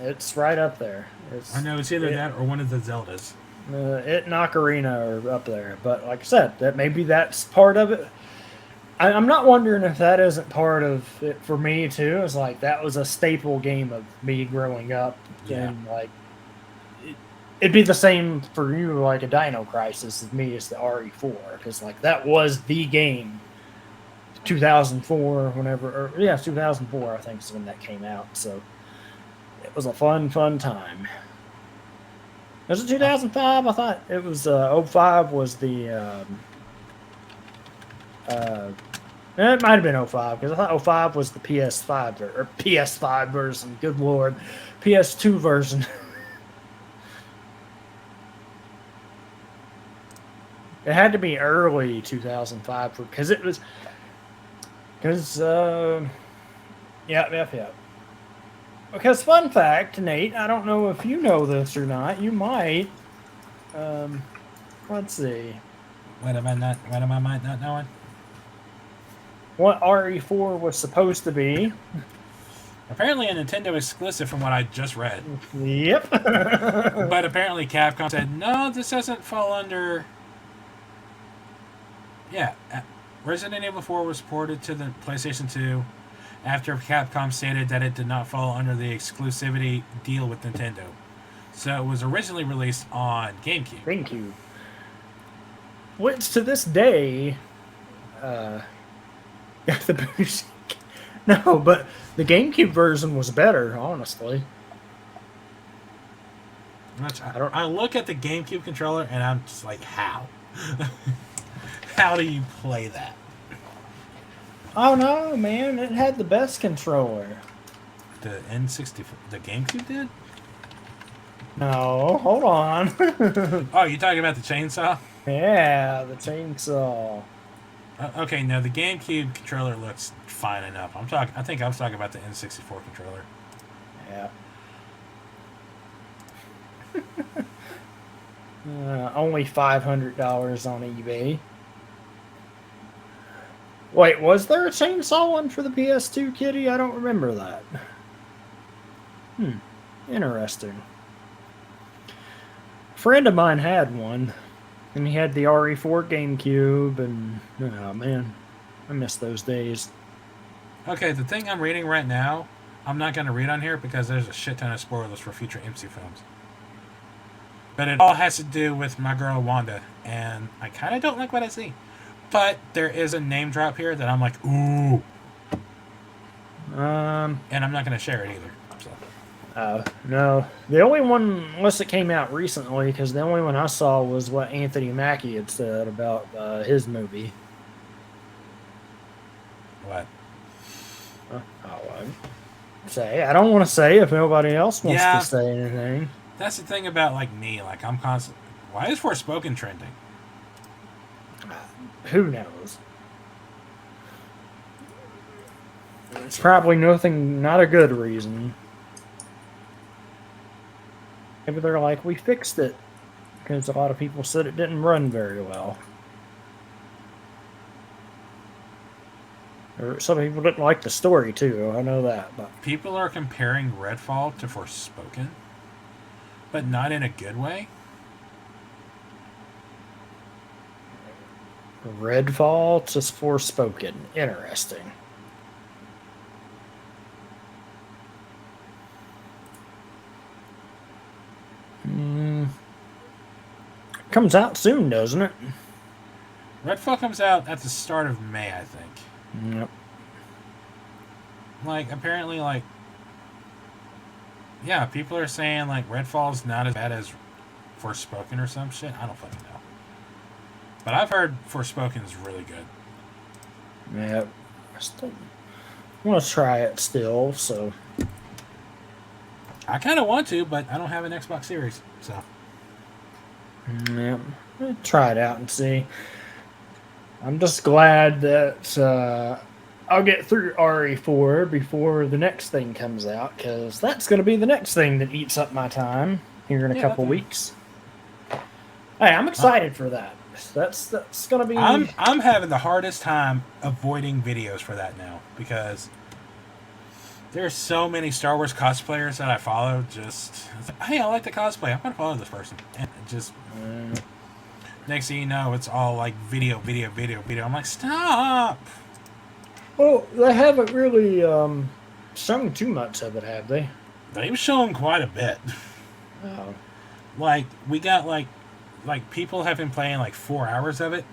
It's right up there. I know, it's either that or one of the Zeldas. It and Ocarina are up there, but like I said, that maybe that's part of it. I'm not wondering if that isn't part of it for me, too. It's like, that was a staple game of me growing up, and like, it'd be the same for you, like a Dino Crisis, as me as the RE4, because like that was the game. 2004, whenever, 2004, I think is when that came out. So it was a fun time. Was it 2005? I thought it was 05 was the. It might have been 05 because I thought 05 was the PS5 or PS5 version. Good lord, PS2 version. It had to be early 2005 because it was. Because, yeah. Because, fun fact, Nate, I don't know if you know this or not. You might. Let's see. What am I not knowing? What RE4 was supposed to be. Apparently a Nintendo exclusive from what I just read. Yep. But apparently Capcom said, no, this doesn't fall under... Yeah, Resident Evil 4 was ported to the PlayStation 2 after Capcom stated that it did not fall under the exclusivity deal with Nintendo. So it was originally released on GameCube. GameCube. Which to this day, the no, but the GameCube version was better, honestly. I look at the GameCube controller and I'm just like, how? How do you play that? Oh no, man! It had the best controller. The N64, the GameCube did? No, hold on. Oh, you talking about the chainsaw? Yeah, the chainsaw. Okay, no, the GameCube controller looks fine enough. I think I was talking about the N64 controller. Yeah. Only $500 on eBay. Wait, was there a chainsaw one for the PS2, Kitty? I don't remember that. Interesting. A friend of mine had one, and he had the RE4 GameCube, and oh man, I miss those days. Okay, the thing I'm reading right now, I'm not going to read on here because there's a shit ton of spoilers for future MC films. But it all has to do with my girl Wanda, and I kind of don't like what I see. But there is a name drop here that I'm like, ooh. And I'm not going to share it either. So. No. The only one, unless it came out recently, because the only one I saw was what Anthony Mackie had said about his movie. What? I don't want to say if nobody else wants to say anything. That's the thing about like me. Like I'm constant. Why is Forspoken trending? Who knows? It's probably not a good reason. Maybe they're like, we fixed it. Because a lot of people said it didn't run very well. Or some people didn't like the story, too. I know that. But people are comparing Redfall to Forspoken, but not in a good way. Redfall to Forspoken. Interesting. Comes out soon, doesn't it? Redfall comes out at the start of May, I think. Yep. Like, apparently, like... Yeah, people are saying, like, Redfall's not as bad as Forspoken or some shit. I don't fucking know. But I've heard Forspoken is really good. Yeah. I still want to try it still, so... I kind of want to, but I don't have an Xbox Series, so... Yeah, I'll try it out and see. I'm just glad that I'll get through RE4 before the next thing comes out, because that's going to be the next thing that eats up my time here in a couple weeks. Hey, I'm excited for that. That's going to be... I'm having the hardest time avoiding videos for that now, because there's so many Star Wars cosplayers that I follow. Just, hey, I like the cosplay. I'm going to follow this person. And it just... next thing you know, it's all like video. I'm like, stop! Well, they haven't really shown too much of it, have they? They've shown quite a bit. Oh. Like, we got like people have been playing like 4 hours of it.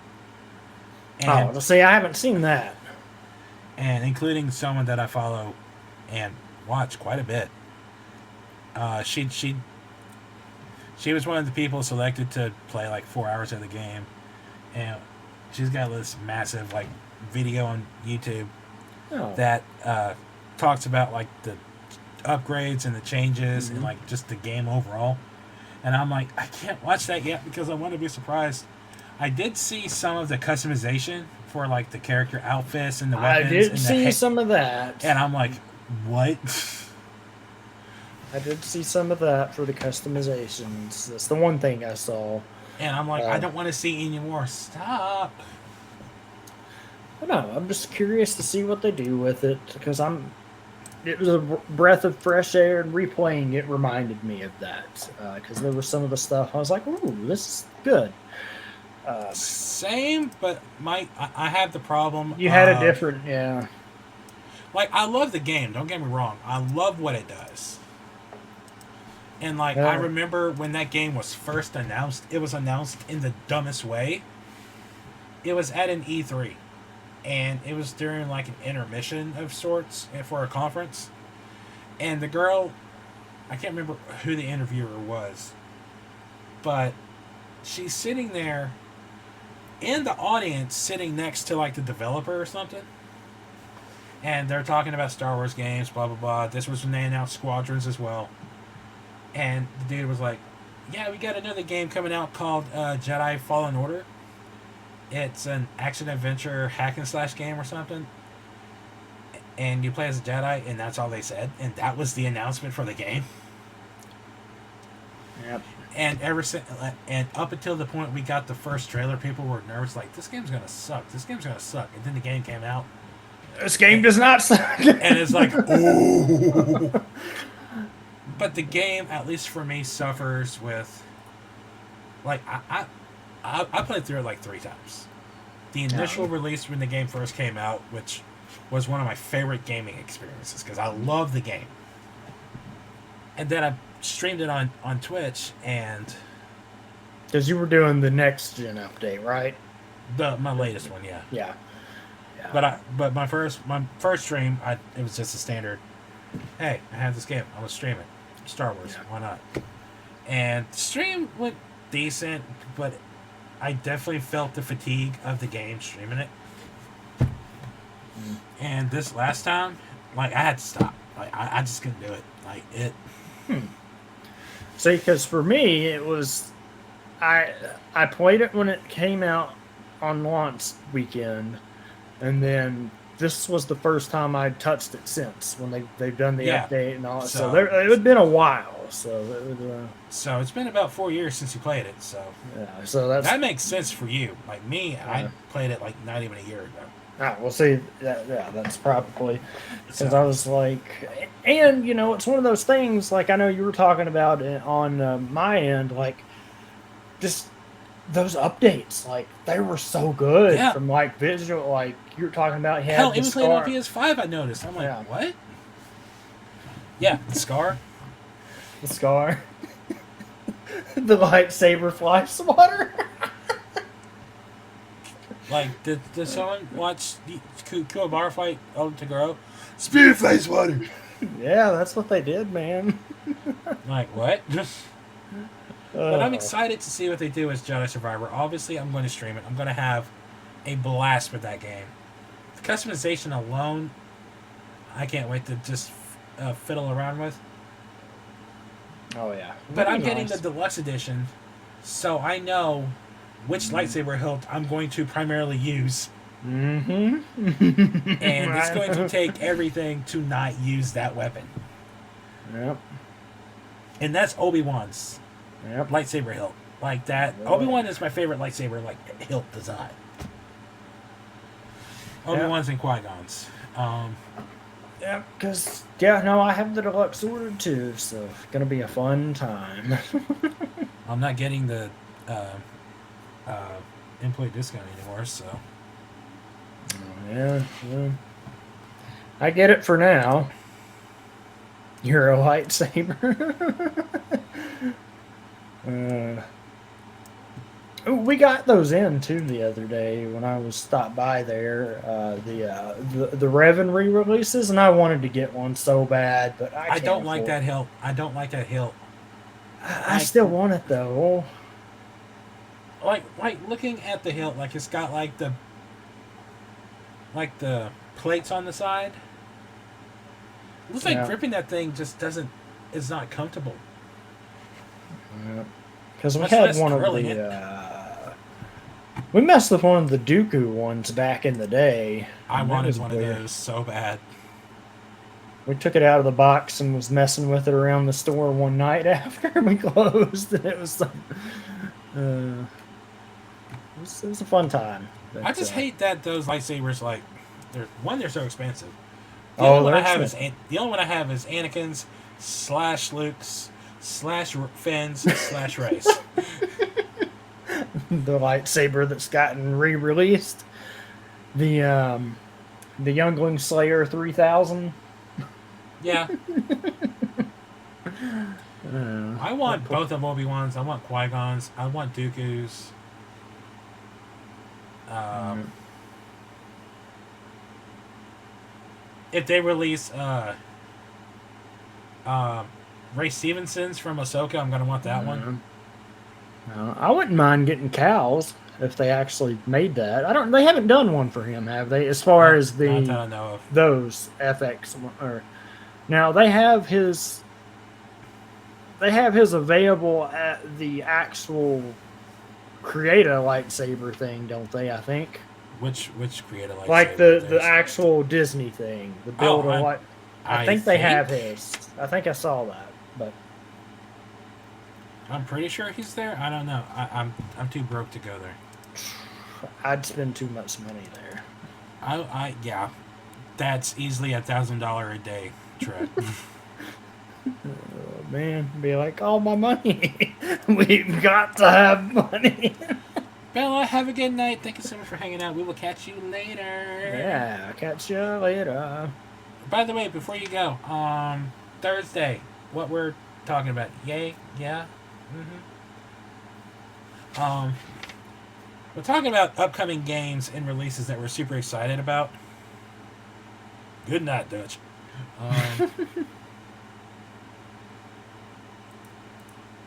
And, see, I haven't seen that. And including someone that I follow and watch quite a bit. She was one of the people selected to play like 4 hours of the game, and she's got this massive like video on YouTube that talks about like the upgrades and the changes and like just the game overall. And I'm like, I can't watch that yet because I want to be surprised. I did see some of the customization for like the character outfits and the weapons. I did see some of that, and I'm like, what? I did see some of that for the customizations. That's the one thing I saw. And I'm like, I don't want to see any more. Stop. No, I'm just curious to see what they do with it, because it was a breath of fresh air, and replaying it reminded me of that, because there was some of the stuff I was like, ooh, this is good. Same, but I have the problem. You had a different, yeah. Like, I love the game, don't get me wrong. I love what it does. And, like, I remember when that game was first announced, it was announced in the dumbest way. It was at an E3. And it was during, like, an intermission of sorts for a conference. And the girl, I can't remember who the interviewer was, but she's sitting there in the audience, sitting next to, like, the developer or something. And they're talking about Star Wars games, blah, blah, blah. This was when they announced Squadrons as well. And the dude was like, yeah, we got another game coming out called Jedi Fallen Order. It's an action-adventure hack-and-slash game or something. And you play as a Jedi, and that's all they said. And that was the announcement for the game. Yep. And up until the point we got the first trailer, people were nervous, like, this game's gonna suck. This game's gonna suck. And then the game came out. This game does not suck. And it's like, ooh. But the game, at least for me, suffers with, like, I played through it like 3 times. The initial release when the game first came out, which was one of my favorite gaming experiences because I love the game. And then I streamed it on Twitch, and because you were doing the next gen update, right? My latest one, yeah. Yeah. But my first stream, it was just a standard. Hey, I have this game. I'm gonna stream it. Star Wars. Yeah. Why not? And the stream went decent, but I definitely felt the fatigue of the game streaming it. And this last time, like, I had to stop. Like, I just couldn't do it. Like, it. See, because for me, it was, I played it when it came out on launch weekend, and then this was the first time I'd touched it since when they've done the update and all. So it had been a while. So it was, so it's been about 4 years since you played it. So yeah, so that makes sense for you. Like me, I played it like not even a year ago. We'll see. That's probably because I was like, and you know, it's one of those things. Like I know you were talking about it on my end, like just those updates. Like they were so good from like visual. Like you were talking about. Hell, even playing on PS5, I noticed. I'm like, what? Yeah, the scar. The scar. The lightsaber fly swatter. Like, did someone watch Kuwabara fight Old to Grow? Spear face water. Yeah, that's what they did, man. Like, what? But I'm excited to see what they do as Jedi Survivor. Obviously, I'm going to stream it. I'm going to have a blast with that game. The customization alone, I can't wait to just fiddle around with. Oh, yeah. But I'm getting the deluxe edition, so I know which lightsaber hilt I'm going to primarily use. Mm-hmm. And it's going to take everything to not use that weapon. Yep. And that's Obi-Wan's lightsaber hilt. Like that. Really? Obi-Wan is my favorite lightsaber hilt design. Obi-Wan's and Qui-Gon's. Yeah, because, I have the deluxe sword too, so it's going to be a fun time. I'm not getting the employee discount anymore, so. Yeah. I get it for now. You're a lightsaber. We got those in too the other day when I was stopped by there. The Revan re-releases, and I wanted to get one so bad, but I don't like that hilt. I don't like that hilt. I still want it though. Like looking at the hilt, like it's got like the plates on the side. It looks like gripping that thing just is not comfortable. Because we had one of the we messed with one of the Dooku ones back in the day. I wanted one of those so bad. We took it out of the box and was messing with it around the store one night after we closed, and it was it was a fun time. But, I just hate that those lightsabers, like, they're so expensive. The only one I have is Anakin's / Luke's / Finn's / Rey's. The lightsaber that's gotten re-released. The Youngling Slayer 3000. Yeah. I want both of Obi-Wan's. I want Qui-Gon's. I want Dooku's. If they release Ray Stevenson's from Ahsoka, I'm going to want that one. I wouldn't mind getting Cal's if they actually made that. They haven't done one for him, have they? As far as not that I know of. Those FX now they have his available at the actual Creator lightsaber thing, don't they? I think. Which Creator lightsaber? Like the actual Disney thing, the build I think they have his. I think I saw that, but I'm pretty sure he's there. I don't know. I'm too broke to go there. I'd spend too much money there. Yeah, that's easily $1,000 a day trip. Oh, man, be like, oh, my money. We've got to have money. Bella, have a good night. Thank you so much for hanging out. We will catch you later. Yeah, catch you later. By the way, before you go, Thursday, what we're talking about? Yay? Yeah? Mm-hmm. We're talking about upcoming games and releases that we're super excited about. Good night, Dutch.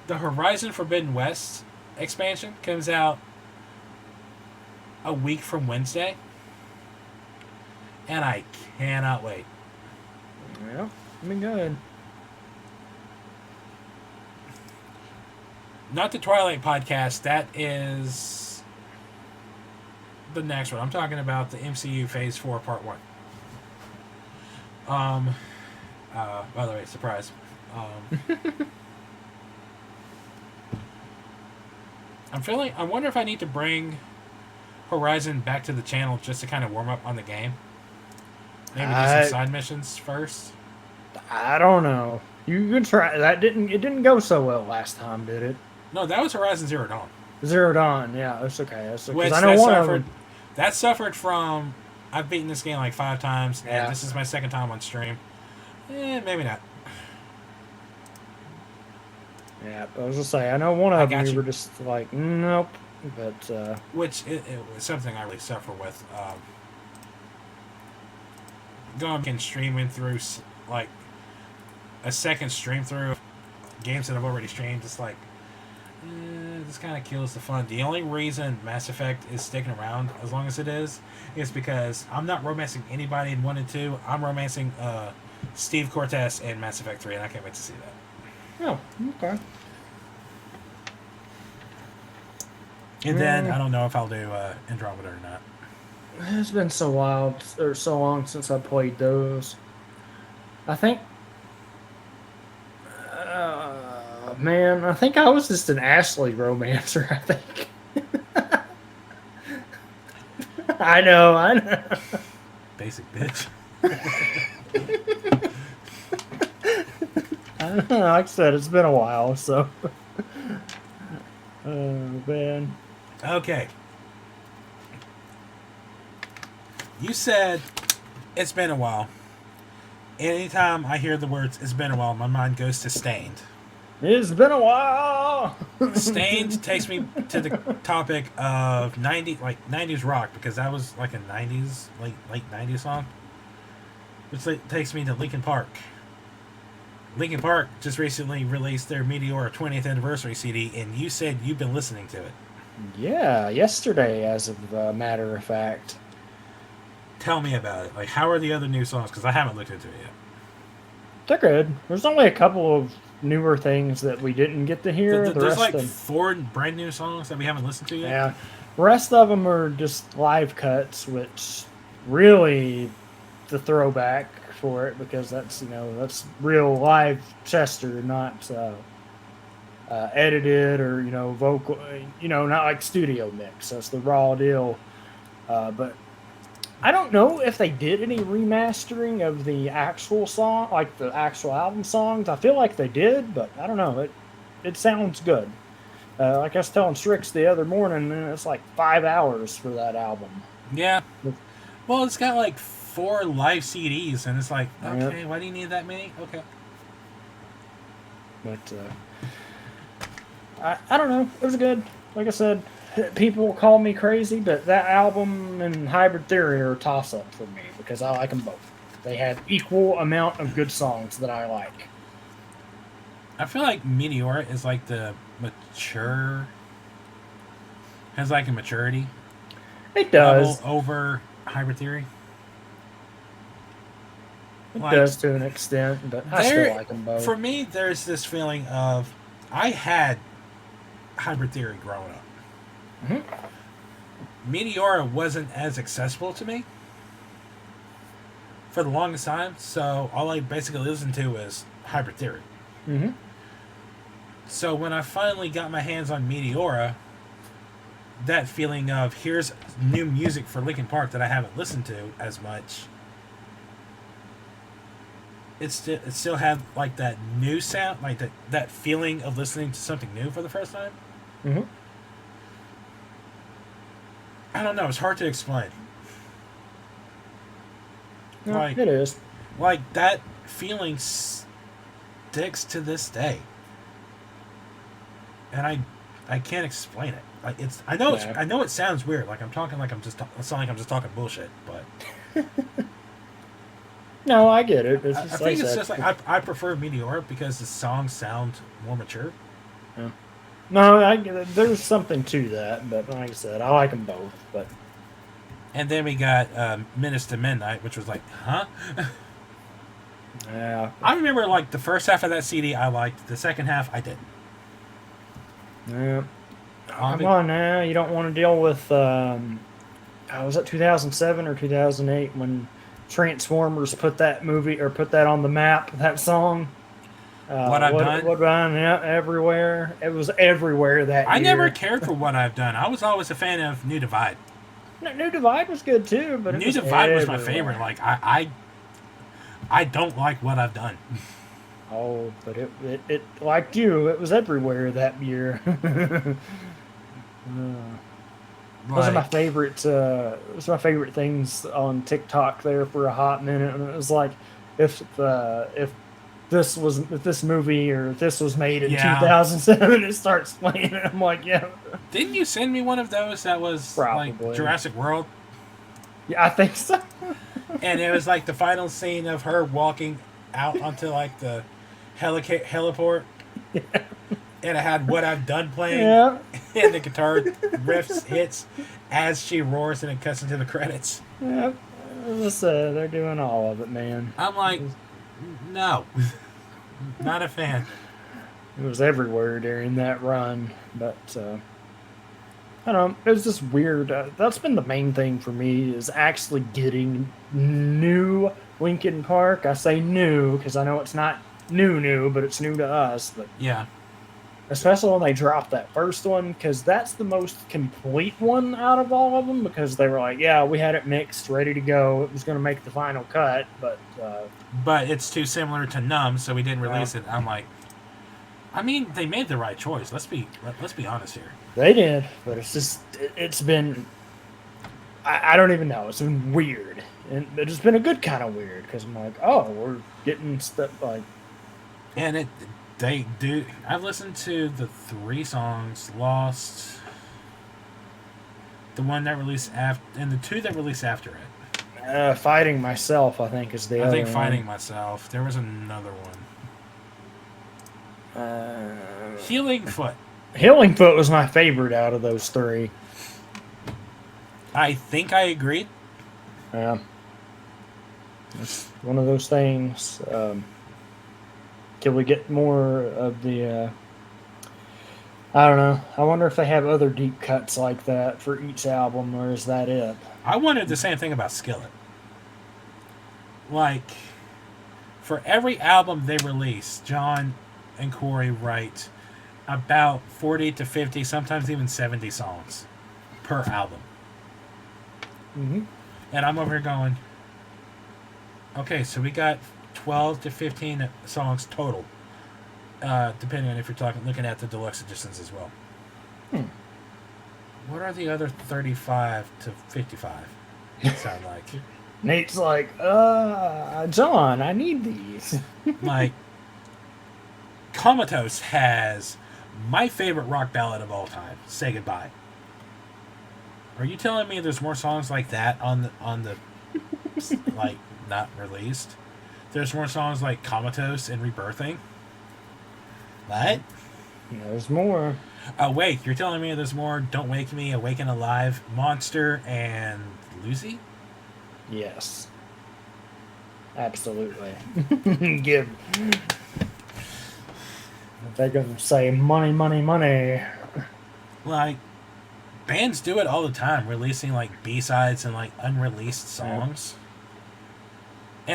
The Horizon Forbidden West expansion comes out a week from Wednesday, and I cannot wait. Yeah, I mean, good. Not the Twilight podcast. That is the next one. I'm talking about the MCU Phase 4 Part 1. By the way, surprise. I wonder if I need to bring Horizon back to the channel just to kind of warm up on the game. Maybe do some side missions first. I don't know. You can try. It didn't go so well last time, did it? No, that was Horizon Zero Dawn. Zero Dawn, yeah, that's okay. That's Which I know one of them. That suffered from. I've beaten this game like 5 times, and this is my second time on stream. Maybe not. Yeah, I was gonna say, I know one of them we were just like, nope. But which it was something I really suffer with. Going and streaming through like a second stream through of games that I've already streamed, it's like this kind of kills the fun. The only reason Mass Effect is sticking around as long as it is because I'm not romancing anybody in 1 and 2. I'm romancing Steve Cortez in Mass Effect 3, and I can't wait to see that. Oh, okay. And then I don't know if I'll do Andromeda or not. It's been so long since I played those. I think, man, I think I was just an Ashley romancer. I think. I know. Basic bitch. I don't know, like I said, it's been a while, so. Oh, man. Okay. You said it's been a while. Anytime I hear the words "it's been a while," my mind goes to Stained. It's been a while. Stained takes me to the topic of 90s rock, because that was like a 90s, late 90s song. Which takes me to Linkin Park. Linkin Park just recently released their Meteor 20th anniversary CD, and you said you've been listening to it. Yeah, yesterday, as a matter of fact. Tell me about it. Like, how are the other new songs? Because I haven't looked into it yet. They're good. There's only a couple of newer things that we didn't get to hear. There's like 4 brand new songs that we haven't listened to yet. Yeah. The rest of them are just live cuts, which really the throwback for it, because that's real live Chester, not edited or vocal, not like studio mix. That's the raw deal. But I don't know if they did any remastering of the actual song, like the actual album songs. I feel like they did, but I don't know. It sounds good. Like I was telling Strix the other morning, it's like 5 hours for that album. Yeah. Well, it's got like 4 live CDs, and it's like, okay, why do you need that many? Okay. But I don't know. It was good. Like I said, people call me crazy, but that album and Hybrid Theory are a toss-up for me because I like them both. They had equal amount of good songs that I like. I feel like Meteor is like the has like a maturity. It does. Level over Hybrid Theory. It does to an extent, but I still like them both. For me, there's this feeling of I had Hybrid Theory growing up. Mm-hmm. Meteora wasn't as accessible to me for the longest time, so all I basically listened to was Hybrid Theory. Mm-hmm. So when I finally got my hands on Meteora, that feeling of here's new music for Linkin Park that I haven't listened to as much, it still had like that new sound, like that feeling of listening to something new for the first time. Mm-hmm. I don't know. It's hard to explain. Yeah, Like it is. Like that feeling sticks to this day, and I can't explain it. Like I know it sounds weird. Like I'm talking like it sounds like I'm just talking bullshit. But no, I get it. I think it's just like I prefer Meteor because the songs sound more mature. Yeah. No, there's something to that, but like I said, I like them both. But and then we got Minutes to Midnight, which was like, huh? Yeah. I remember like the first half of that CD I liked. The second half I didn't. Yeah. Come on now, you don't want to deal with. Was it 2007 or 2008 when Transformers put that on the map? That song. What I've done. What I've done? Yeah, everywhere. It was everywhere that year. I never cared for What I've Done. I was always a fan of New Divide. No, New Divide was good too, but New Divide was my favorite. Like I don't like What I've Done. Oh, but it like you, it was everywhere that year. Those are my favorite. Those are my favorite things on TikTok there for a hot minute, and it was like if this movie or if this was made in 2007, it starts playing. And I'm like, yeah. Didn't you send me one of those that was Probably. Like Jurassic World? Yeah, I think so. And it was like the final scene of her walking out onto like the heliport. Yeah. And it had What I've Done playing. Yeah. And the guitar riffs hits as she roars and it cuts into the credits. Yep. They're doing all of it, man. I'm like, no. Not a fan. It was everywhere during that run, but I don't know. It was just weird. That's been the main thing for me is actually getting new Linkin Park. I say new because I know it's not new, but it's new to us. But yeah, especially when they dropped that first one because that's the most complete one out of all of them because they were like, yeah, we had it mixed, ready to go. It was going to make the final cut, but it's too similar to Numb, so we didn't release it. I'm like, I mean, they made the right choice. Let's be honest here. They did, but it's been, I don't even know. It's been weird, and it's been a good kind of weird because I'm like, oh, we're getting stuff like, and they do. I've listened to the 3 songs, Lost, the one that released after, and the 2 that released after it. Fighting Myself, I think, is the other one. I think Fighting Myself. There was another one. Healing Foot. Healing Foot was my favorite out of those 3. I think I agreed. Yeah. It's one of those things. Can we get more of the... I don't know. I wonder if they have other deep cuts like that for each album, or is that it? I wondered the same thing about Skillet. Like, for every album they release, John and Corey write about 40 to 50, sometimes even 70 songs per album. Mm-hmm. And I'm over here going, okay, so we got 12 to 15 songs total, depending on if you're looking at the deluxe editions as well. What are the other 35 to 55 sound like? Nate's like, John, I need these. Like, Comatose has my favorite rock ballad of all time, Say Goodbye. Are you telling me there's more songs like that on the like, not released? There's more songs like Comatose and Rebirthing? What? There's more. Oh, wait, you're telling me there's more Don't Wake Me, Awaken Alive, Monster, and Lucy? Yes. Absolutely. Give. They're going to say money, money, money. Like, bands do it all the time, releasing, like, B-sides and, like, unreleased songs. Yeah.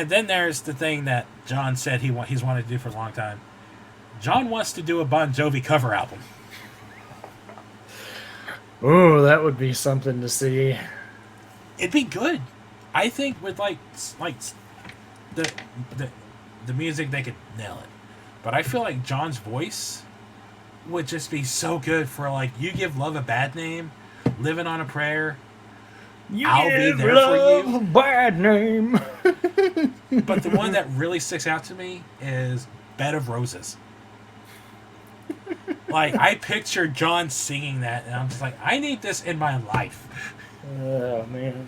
And then there's the thing that John said he's wanted to do for a long time. John wants to do a Bon Jovi cover album. Oh, that would be something to see. It'd be good. I think with like the the music, they could nail it. But I feel like John's voice would just be so good for like You Give Love a Bad Name, Living on a Prayer. I'll Be There For You. A bad name. But the one that really sticks out to me is Bed of Roses. Like, I picture John singing that, and I'm just like, I need this in my life. Oh, man.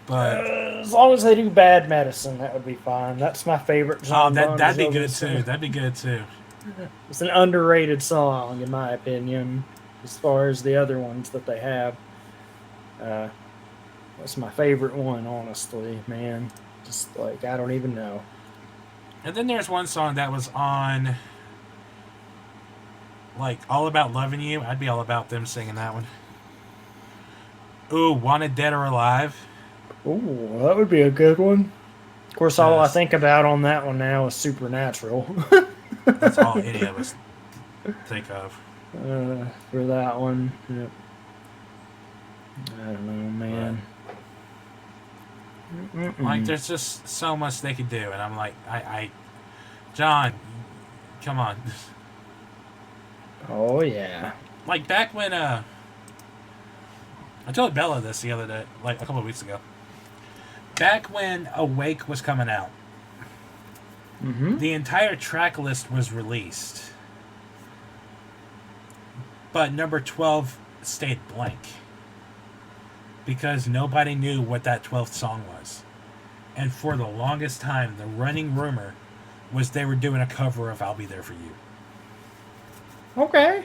But as long as they do Bad Medicine, that would be fine. That's my favorite song. Oh, that'd be good, too. That'd be good, too. It's an underrated song, in my opinion, as far as the other ones that they have. That's my favorite one, honestly, man. Just, like, I don't even know. And then there's one song that was on... like, All About Loving You. I'd be all about them singing that one. Ooh, Wanted Dead or Alive. Ooh, that would be a good one. Of course, all I think about on that one now is Supernatural. That's all any of us think of. For that one. Yep. I don't know, man. Like, there's just so much they could do. And I'm like, John, come on. Oh, yeah. Like, back when, I told Bella this the other day, like, a couple of weeks ago. Back when Awake was coming out, the entire track list was released. But number 12 stayed blank. Because nobody knew what that 12th song was. And for the longest time, the running rumor was they were doing a cover of I'll Be There For You. Okay.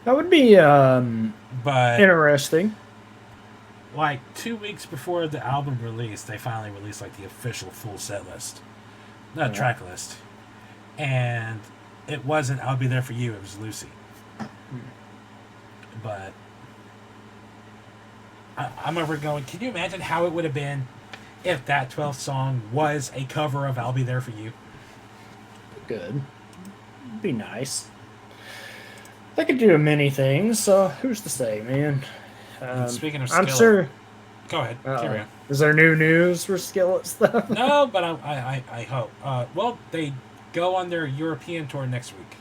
That would be but interesting. Like 2 weeks before the album released, they finally released like the official full set list. Not track list. And it wasn't I'll Be There For You, it was Lucy. But I'm over going, can you imagine how it would have been if that 12th song was a cover of I'll Be There For You? Good. Be nice. They could do many things, so who's to say, man? Speaking of I'm Skillet, sure. Go ahead. Carry on. Is there new news for Skillet stuff? No, but I hope. Well, they go on their European tour next week.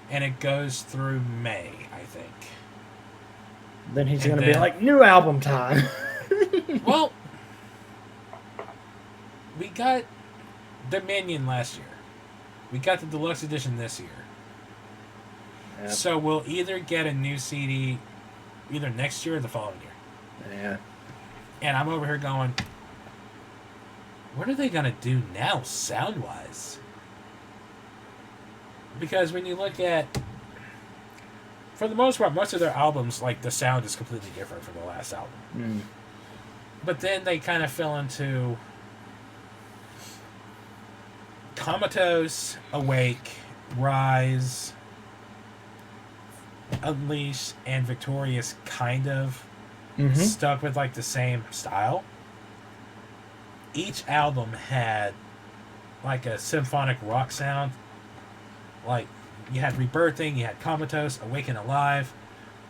And it goes through May, I think. Then he's going to be like, new album time. Well, we got Dominion last year. We got the deluxe edition this year. Yep. So we'll either get a new CD either next year or the following year. Yeah. And I'm over here going, what are they going to do now, sound-wise? Because when you look at, for the most part, most of their albums, like, the sound is completely different from the last album. But then they kind of fell into Comatose, Awake, Rise, Unleashed, and Victorious kind of stuck with, like, the same style. Each album had, like, a symphonic rock sound. Like, you had Rebirthing, you had Comatose, Awake and Alive,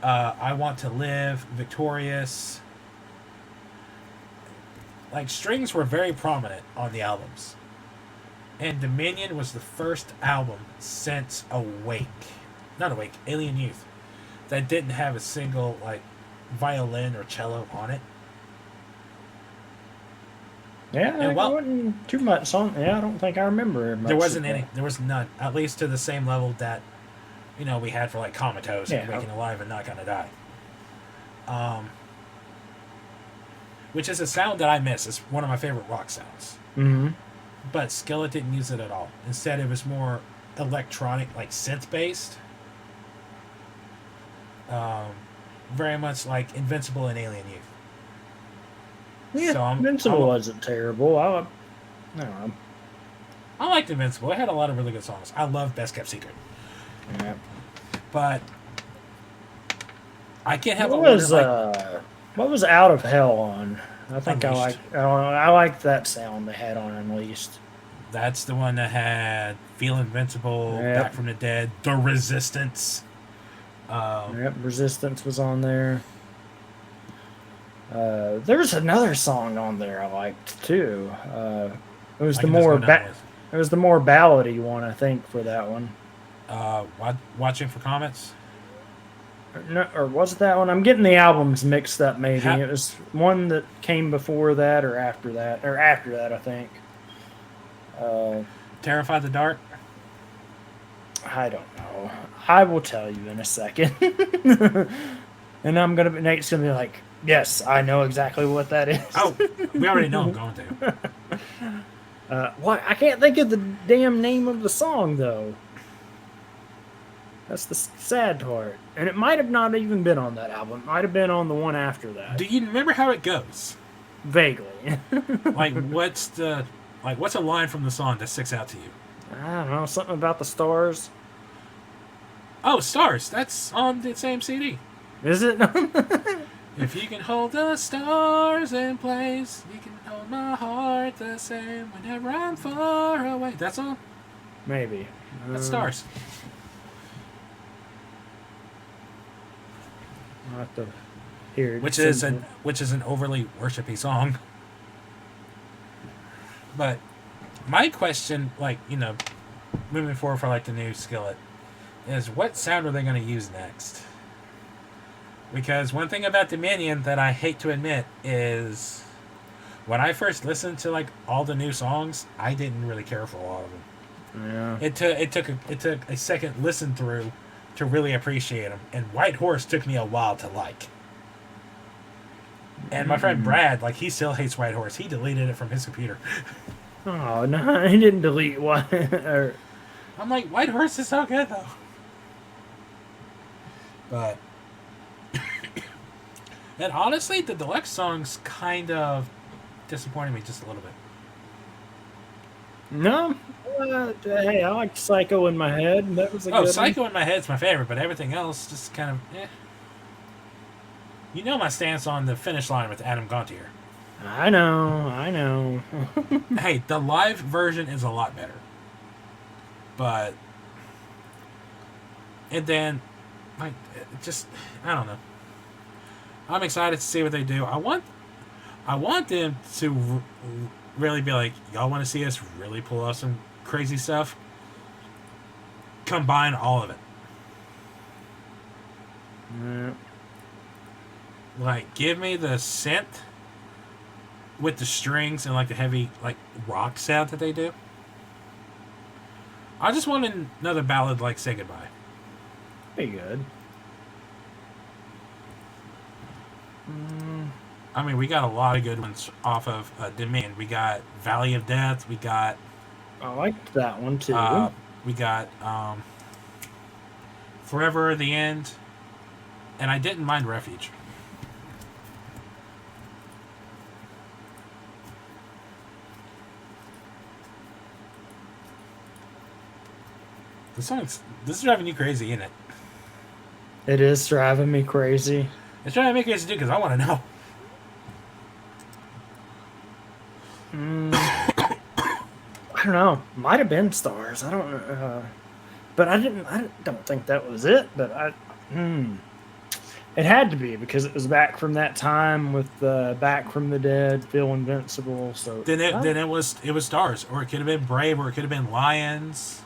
I Want to Live, Victorious. Like, strings were very prominent on the albums. And Dominion was the first album since Alien Youth, that didn't have a single, like, violin or cello on it. Yeah, there wasn't too much on. Yeah, I don't think I remember much. There wasn't any. There was none. At least to the same level that, we had for, like, Comatose and Waking Alive and Not Gonna Die. Which is a sound that I miss. It's one of my favorite rock sounds. But Skillet didn't use it at all. Instead, it was more electronic, like synth-based. Very much like Invincible and Alien Youth. Yeah, so Invincible wasn't terrible. I liked Invincible. It had a lot of really good songs. I love Best Kept Secret. Yeah. But I can't help what was Out of Hell on? I think Unleashed. I liked that sound they had on Unleashed. That's the one that had Feel Invincible, Yep. Back from the Dead, The Resistance. Yep, Resistance was on there. There's another song on there I liked too. It was the more it was the more ballady one, I think, for that one. Watching for comments. No, or was it that one? I'm getting the albums mixed up. Maybe it was one that came before that, or after that, I think. Terrify the Dark. I don't know. I will tell you in a second. And Nate's gonna be like, yes, I know exactly what that is. Oh, we already know I'm going to. What? I can't think of the damn name of the song though. That's the sad part. And it might have not even been on that album. It might have been on the one after that. Do you remember how it goes? Vaguely. What's a line from the song that sticks out to you? I don't know, something about the stars. Oh, Stars. That's on the same CD. Is it? If you can hold the stars in place, you can hold my heart the same whenever I'm far away. That's all? Maybe. That's Stars. I'll have to hear it. Which is an overly worshipy song. But my question, moving forward for the new Skillet, is what sound are they going to use next? Because one thing about Dominion that I hate to admit is when I first listened to all the new songs, I didn't really care for a lot of them. Yeah. It took a second listen through to really appreciate them, and White Horse took me a while to like. And my friend Brad, he still hates White Horse. He deleted it from his computer. Oh no, he didn't delete one. I'm like, White Horse is so good though. But and honestly, the deluxe songs kind of disappointed me just a little bit. No, hey, I like Psycho in My Head. That was a good Psycho one. in My Head's my favorite, but everything else just kind of You know my stance on the Finish Line with Adam Gontier. I know. Hey, the live version is a lot better. But and then I don't know. I'm excited to see what they do. I want them to really be like, y'all want to see us really pull off some crazy stuff? Combine all of it. Yeah. Give me the synth with the strings and the heavy rock sound that they do. I just want another ballad like Say Goodbye. Be good. I mean, we got a lot of good ones off of Dominion. We got Valley of Death. We got... I liked that one, too. We got Forever the End. And I didn't mind Refuge. This is driving you crazy, isn't it? It is driving me crazy. It's driving me crazy, too, because I want to know. I don't know. Might have been Stars. I don't know. But I don't think that was it. But it had to be, because it was back from that time with Back from the Dead, Feel Invincible. So then it was Stars, or it could have been Brave, or it could have been Lions.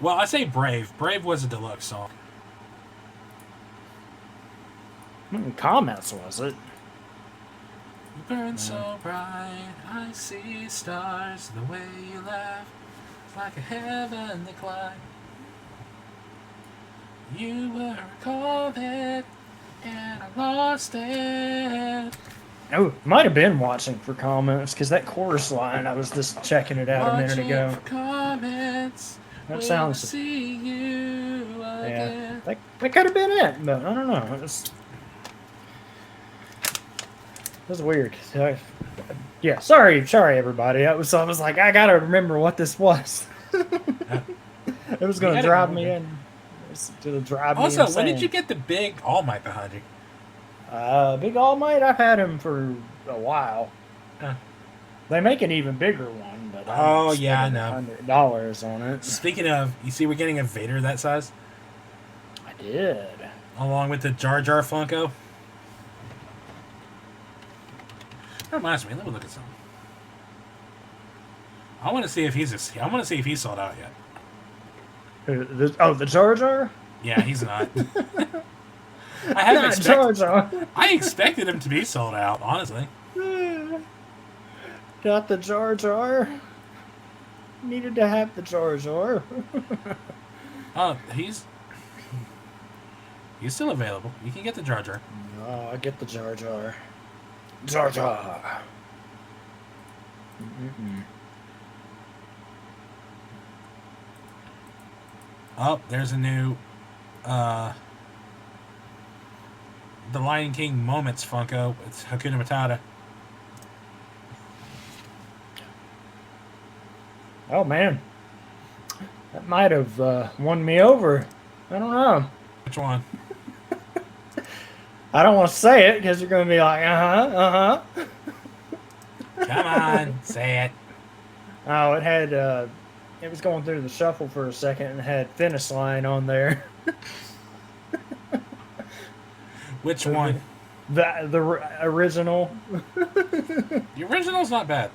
Well, I say Brave. Brave was a deluxe song. Comments, was it? You burn so bright, I see stars. The way you laugh, it's like a heavenly climb. You were a comet, and I lost it. Oh, might have been watching for comments, because that chorus line, I was just checking it out a minute ago. For comments, that sounds. See you again. Yeah, that could have been it, but I don't know. It was weird. Yeah, sorry, everybody. I was like, I gotta remember what this was. It was gonna drive me in. Also, when did you get the big All Might behind you? Big All Might, I've had him for a while. They make an even bigger one, but oh yeah, I know. $100 on it. Speaking of, you see, we're getting a Vader that size. I did. Along with the Jar Jar Funko. That reminds me. Let me look at something. I want to see if he's sold out yet. The Jar Jar? Yeah, he's not. I expected him to be sold out, honestly. Got the Jar Jar. Needed to have the Jar Jar. Oh, he's still available. You can get the Jar Jar. Oh, I get the Jar Jar. Jar Jar. Oh, there's a new The Lion King Moments Funko. It's Hakuna Matata. Oh man, that might have won me over. I don't know. Which one? I don't want to say it because you're going to be like, Come on, say it. Oh, it had, it was going through the shuffle for a second and had Finish Line on there. Which one? The original. The original's not bad.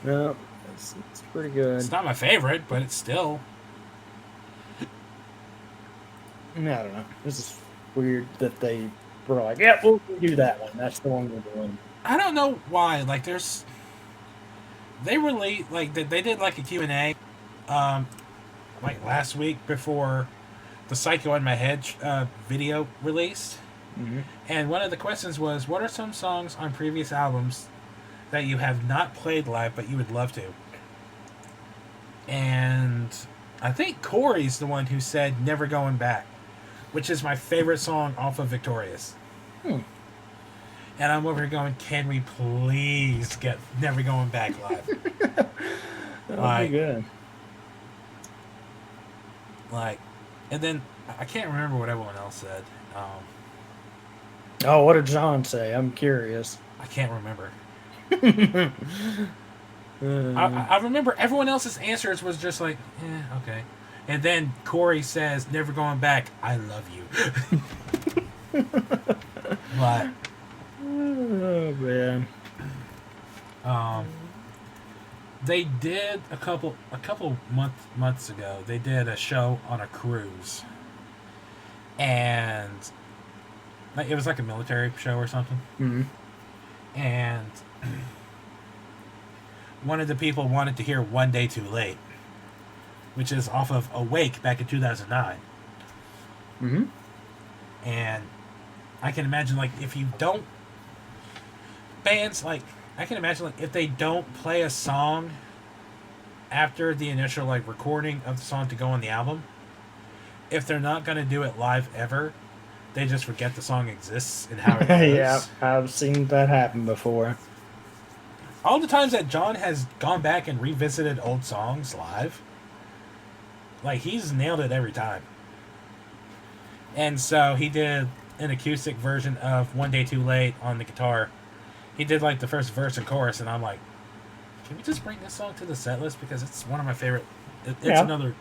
No, it's pretty good. It's not my favorite, but it's still. I don't know. This is weird that they were like, yeah, we'll do that one. That's the one we're doing. I don't know why. Like, they released, like, they did like a Q&A, like last week before the Psycho in My Head video released. Mm-hmm. And one of the questions was, what are some songs on previous albums that you have not played live but you would love to? And I think Corey's the one who said Never Going Back, which is my favorite song off of Victorious. And I'm over here going, can we please get Never Going Back live? That'll be good. Like, and then I can't remember what everyone else said. Oh, what did John say? I'm curious. I can't remember. I remember everyone else's answers was just like, okay. And then Corey says, Never Going Back, I love you. But oh man. They did a couple months ago, they did a show on a cruise. And it was like a military show or something. Mm-hmm. And one of the people wanted to hear One Day Too Late, which is off of Awake back in 2009. Mm-hmm. And I can imagine, like, if you don't... Bands, like, I can imagine, like, if they don't play a song after the initial, like, recording of the song to go on the album, if they're not going to do it live ever, they just forget the song exists and how it goes. Yeah, I've seen that happen before. All the times that John has gone back and revisited old songs live, like, he's nailed it every time. And so he did an acoustic version of One Day Too Late on the guitar. He did, like, the first verse and chorus, and I'm like, can we just bring this song to the set list? Because it's one of my favorite... It's another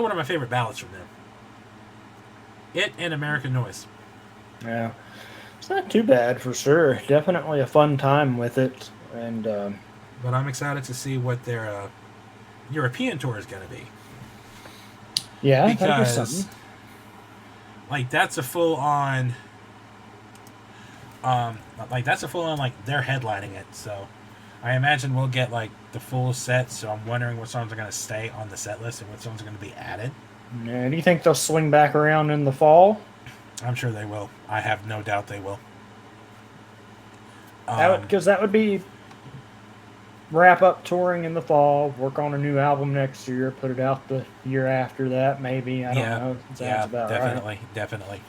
one of my favorite ballads from them. It and American Noise. Yeah. It's not too bad, for sure. Definitely a fun time with it. And but I'm excited to see what their European tour is going to be. Yeah, because, that'd be something. Like, that's a full-on... like, they're headlining it, so I imagine we'll get, like, the full set, so I'm wondering what songs are going to stay on the set list and what songs are going to be added. Yeah, do you think they'll swing back around in the fall? I'm sure they will. I have no doubt they will. Because that would be wrap up touring in the fall, work on a new album next year, put it out the year after that, maybe. I don't know. Sounds about definitely.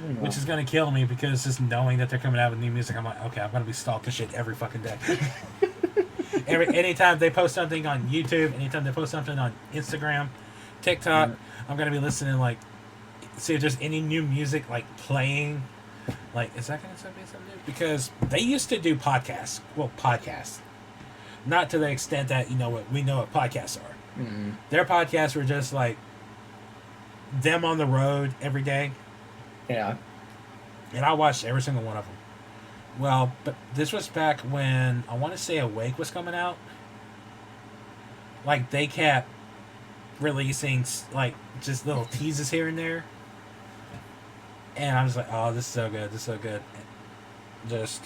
Anyway. Which is going to kill me because just knowing that they're coming out with new music, I'm like, okay, I'm going to be stalking shit every fucking day. Anytime they post something on YouTube, anytime they post something on Instagram, TikTok, I'm going to be listening, like, see if there's any new music, like, playing Like, is that going to be something new? Because they used to do podcasts. Well, podcasts. Not to the extent that, what we know what podcasts are. Mm-hmm. Their podcasts were just like them on the road every day. Yeah. And I watched every single one of them. Well, but this was back when, I want to say Wick was coming out. Like, they kept releasing, like, just little teases here and there. And I was like, oh, this is so good. This is so good. Just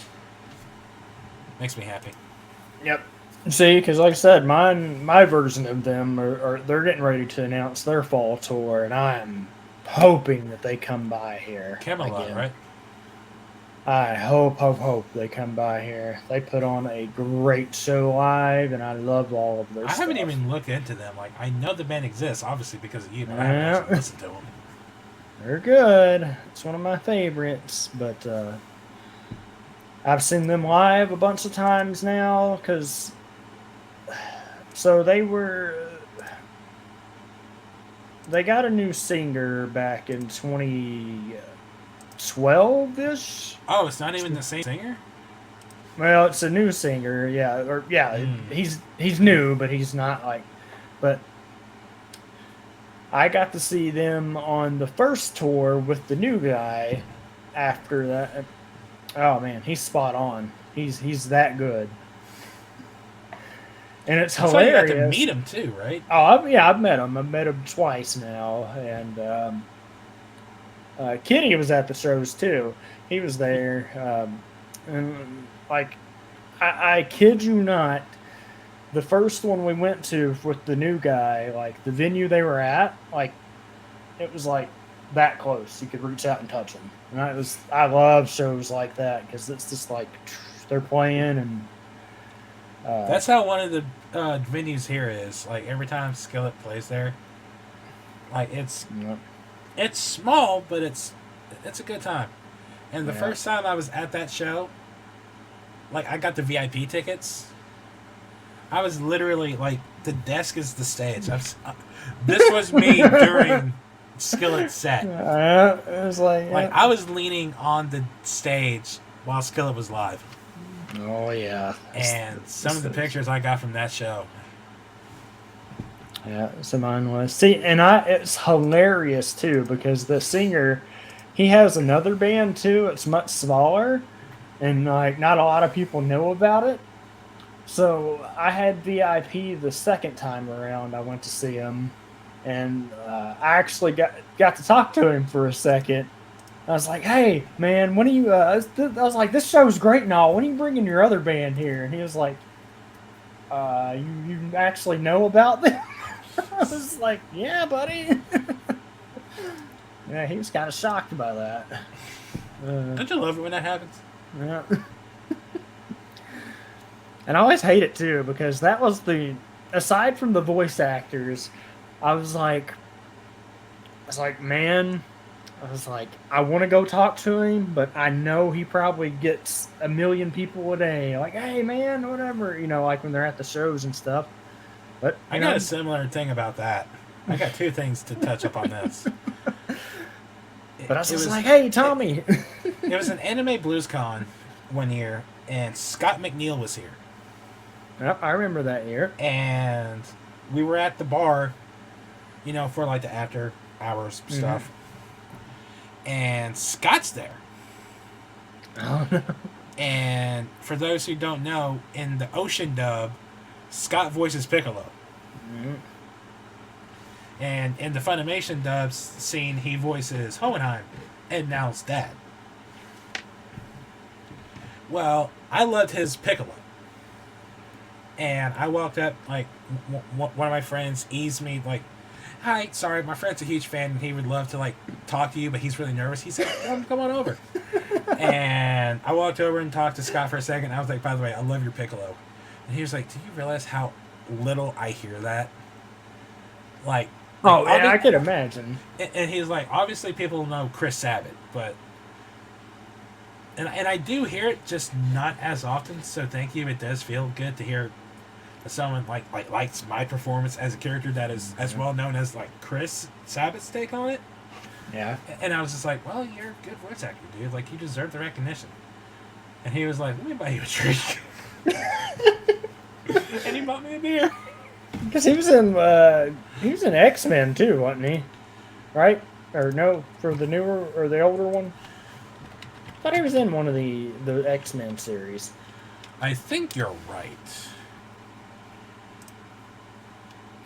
makes me happy. Yep. See, because like I said, my version of them are they're getting ready to announce their fall tour, and I'm hoping that they come by here. Camelot, again. Right? I hope they come by here. They put on a great show live, and I love all of their stuff. I haven't even looked into them. Like, I know the band exists, obviously, because of you, but I haven't actually listened to them. They're good. It's one of my favorites, but I've seen them live a bunch of times now, because... So they got a new singer back in 2012-ish. Oh, it's not even the same singer? Well, it's a new singer, yeah. He's new, but he's not like... But I got to see them on the first tour with the new guy after that. Oh, man, he's spot on. He's that good. And it's hilarious. You got to meet him too, right? Oh, I've met him. I've met him twice now, and Kitty was at the shows too. He was there, and like, I kid you not, the first one we went to with the new guy, like the venue they were at, like it was like that close. You could reach out and touch them. And I love shows like that because it's just like they're playing and. That's how one of the venues here is. Like every time Skillet plays there, like it's small, but it's a good time. And the first time I was at that show, like I got the VIP tickets. I was literally like, the desk is the stage. This was me during Skillet's set. It was like I was leaning on the stage while Skillet was live. Oh yeah, and some of the pictures I got from that show. Yeah, so mine was. See, and it's hilarious too because the singer, he has another band too. It's much smaller, and like not a lot of people know about it. So I had VIP the second time around. I went to see him, and I actually got to talk to him for a second. I was like, "Hey, man, when are you?" I was like, "This show's great and all. When are you bringing your other band here?" And he was like, "You actually know about them?" I was like, "Yeah, buddy." Yeah, he was kind of shocked by that. Don't you love it when that happens? Yeah. And I always hate it too because that was aside from the voice actors, I was like, man. I was like, I want to go talk to him, but I know he probably gets 1 million people a day. Like, hey, man, whatever. Like when they're at the shows and stuff. But I got a similar thing about that. I got two things to touch up on this. But I was like, hey, Tommy. It was an Anime Blues Con one year, and Scott McNeil was here. Yep, I remember that year. And we were at the bar, for like the after hours stuff. Mm-hmm. And Scott's there. Oh, no. And for those who don't know, in the Ocean dub, Scott voices Piccolo. Mm-hmm. And in the Funimation dubs scene, he voices Hohenheim, Ed Now's dad. Well, I loved his Piccolo. And I walked up, like, one of my friends eased me, like, hi, sorry, my friend's a huge fan, and he would love to, like, talk to you, but he's really nervous. He said, come on over. And I walked over and talked to Scott for a second. I was like, by the way, I love your Piccolo. And he was like, do you realize how little I hear that? Like, oh, yeah, I could imagine. And he was like, obviously people know Chris Sabat, but... And I do hear it, just not as often, so thank you. It does feel good to hear someone likes my performance as a character that is as well known as like Chris Sabat's take on it. Yeah. And I was just like, well, you're a good voice actor, dude. Like, you deserve the recognition. And he was like, let me buy you a drink. And he bought me a beer. Because he was in X-Men too, wasn't he? Right? Or no, for the newer or the older one? I thought he was in one of the X-Men series. I think you're right.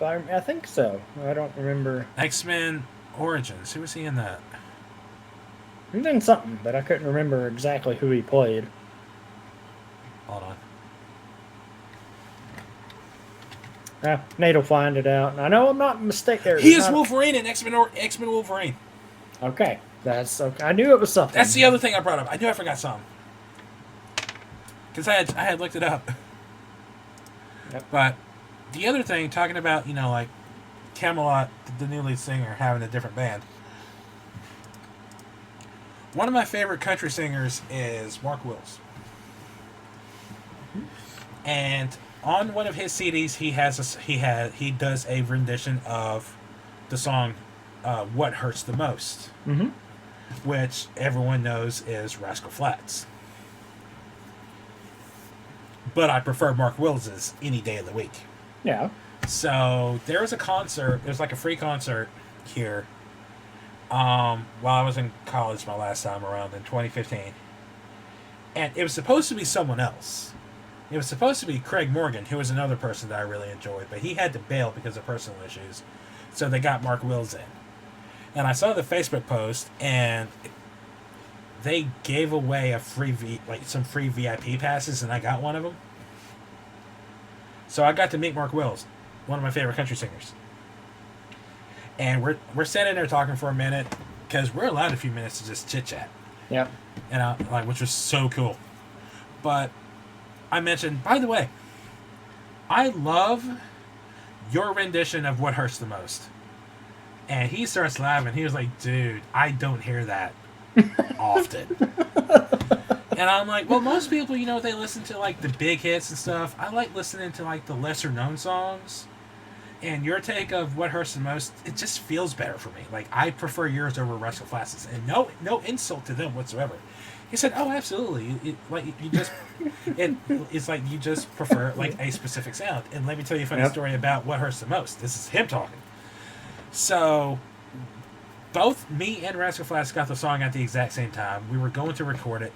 I think so. I don't remember. X-Men Origins. Who was he in that? He was in something, but I couldn't remember exactly who he played. Hold on. Nate will find it out. I know I'm not mistaken. He is Wolverine in X-Men Wolverine. Okay. That's okay. I knew it was something. That's the other thing I brought up. I knew I forgot something. Because I had looked it up. Yep. But the other thing, talking about, like Camelot, the new lead singer, having a different band. One of my favorite country singers is Mark Wills. And on one of his CDs, he does a rendition of the song "What Hurts the Most," which everyone knows is Rascal Flatts. But I prefer Mark Wills's any day of the week. Yeah. So there was a concert. It was like a free concert here. While I was in college my last time around in 2015, and it was supposed to be someone else. It was supposed to be Craig Morgan, who was another person that I really enjoyed, but he had to bail because of personal issues. So they got Mark Wills in. And I saw the Facebook post, and they gave away some free VIP passes, and I got one of them. So I got to meet Mark Wills, one of my favorite country singers. And we're sitting there talking for a minute, because we're allowed a few minutes to just chit-chat. Yep. And which was so cool. But I mentioned, by the way, I love your rendition of What Hurts the Most. And he starts laughing. He was like, dude, I don't hear that often. And I'm like, well, most people, they listen to, like, the big hits and stuff. I like listening to, like, the lesser-known songs. And your take of What Hurts the Most, it just feels better for me. Like, I prefer yours over Rascal Flatts. And no insult to them whatsoever. He said, "Oh, absolutely. It's like you just prefer like a specific sound." And let me tell you a funny story about What Hurts the Most. This is him talking. So, both me and Rascal Flatts got the song at the exact same time. We were going to record it,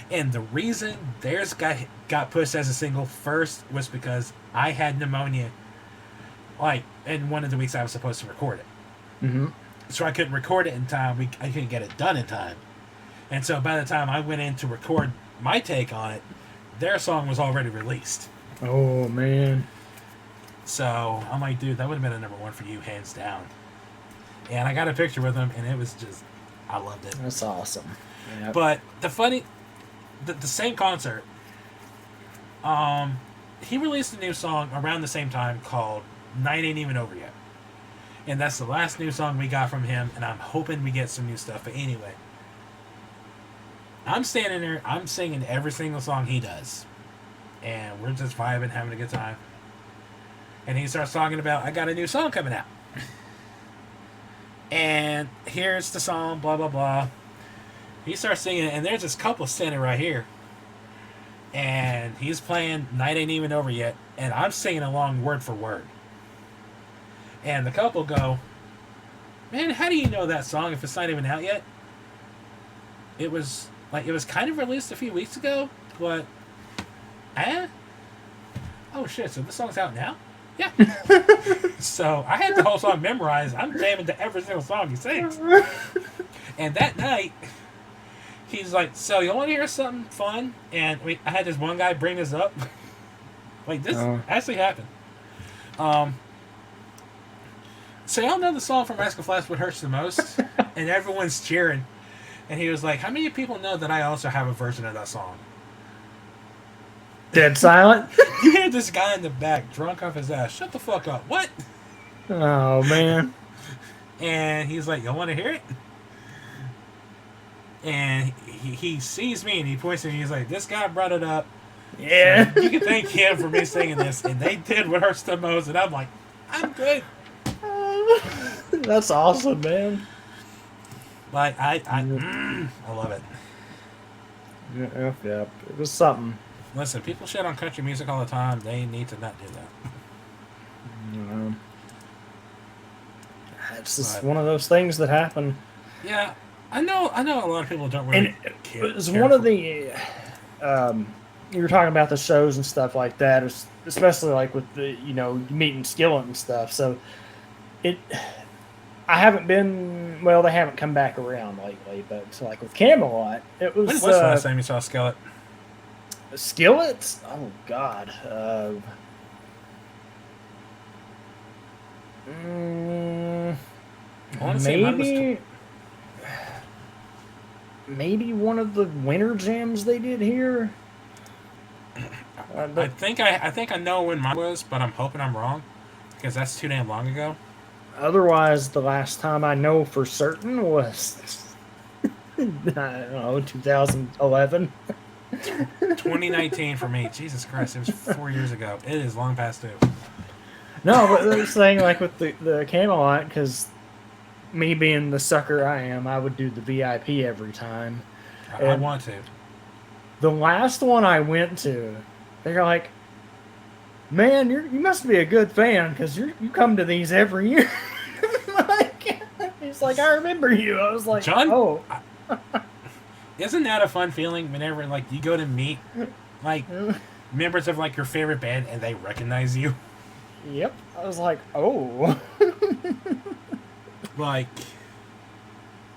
and the reason theirs got pushed as a single first was because I had pneumonia. Like in one of the weeks I was supposed to record it, so I couldn't record it in time. I couldn't get it done in time. And so by the time I went in to record my take on it, their song was already released. Oh, man. So I'm like, dude, that would have been a number one for you, hands down. And I got a picture with him, and it was just, I loved it. That's awesome. Yep. But the same concert, he released a new song around the same time called Night Ain't Even Over Yet. And that's the last new song we got from him, and I'm hoping we get some new stuff. But anyway, I'm standing there, I'm singing every single song he does. And we're just vibing, having a good time. And he starts talking about, I got a new song coming out. And here's the song, blah, blah, blah. He starts singing, and there's this couple standing right here. And he's playing Night Ain't Even Over Yet. And I'm singing along word for word. And the couple go, man, how do you know that song if it's not even out yet? It was kind of released a few weeks ago, but oh shit, so this song's out now? Yeah. So I had the whole song memorized. I'm jamming to every single song he sings. And that night, he's like, so you want to hear something fun? And I had this one guy bring this up. Like, this actually happened. So y'all know the song from Rascal Flatts, What Hurts the Most? And everyone's cheering. And he was like, how many people know that I also have a version of that song? Dead silent? You hear this guy in the back, drunk off his ass. Shut the fuck up. What? Oh, man. And he's like, y'all want to hear it? And he sees me and he points at me. He's like, this guy brought it up. Yeah. So you can thank him for me singing this. And they did What Hurts the Most. And I'm like, I'm good. That's awesome, man. Like I love it. Yeah, it was something. Listen, people shit on country music all the time. They need to not do that. It's just one of those things that happen. Yeah, I know. A lot of people don't really. And it was one of the. You were talking about the shows and stuff like that, especially like with the meeting Skillet and stuff. So I haven't been. Well, they haven't come back around lately, but like with Camelot, it was. When was the last time you saw Skillet? Skillet? Oh God. Maybe one of the winter jams they did here. I think I know when mine was, but I'm hoping I'm wrong because that's too damn long ago. Otherwise, the last time I know for certain was I don't know, 2011. 2019 for me. Jesus Christ, it was 4 years ago. It is long past due. No, but they're saying like with the Camelot, because me being the sucker I am, I would do the VIP every time. I want to. The last one I went to, they're like, "Man, you must be a good fan because you come to these every year." He's like, "I remember you." I was like, John, "Oh." Isn't that a fun feeling whenever like you go to meet like members of like your favorite band and they recognize you? Yep. I was like, "Oh." Like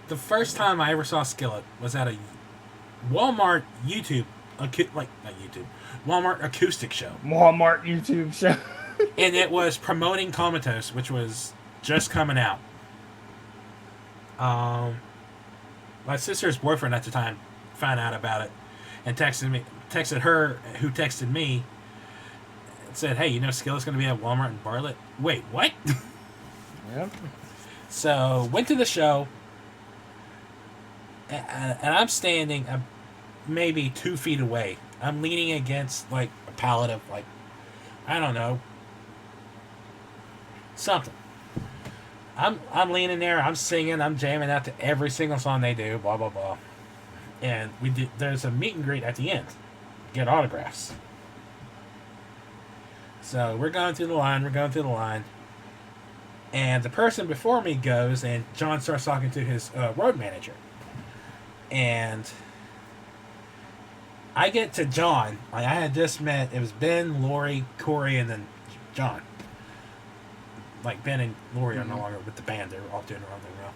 the first time I ever saw Skillet was at a Walmart Walmart acoustic show. Walmart YouTube show. And it was promoting Comatose, which was just coming out. My sister's boyfriend at the time found out about it and texted her, who texted me, and said, "Hey, Skillet's going to be at Walmart in Bartlett." Wait, what? Yep. So, went to the show, and I'm standing maybe 2 feet away. I'm leaning against, like, a pallet of, like, I don't know, something. I'm leaning there, I'm singing, I'm jamming out to every single song they do, blah, blah, blah. And there's a meet and greet at the end. Get autographs. So, we're going through the line. And the person before me goes, and John starts talking to his road manager. And I get to John. Like, I had just met, it was Ben, Lori, Corey, and then John. Like, Ben and Lori are no longer with the band. They're all doing their own thing now.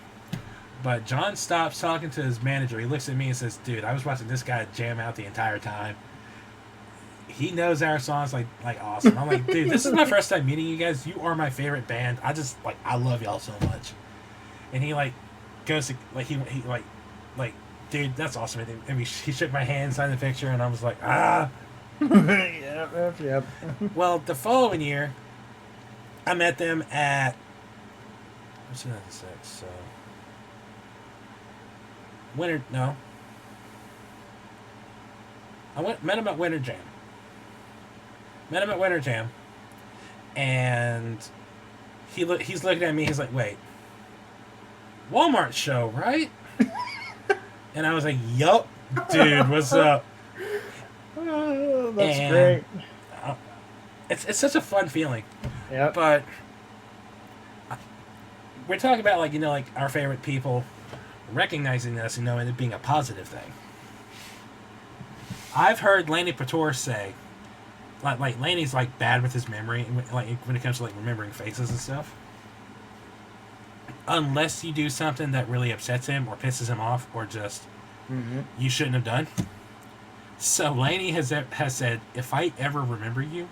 But John stops talking to his manager. He looks at me and says, "Dude, I was watching this guy jam out the entire time. He knows our songs like awesome." I'm like, "Dude, this is my first time meeting you guys. You are my favorite band. I love y'all so much." And he like goes to like he like, "Dude, that's awesome." And he shook my hand, signed the picture, and I was like, "Ah." Yep. Well, the following year, I met them at what's 2006? So Winter. No, met him at Winter Jam. And he's looking at me. He's like, "Wait, Walmart show, right?" And I was like, "Yup, dude, what's up?" Oh, that's great. It's such a fun feeling. Yeah. But we're talking about like our favorite people recognizing us, and it being a positive thing. I've heard Lanny Pator say, like Lanny's like bad with his memory, like when it comes to like remembering faces and stuff. Unless you do something that really upsets him or pisses him off, or just you shouldn't have done. So Lanny has said, if I ever remember you,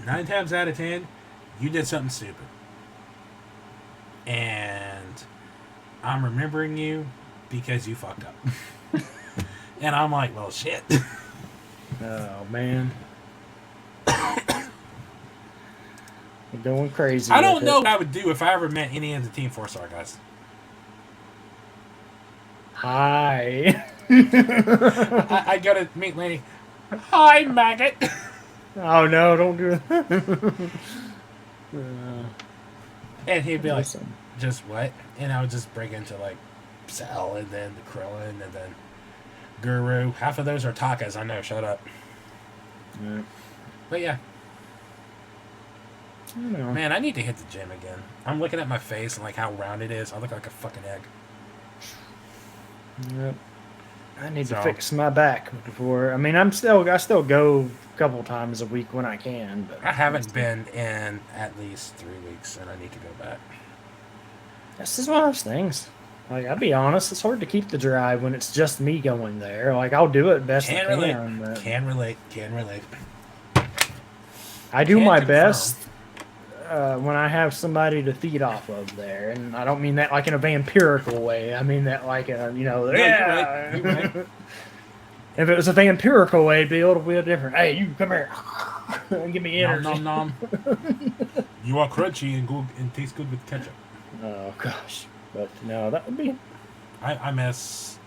9 times out of 10, you did something stupid. And I'm remembering you because you fucked up. And I'm like, well, shit. Oh, man. You're going crazy. I don't know what I would do if I ever met any of the Team 4-Star guys. Hi. I go to meet Lanny. "Hi, maggot." Oh, no, don't do that. And he'd be like, just what? And I would just break into like Cell and then the Krillin and then Guru. Half of those are Takas. I know. Shut up. Yeah. But yeah. I don't know. Man, I need to hit the gym again. I'm looking at my face and like how round it is. I look like a fucking egg. Yep. I need to fix my back before. I mean, I still go a couple times a week when I can. But I haven't been in at least 3 weeks, and I need to go back. This is one of those things. Like, I'll be honest, it's hard to keep the drive when it's just me going there. Like, I'll do it best I can. But can relate. I do my best when I have somebody to feed off of there, and I don't mean that like in a vampirical way. I mean that like a, You're right. If it was a vampirical way, it'd be a little bit different. Hey, you come here and give me energy. Nom. You are crunchy and good and taste good with ketchup. Oh gosh, but no, that would be. I miss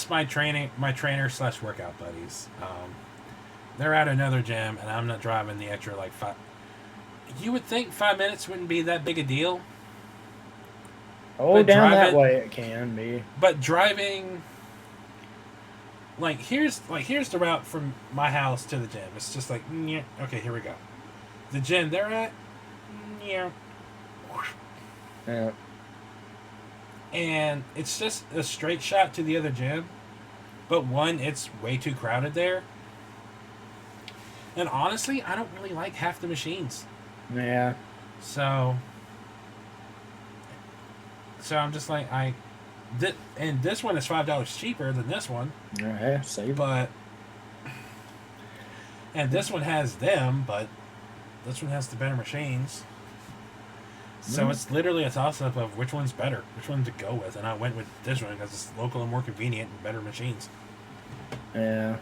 my trainer/workout buddies. They're at another gym, and I'm not driving the extra like 5. You would think 5 minutes wouldn't be that big a deal. Oh, down that way it can be. But driving, here's the route from my house to the gym. It's just like, okay, here we go. The gym they're at, yeah. And it's just a straight shot to the other gym. But one, it's way too crowded there. And honestly, I don't really like half the machines. Yeah. So I'm just like, and this one is $5 cheaper than this one. Yeah, save. And this one has them, but this one has the better machines. So it's literally a toss-up of which one's better, which one to go with. And I went with this one because it's local and more convenient and better machines. Yeah.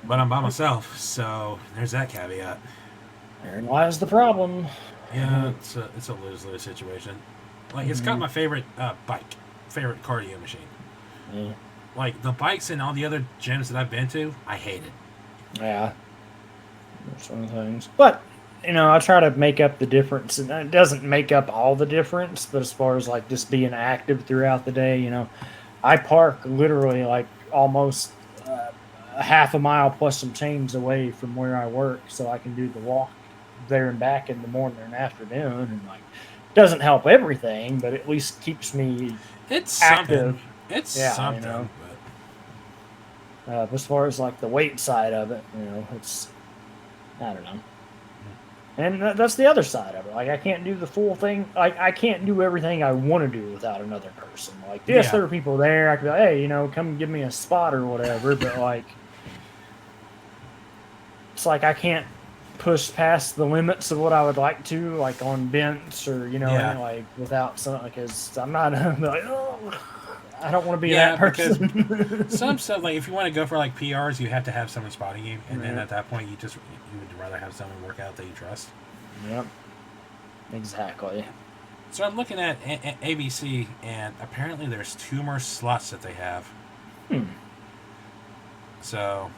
But I'm by myself, so there's that caveat. Therein lies the problem. Yeah, it's a lose-lose situation. It's got my favorite favorite cardio machine. Yeah. Like, the bikes in all the other gyms that I've been to, I hate it. Yeah. That's one of the things. But, I try to make up the difference. And it doesn't make up all the difference, but as far as, just being active throughout the day, I park literally, almost a half a mile plus some change away from where I work, so I can do the walk there and back in the morning and afternoon. And, doesn't help everything, but at least keeps me active. Something. It's something. But as far as the weight side of it, it's, I don't know. And that's the other side of it. I can't do the full thing. I can't do everything I want to do without another person. Yes, there are people there. I could be like, hey, come give me a spot or whatever. But it's I can't push past the limits of what I would like to, on bench or without something, because I'm not I don't want to be that person. Some stuff, if you want to go for PRs, you have to have someone spotting you, and then at that point you would rather have someone work out that you trust. Yep, exactly. So I'm looking at ABC, and apparently there's 2 more slots that they have. So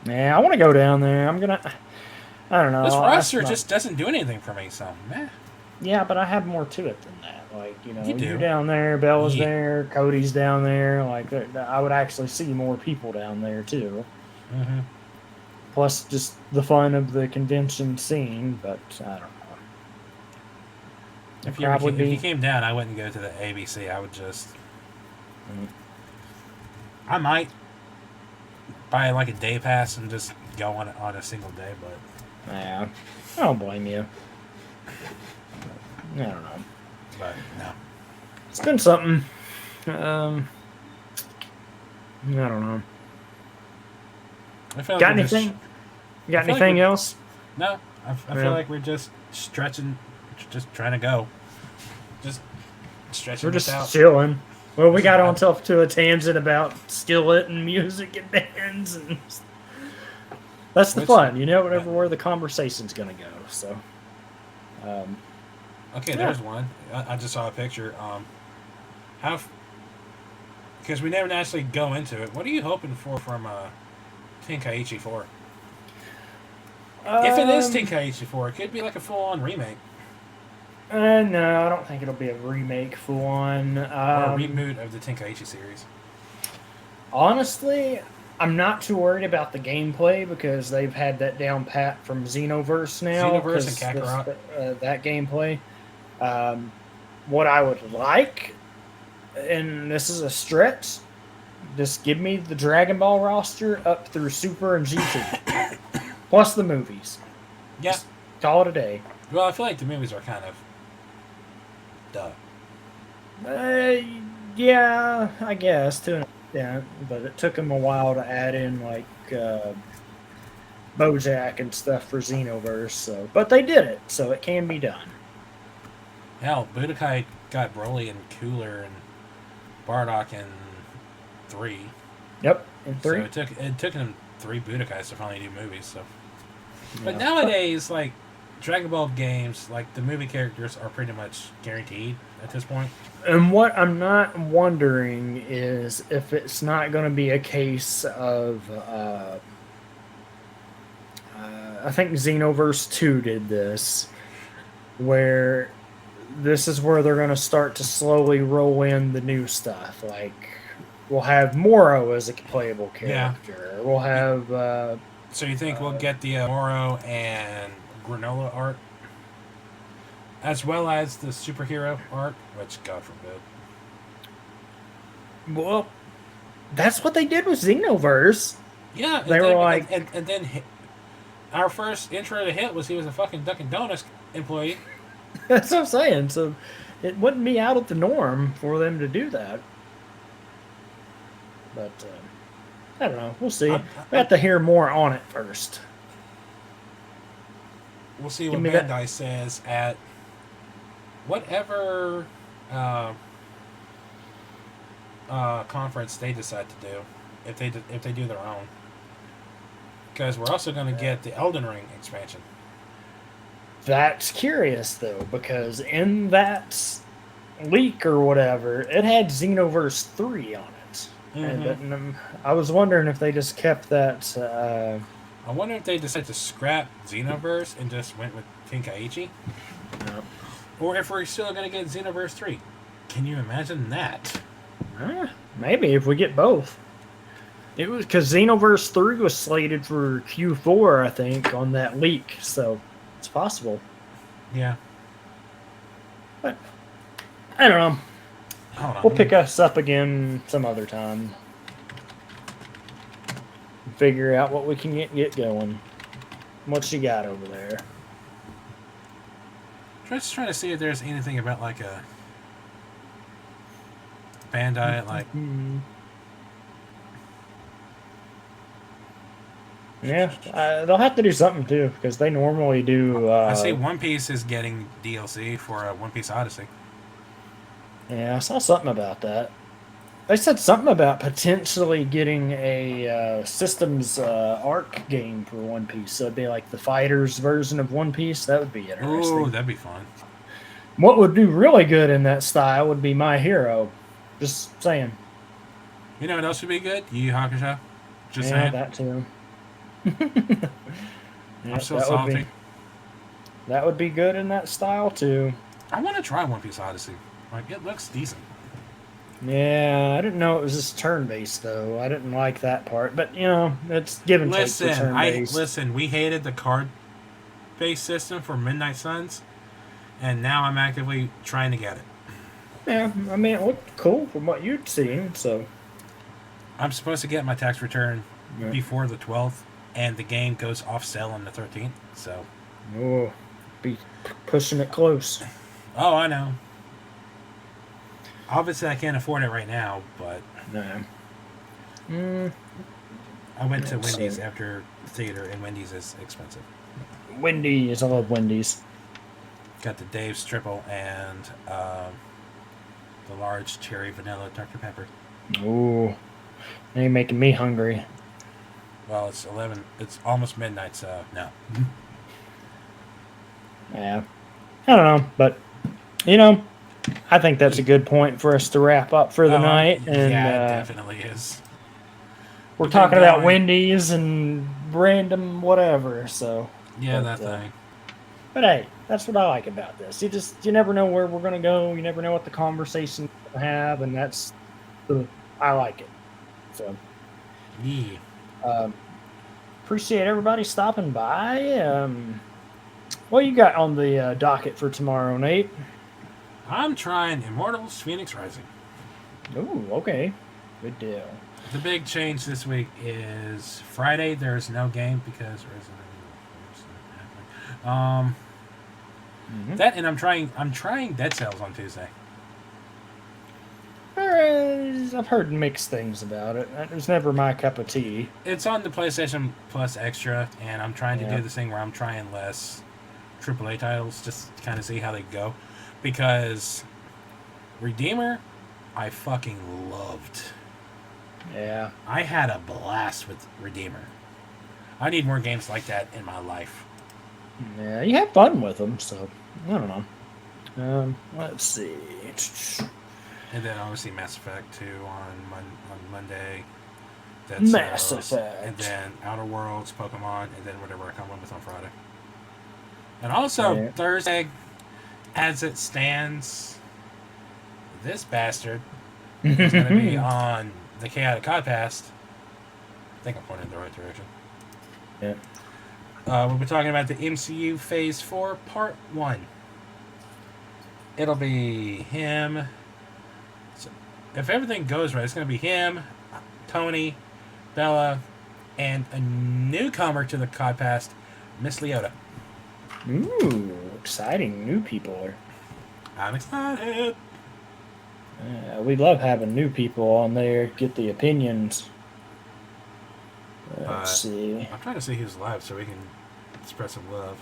yeah, I want to go down there. I don't know. This roster just doesn't do anything for me, so meh. Yeah, but I have more to it than that. You're down there, Bella's there, Cody's down there. I would actually see more people down there too. Mm-hmm. Plus, just the fun of the convention scene. But I don't know. If you came down, I wouldn't go to the ABC. I would just. I might buy a day pass and just go on a single day, but. Yeah, I don't blame you. I don't know. But no. It's been something. I don't know. Got anything? Got anything else? No. I feel like we're just stretching, just trying to go. Just stretching. We're just chilling. Well, we got on to a tangent about skillet and music and bands, and that's the fun. You never know where the conversation's going to go. So. Okay, there's one. I just saw a picture. Because we never actually go into it. What are you hoping for from Tenkaichi 4? If it is Tenkaichi 4, it could be a full-on remake. No, I don't think it'll be a remake full on. Or a reboot of the Tenkaichi series. Honestly, I'm not too worried about the gameplay because they've had that down pat from Xenoverse now. Xenoverse and Kakarot. That gameplay. What I would like, and this is a stretch, just give me the Dragon Ball roster up through Super and GT. Plus the movies. Yeah. Just call it a day. Well, I feel like the movies are kind of duh. Yeah, I guess to an extent, but it took them a while to add in like BoJack and stuff for Xenoverse. So, but they did it, so it can be done. Hell, Budokai got Broly and Cooler and Bardock in 3. Yep, in 3. So it took them 3 Budokais to finally do movies. So, but nowadays, like Dragon Ball games, like the movie characters are pretty much guaranteed at this point. And what I'm not wondering is if it's not going to be a case of, I think Xenoverse 2 did this, where this is where they're going to start to slowly roll in the new stuff. Like, we'll have Moro as a playable character. Yeah. We'll have... so you think we'll get the Moro and Granola art? As well as the superhero art, which, God forbid. Well, that's what they did with Xenoverse. Yeah. They were like... And then our first intro to hit was he was a fucking Dunkin' Donuts employee. That's what I'm saying. So it wouldn't be out of the norm for them to do that. But I don't know. We'll see. We have to hear more on it first. We'll see what Bandai says at whatever conference they decide to do, if they do their own. Because we're also going to get the Elden Ring expansion. That's curious, though, because in that leak or whatever, it had Xenoverse 3 on it. Mm-hmm. And I was wondering if they just kept that... I wonder if they decided to scrap Xenoverse and just went with Tenkaichi. No. Or if we're still going to get Xenoverse 3. Can you imagine that? Maybe, if we get both. It was because Xenoverse 3 was slated for Q4, I think, on that leak, so it's possible. Yeah. But, I don't know. Hold on. We'll pick us up again some other time. Figure out what we can get going. What you got over there? Just trying to see if there's anything about like a Bandai, like. Yeah, they'll have to do something too because they normally do. I see One Piece is getting DLC for One Piece Odyssey. Yeah, I saw something about that. They said something about potentially getting a Systems Arc game for One Piece. So it'd be like the fighters version of One Piece. That would be interesting. Oh, that'd be fun. What would do really good in that style would be My Hero. Just saying. You know what else would be good? Yu Yu Hakusho. Just saying. saying. That too. I'm so salty. That would be good in that style too. I want to try One Piece Odyssey. Like, it looks decent. Yeah, I didn't know it was just turn-based, though. I didn't like that part. But, you know, it's give and take for turn-based. Listen, we hated the card-based system for Midnight Suns, and now I'm actively trying to get it. Yeah, I mean, it looked cool from what you'd seen, so... I'm supposed to get my tax return before the 12th, and the game goes off sale on the 13th, so... Oh, be pushing it close. Oh, I know. Obviously, I can't afford it right now, but... No. I went to Wendy's after theater, and Wendy's is expensive. Wendy's. I love Wendy's. Got the Dave's Triple and the large cherry vanilla Dr. Pepper. Ooh. Now you're making me hungry. Well, it's 11. It's almost midnight, so no. Yeah. I don't know, but, you know... I think that's a good point for us to wrap up for the night. And, yeah, it definitely is. We're talking about Wendy's and random whatever, so. Yeah, that thing. But hey, that's what I like about this. You never know where we're gonna go. You never know what the conversation's gonna have, and I like it. So, Yeah. Appreciate everybody stopping by. What you got on the docket for tomorrow, Nate? I'm trying Immortals Phoenix Rising. Ooh, okay. Good deal. The big change this week is Friday. There's no game because Resident Evil 4 is happening. That, and I'm trying Dead Cells on Tuesday. I've heard mixed things about it. It was never my cup of tea. It's on the PlayStation Plus Extra, and I'm trying to do this thing where I'm trying less AAA titles just to kind of see how they go. Because Redeemer, I fucking loved. Yeah. I had a blast with Redeemer. I need more games like that in my life. Yeah, you have fun with them, so I don't know. Let's see. And then obviously Mass Effect 2 on Monday. Mass Effect. And then Outer Worlds, Pokemon, and then whatever I come up with on Friday. And also Thursday, as it stands, this bastard is going to be on the Chaotic Podcast. I think I'm pointing in the right direction. Yeah. We'll be talking about the MCU Phase 4, Part 1. It'll be him. So if everything goes right, it's going to be him, Tony, Bella, and a newcomer to the podcast, Miss Leota. Ooh, exciting new people. I'm excited. We love having new people on there, get the opinions. Let's see. I'm trying to see who's live so we can spread some love.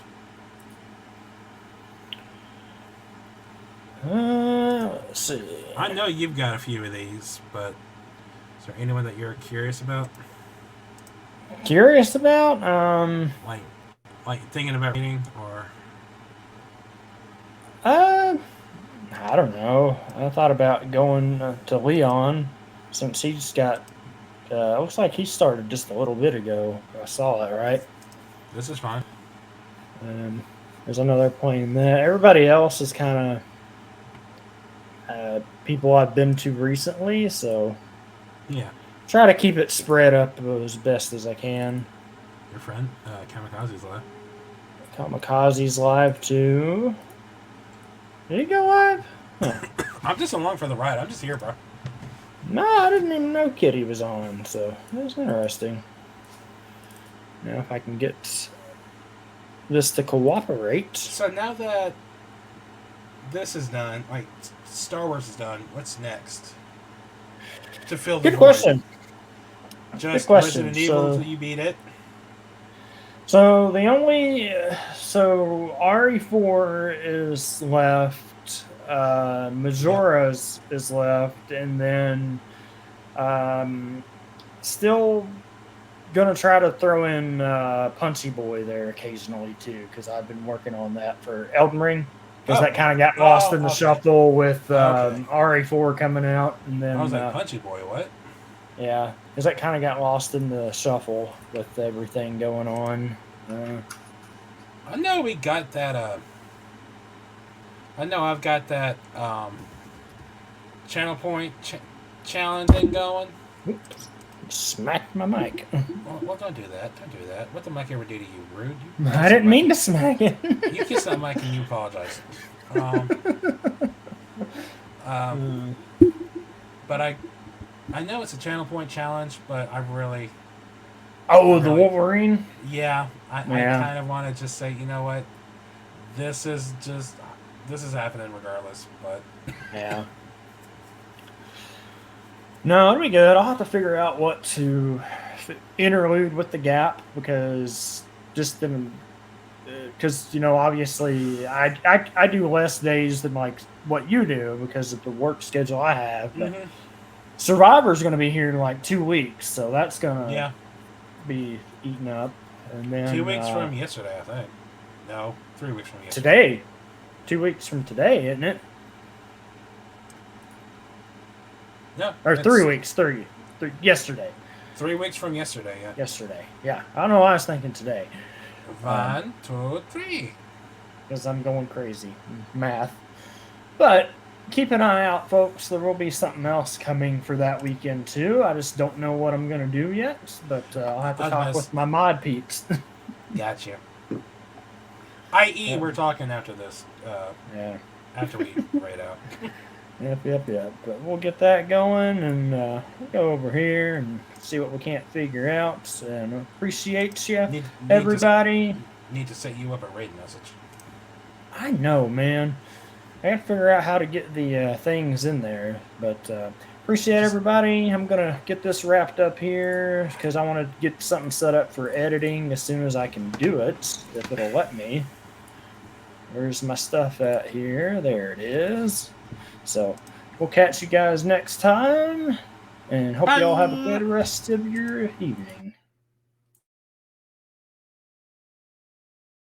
Let's see. I know you've got a few of these, but is there anyone that you're curious about? Curious about? Like thinking about reading or? I don't know. I thought about going to Leon since he's got. Looks like he started just a little bit ago. I saw that, right? This is fine. There's another playing that. Everybody else is kind of people I've been to recently, so yeah. Try to keep it spread up as best as I can. Your friend, Kamikaze's live. Kamikaze's live too. Did he go live? Huh. I'm just along for the ride. I'm just here, bro. No, I didn't even know Kitty was on, so that was interesting. Now, if I can get this to cooperate. So now that this is done, like Star Wars is done, what's next? To fill the Good question. Just Good question. Resident Evil until you beat it? So the only RE4 is left, Majora's is left, and then still gonna try to throw in Punchy Boy there occasionally too, because I've been working on that for Elden Ring, because that kind of got lost in the shuffle with RE4 coming out, and then I was like, Punchy Boy, what? Yeah, because that kind of got lost in the shuffle with everything going on. I know we got that. I know I've got that channel point challenge thing going. Oops. Smacked my mic. Well, don't do that. Don't do that. What the mic ever do to you? Rude. I didn't mean to smack it. You kiss that mic and you apologize. But I know it's a channel point challenge, but I really... The Wolverine? Yeah. I kind of want to just say, you know what? This is happening regardless, but... Yeah. No, it'll be good. I'll have to figure out what to interlude with the gap, because obviously I do less days than like what you do because of the work schedule I have. But Survivor's going to be here in like 2 weeks, so that's going to be eaten up. And then 2 weeks from yesterday, I think. No, 3 weeks from yesterday. Today. 2 weeks from today, isn't it? No. Or 3 weeks. Three. Yesterday. 3 weeks from yesterday, yeah. Yesterday. Yeah. I don't know why I was thinking today. 1, 2, 3. because I'm going crazy. Math. But keep an eye out, folks. There will be something else coming for that weekend, too. I just don't know what I'm going to do yet, but I'll have to talk with my mod peeps. Gotcha. I.e., we're talking after this. Yeah. After we write out. Yep. But we'll get that going, and we'll go over here and see what we can't figure out. And appreciate you, everybody. Need to set you up a raid message. I know, man. I gotta figure out how to get the things in there. But appreciate everybody. I'm gonna get this wrapped up here because I want to get something set up for editing as soon as I can do it, if it'll let me. Where's my stuff at here? There it is. So we'll catch you guys next time, and hope you all have a good rest of your evening.